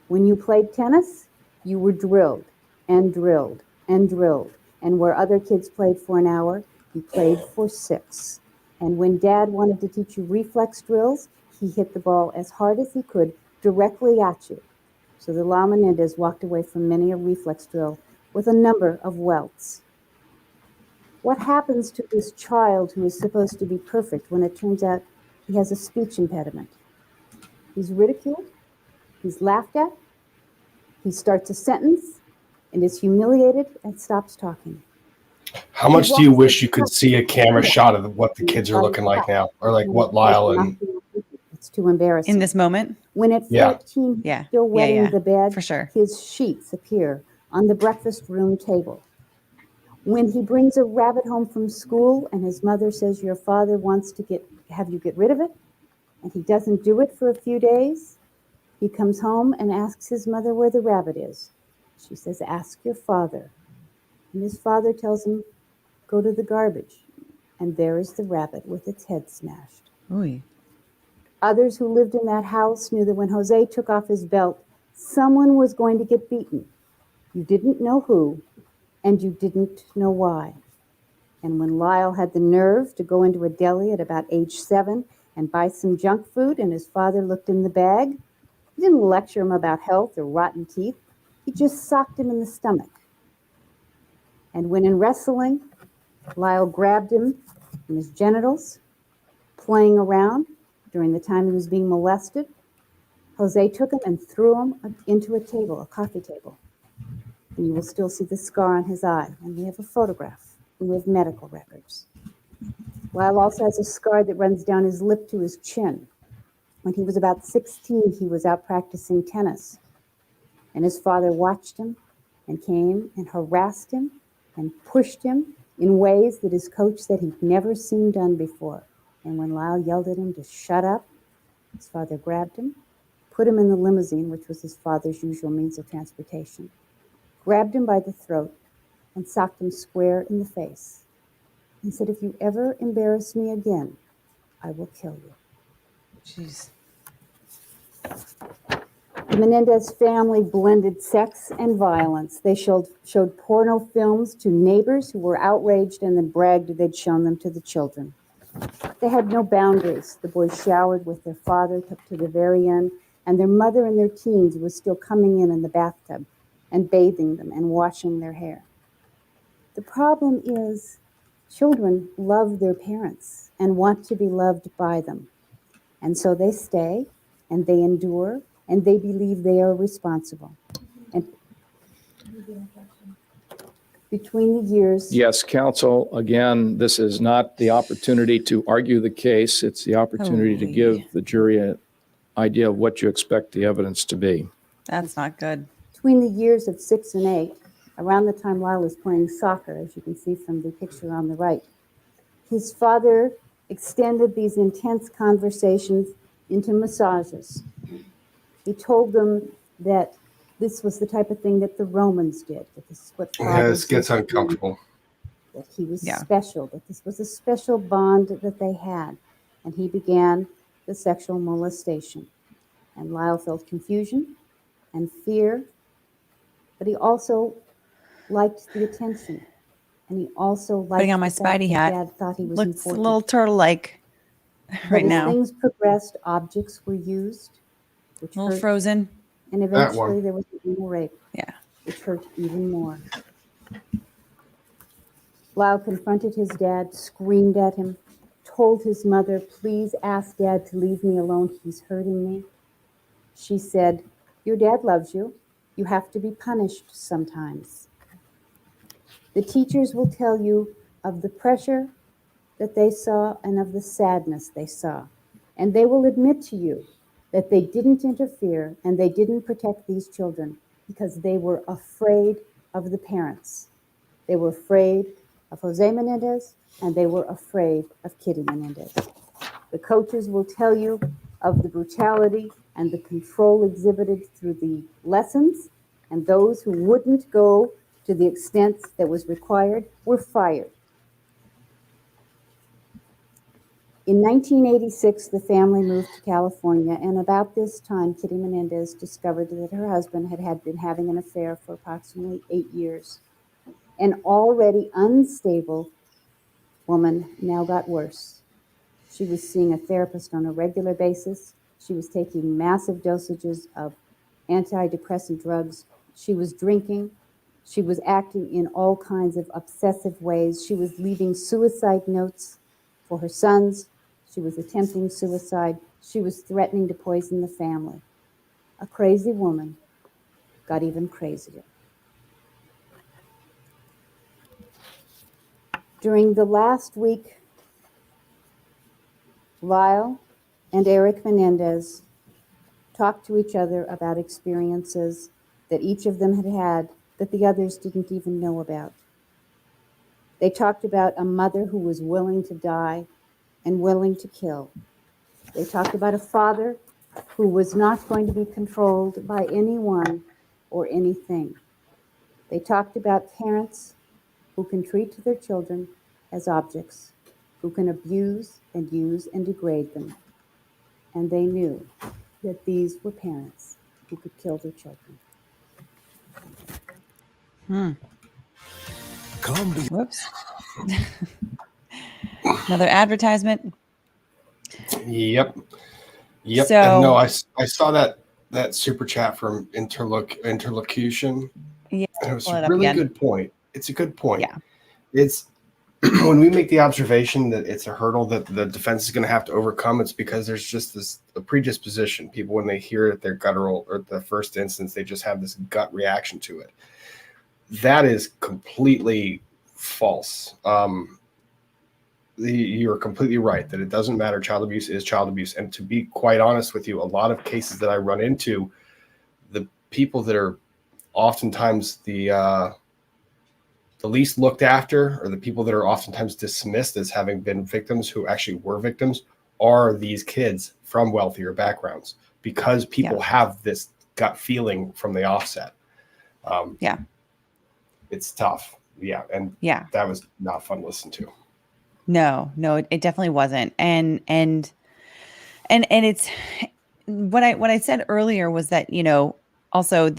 I: When you played tennis, you were drilled and drilled and drilled. And where other kids played for an hour, you played for 6. And when Dad wanted to teach you reflex drills, he hit the ball as hard as he could directly at you. So the Lyle Menendez walked away from many a reflex drill with a number of welts. What happens to this child who is supposed to be perfect when it turns out he has a speech impediment? He's ridiculed, he's laughed at, he starts a sentence and is humiliated and stops talking.
B: How much do you wish you could see a camera shot of what the kids are looking like now, or like what Lyle and
I: It's too embarrassing.
H: In this moment?
I: When at 14,
B: Yeah.
I: he's
H: Yeah.
I: still wetting
H: Yeah.
I: the bed,
H: For sure.
I: his sheets appear on the breakfast room table. When he brings a rabbit home from school and his mother says, your father wants to have you get rid of it, and he doesn't do it for a few days, he comes home and asks his mother where the rabbit is. She says, ask your father. And his father tells him, go to the garbage. And there is the rabbit with its head smashed.
H: Ooh.
I: Others who lived in that house knew that when Jose took off his belt, someone was going to get beaten. You didn't know who, and you didn't know why. And when Lyle had the nerve to go into a deli at about age 7 and buy some junk food, and his father looked in the bag, he didn't lecture him about health or rotten teeth. He just socked him in the stomach. And when in wrestling, Lyle grabbed him in his genitals, playing around during the time he was being molested, Jose took him and threw him into a table, a coffee table. And you will still see the scar on his eye. And we have a photograph. And we have medical records. Lyle also has a scar that runs down his lip to his chin. When he was about 16, he was out practicing tennis. And his father watched him and came and harassed him and pushed him in ways that his coach said he'd never seen done before. And when Lyle yelled at him to shut up, his father grabbed him, put him in the limousine, which was his father's usual means of transportation, grabbed him by the throat, and socked him square in the face, and said, if you ever embarrass me again, I will kill you.
H: Jeez.
I: The Menendez family blended sex and violence. They showed porno films to neighbors who were outraged and then bragged they'd shown them to the children. They had no boundaries. The boys showered with their father to the very end, and their mother in their teens was still coming in the bathtub and bathing them and washing their hair. The problem is children love their parents and want to be loved by them. And so they stay and they endure and they believe they are responsible. And between the years,
D: Yes, counsel, again, this is not the opportunity to argue the case. It's the opportunity to
H: Holy.
D: give the jury an idea of what you expect the evidence to be.
H: That's not good.
I: between the years of 6 and 8, around the time Lyle was playing soccer, as you can see from the picture on the right, his father extended these intense conversations into massages. He told them that this was the type of thing that the Romans did, that this is what
B: Yeah, this
I: fathers
B: gets
I: used to do,
B: uncomfortable.
I: that he was
H: Yeah.
I: special, that this was a special bond that they had. And he began the sexual molestation. And Lyle felt confusion and fear, but he also liked the attention. And he also liked
H: Putting on my
I: the fact
H: Spidey
I: that
H: hat.
I: Dad thought he was
H: Looks a
I: important.
H: little turtle-like
I: But
H: right
I: as
H: now.
I: things progressed, objects were used, which
H: A little
I: hurt,
H: frozen.
I: and
B: That
I: eventually
B: one.
I: there was anal rape,
H: Yeah.
I: which hurt even more. Lyle confronted his dad, screamed at him, told his mother, please ask Dad to leave me alone, he's hurting me. She said, your dad loves you. You have to be punished sometimes. The teachers will tell you of the pressure that they saw and of the sadness they saw. And they will admit to you that they didn't interfere and they didn't protect these children because they were afraid of the parents. They were afraid of Jose Menendez and they were afraid of Kitty Menendez. The coaches will tell you of the brutality and the control exhibited through the lessons, and those who wouldn't go to the extent that was required were fired. In 1986, the family moved to California, and about this time, Kitty Menendez discovered that her husband had been having an affair for approximately 8 years. An already unstable woman now got worse. She was seeing a therapist on a regular basis. She was taking massive dosages of antidepressant drugs. She was drinking. She was acting in all kinds of obsessive ways. She was leaving suicide notes for her sons. She was attempting suicide. She was threatening to poison the family. A crazy woman got even crazier. During the last week, Lyle and Erik Menendez talked to each other about experiences that each of them had had that the others didn't even know about. They talked about a mother who was willing to die and willing to kill. They talked about a father who was not going to be controlled by anyone or anything. They talked about parents who can treat their children as objects, who can abuse and use and degrade them. And they knew that these were parents who could kill their children.
H: Whoops. Another advertisement.
B: Yep.
H: So-
B: And no, I saw that super chat from Interlocution.
H: Yeah,
B: And it was
H: pull it
B: a
H: up
B: really
H: again.
B: good point. It's a good point.
H: Yeah.
B: It's when we make the observation that it's a hurdle that the defense is going to have to overcome, it's because there's just a predisposition. People, when they hear it, their guttural, or the first instance, they just have this gut reaction to it. That is completely false. You're completely right that it doesn't matter. Child abuse is child abuse. And to be quite honest with you, a lot of cases that I run into, the people that are oftentimes the least looked after, or the people that are oftentimes dismissed as having been victims who actually were victims, are these kids from wealthier backgrounds, because people have this gut feeling from the offset. It's tough. And that was not fun to listen to.
H: No, it definitely wasn't. And it's what I said earlier was that, also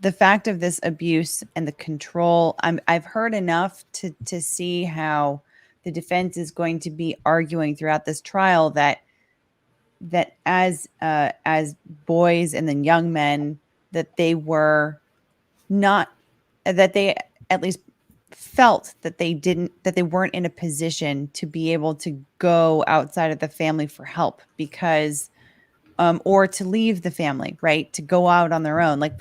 H: the fact of this abuse and the control, I've heard enough to see how the defense is going to be arguing throughout this trial that as boys and then young men, that they were not, that they at least felt that they weren't in a position to be able to go outside of the family for help, because or to leave the family, right, to go out on their own. Like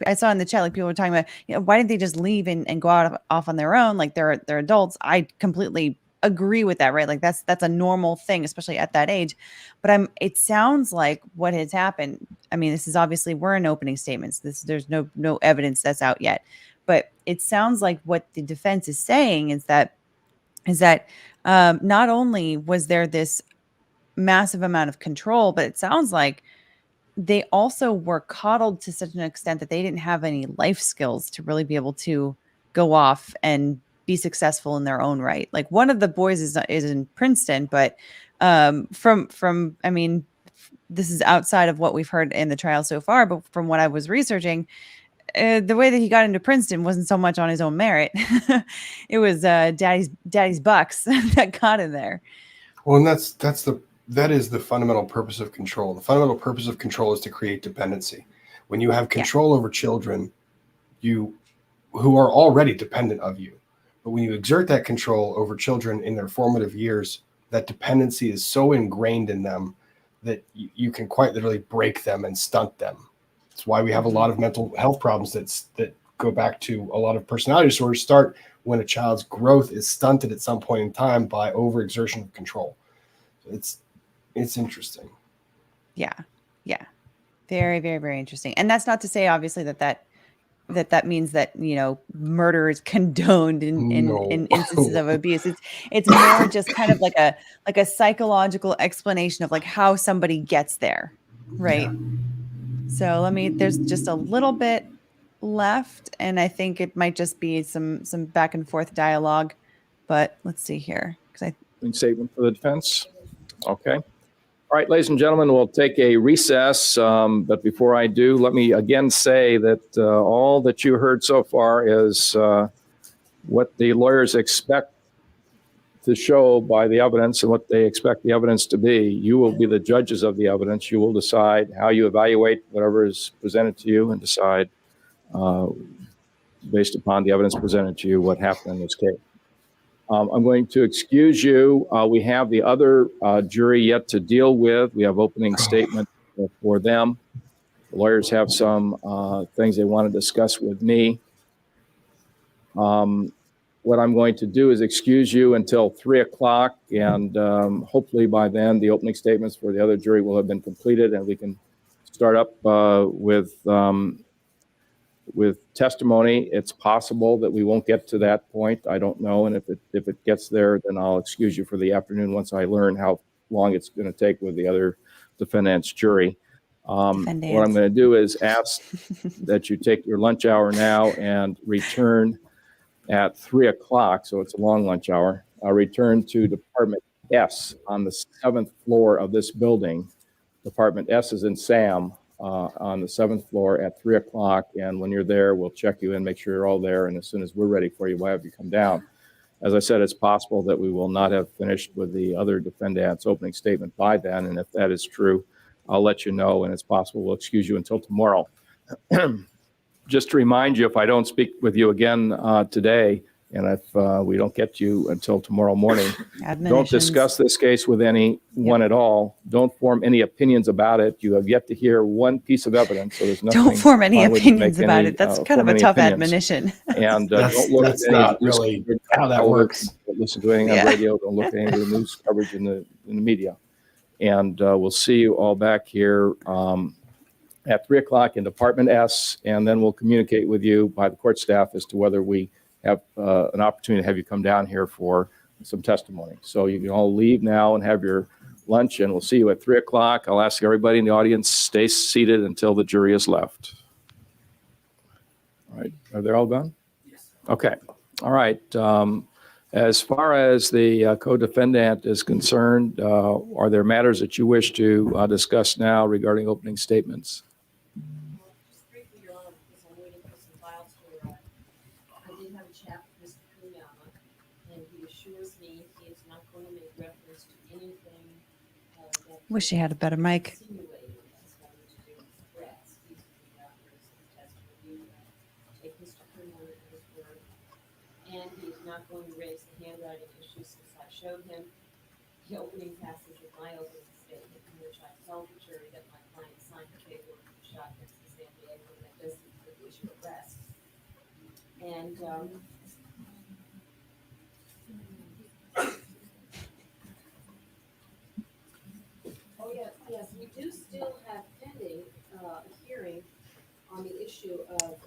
H: I saw in the chat, like people were talking about, why didn't they just leave and go out off on their own? Like they're adults. I completely agree with that, right? Like that's a normal thing, especially at that age. But it sounds like what has happened. I mean, this is obviously, we're in opening statements. There's no evidence that's out yet. But it sounds like what the defense is saying is that not only was there this massive amount of control, but it sounds like they also were coddled to such an extent that they didn't have any life skills to really be able to go off and be successful in their own right. Like one of the boys is in Princeton, but from I mean, this is outside of what we've heard in the trial so far, but from what I was researching, the way that he got into Princeton wasn't so much on his own merit. It was daddy's bucks that got him there.
B: Well, and that is the fundamental purpose of control. The fundamental purpose of control is to create dependency. When you have control over children, who are already dependent of you, but when you exert that control over children in their formative years, that dependency is so ingrained in them that you can quite literally break them and stunt them. That's why we have a lot of mental health problems that go back to a lot of personality disorders start when a child's growth is stunted at some point in time by overexertion of control. It's interesting.
H: Yeah. Very, very, very interesting. And that's not to say, obviously, that that means that, murder is condoned
B: No.
H: in instances of abuse. It's more just kind of like a psychological explanation of like how somebody gets there, right? So there's just a little bit left, and I think it might just be some back and forth dialogue, but let's see here, because
D: Statement for the defense. Okay. All right, ladies and gentlemen, we'll take a recess. But before I do, let me again say that all that you heard so far is what the lawyers expect to show by the evidence and what they expect the evidence to be. You will be the judges of the evidence. You will decide how you evaluate whatever is presented to you and decide, based upon the evidence presented to you, what happened in this case. I'm going to excuse you. We have the other jury yet to deal with. We have opening statement for them. The lawyers have some things they want to discuss with me. What I'm going to do is excuse you until 3 o'clock, and hopefully by then the opening statements for the other jury will have been completed, and we can start up with testimony. It's possible that we won't get to that point. I don't know. And if it gets there, then I'll excuse you for the afternoon once I learn how long it's going to take with the other defendant's jury. What I'm going to do is ask that you take your lunch hour now and return at 3 o'clock. So it's a long lunch hour. I'll return to Department S on the 7th floor of this building. Department S is in Sam. On the 7th floor at 3 o'clock. And when you're there, we'll check you in, make sure you're all there. And as soon as we're ready for you, we'll have you come down. As I said, it's possible that we will not have finished with the other defendant's opening statement by then. And if that is true, I'll let you know. And it's possible we'll excuse you until tomorrow. Just to remind you, if I don't speak with you again today, and if we don't get you until tomorrow morning, don't discuss this case with anyone at all. Don't form any opinions about it. You have yet to hear one piece of evidence, so there's nothing.
H: don't form any opinions about it. That's kind of a tough admonition.
D: And don't look
B: that's
D: at
B: not really how that works.
D: Don't listen to anything on radio. Don't look at any of the news coverage in the media. And we'll see you all back here at 3 o'clock in Department S, and then we'll communicate with you by the court staff as to whether we have an opportunity to have you come down here for some testimony. So you can all leave now and have your lunch, and we'll see you at 3 o'clock. I'll ask everybody in the audience, stay seated until the jury is left. All right, are they all gone? Yes. Okay, all right. As far as the co-defendant is concerned, are there matters that you wish to discuss now regarding opening statements?
H: Wish she had a better mic.
J: And he is not going to raise the handwriting issue since I showed him the opening passage of my opening statement in which I told the jury that my client signed the paperwork and shot against the San Diego that doesn't issue arrest. And yes, we do still have pending a hearing on the issue of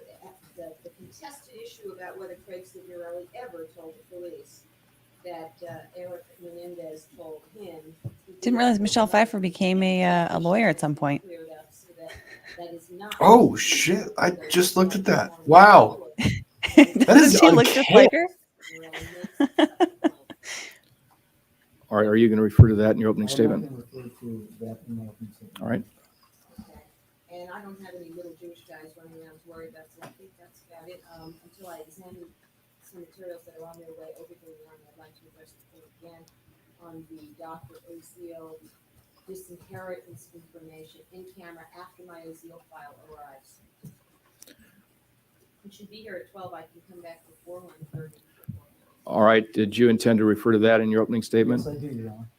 J: the contested issue about whether Craig Cigarelli ever told the police that Erik Menendez told him.
H: Didn't realize Michelle Pfeiffer became a lawyer at some point.
B: Oh shit! I just looked at that. Wow.
H: Doesn't she look just like her?
D: All right, are you going to refer to that in your opening statement? All right.
J: And I don't have any little Jewish guys running around to worry about, so I think that's about it. Until I examine some materials that are on their way over to the Army, I'd like to address the court again on the Dr. Oziel disinheritance information in camera after my Oziel file arrives. It should be here at 12. I can come back before 1:30.
D: All right. Did you intend to refer to that in your opening statement?
K: Yes, I do, Your Honor.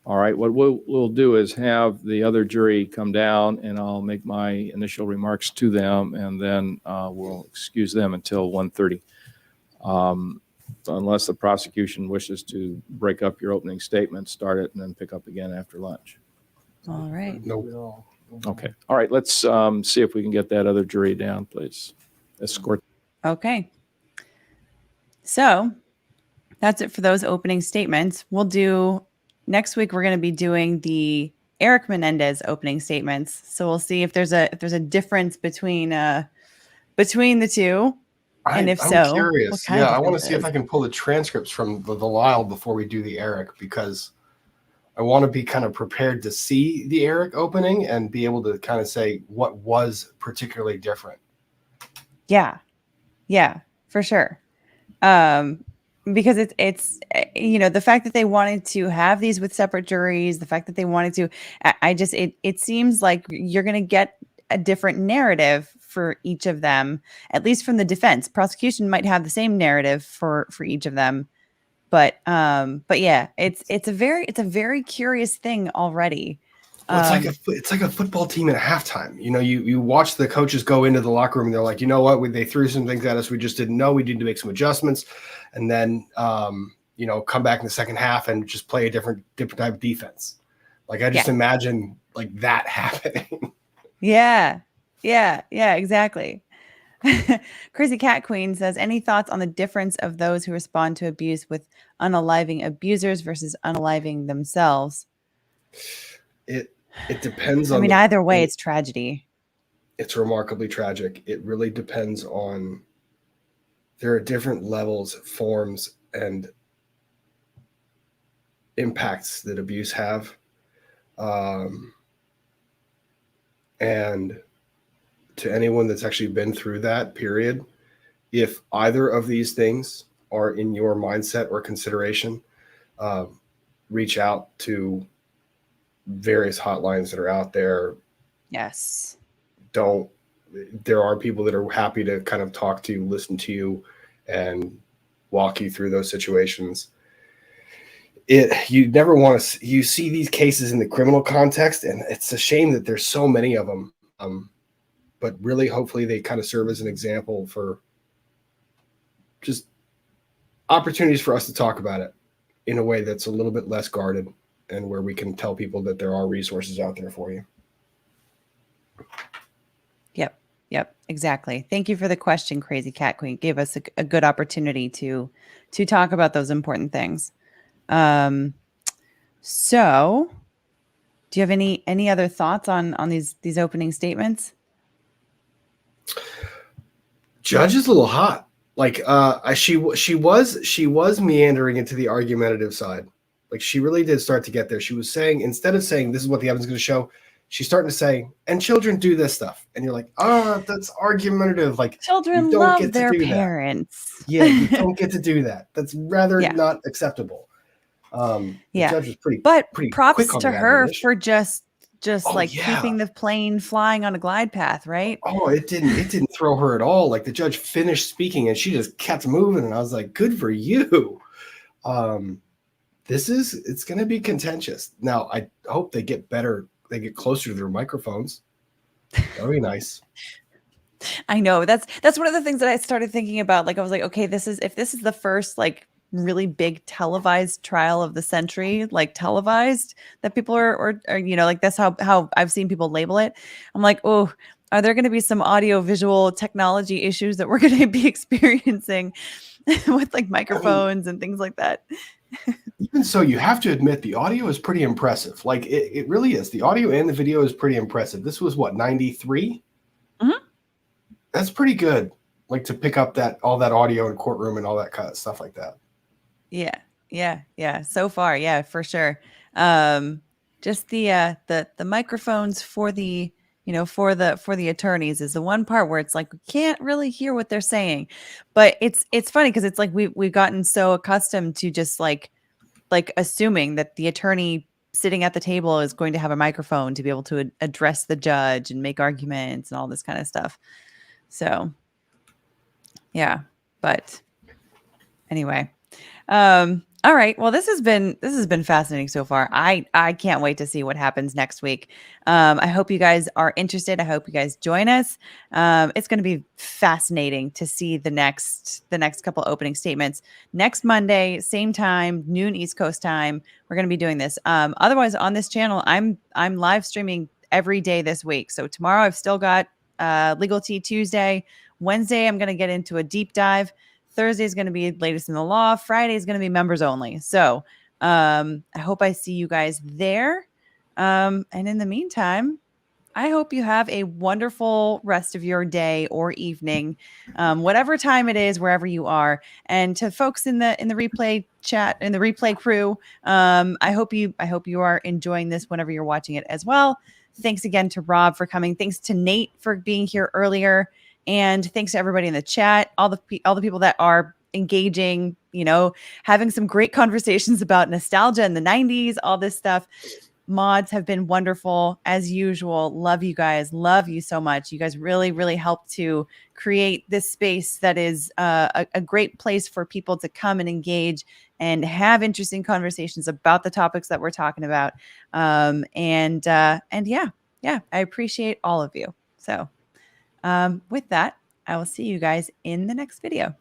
D: All right. What we'll do is have the other jury come down, and I'll make my initial remarks to them, and then we'll excuse them until 1:30. Unless the prosecution wishes to break up your opening statement, start it, and then pick up again after lunch.
H: All right.
B: Nope.
D: Okay. All right. Let's see if we can get that other jury down, please. escort.
H: Okay. So that's it for those opening statements. We'll do next week. We're going to be doing the Erik Menendez opening statements. So we'll see if there's a difference between the two, and if
B: I'm
H: so,
B: curious.
H: what kind
B: Yeah,
H: of
B: I want to see if
H: differences?
B: I can pull the transcripts from the Lyle before we do the Erik, because I want to be kind of prepared to see the Erik opening and be able to kind of say what was particularly different.
H: Yeah, for sure. Because it's the fact that they wanted to have these with separate juries, the fact that they wanted to, I just it seems like you're going to get a different narrative for each of them, at least from the defense. Prosecution might have the same narrative for each of them, but yeah, it's a very curious thing already.
B: Well, it's like a football team at halftime. You watch the coaches go into the locker room and they're like, you know what, they threw some things at us we just didn't know. We need to make some adjustments, and then come back in the second half and just play a different type of defense. Like I just imagine like that happening.
H: Yeah, exactly. Crazy Cat Queen says, any thoughts on the difference of those who respond to abuse with unaliving abusers versus unaliving themselves?
B: It depends on.
H: I mean, either way, it's tragedy.
B: It's remarkably tragic. It really depends on. There are different levels, forms, and impacts that abuse have, and to anyone that's actually been through that period, if either of these things are in your mindset or consideration, reach out to various hotlines that are out there.
H: Yes.
B: There are people that are happy to kind of talk to you, listen to you, and walk you through those situations. You never want to. You see these cases in the criminal context, and it's a shame that there's so many of them. But really, hopefully, they kind of serve as an example for just opportunities for us to talk about it in a way that's a little bit less guarded, and where we can tell people that there are resources out there for you.
H: Yep, exactly. Thank you for the question, Crazy Cat Queen. Gave us a good opportunity to talk about those important things. So do you have any other thoughts on these opening statements?
B: Judge is a little hot. Like she was meandering into the argumentative side. Like she really did start to get there. She was saying, instead of saying this is what the evidence is going to show, she's starting to say, and children do this stuff. And you're like, that's argumentative. Like
H: Children
B: you don't
H: love
B: get to
H: their
B: do
H: parents.
B: That. Yeah, you don't get to do that. That's rather not acceptable. The judge was pretty
H: props
B: quick on
H: to
B: the
H: her
B: admonition.
H: for just keeping the plane flying on a glide path, right?
B: Oh, it didn't throw her at all. Like the judge finished speaking and she just kept moving, and I was like, good for you. It's going to be contentious. Now, I hope they get better. They get closer to their microphones. That would be nice.
H: I know that's one of the things that I started thinking about. Like I was like, okay, if this is the first like really big televised trial of the century, like televised, that people are like that's how I've seen people label it. I'm like, oh, are there going to be some audio visual technology issues that we're going to be experiencing with like microphones and things like that?
B: Even so, you have to admit the audio is pretty impressive. Like it really is. The audio and the video is pretty impressive. This was what, 93?
H: Mm-hmm.
B: That's pretty good. Like to pick up all that audio in courtroom and all that kind of stuff like that.
H: Yeah. So far, yeah, for sure. Just the microphones for the for the attorneys is the one part where it's like we can't really hear what they're saying. But it's funny because it's like we've gotten so accustomed to just like assuming that the attorney sitting at the table is going to have a microphone to be able to address the judge and make arguments and all this kind of stuff. So yeah, but anyway. All right. Well, this has been fascinating so far. I can't wait to see what happens next week. I hope you guys are interested. I hope you guys join us. It's going to be fascinating to see the next couple opening statements next Monday, same time, noon East Coast time. We're going to be doing this. Otherwise on this channel, I'm live streaming every day this week. So tomorrow I've still got Legal Tea Tuesday Wednesday, I'm going to get into a deep dive. Thursday is going to be latest in the law. Friday is going to be members only. So I hope I see you guys there. And in the meantime, I hope you have a wonderful rest of your day or evening, whatever time it is, wherever you are. And to folks in the replay chat, in the replay crew, I hope you are enjoying this whenever you're watching it as well. Thanks again to Rob for coming. Thanks to Nate for being here earlier, and thanks to everybody in the chat, all the people that are engaging, having some great conversations about nostalgia in the 90s, all this stuff. Mods have been wonderful as usual. Love you guys. Love you so much. You guys really, really help to create this space that is a great place for people to come and engage and have interesting conversations about the topics that we're talking about. And yeah, I appreciate all of you. So with that, I will see you guys in the next video.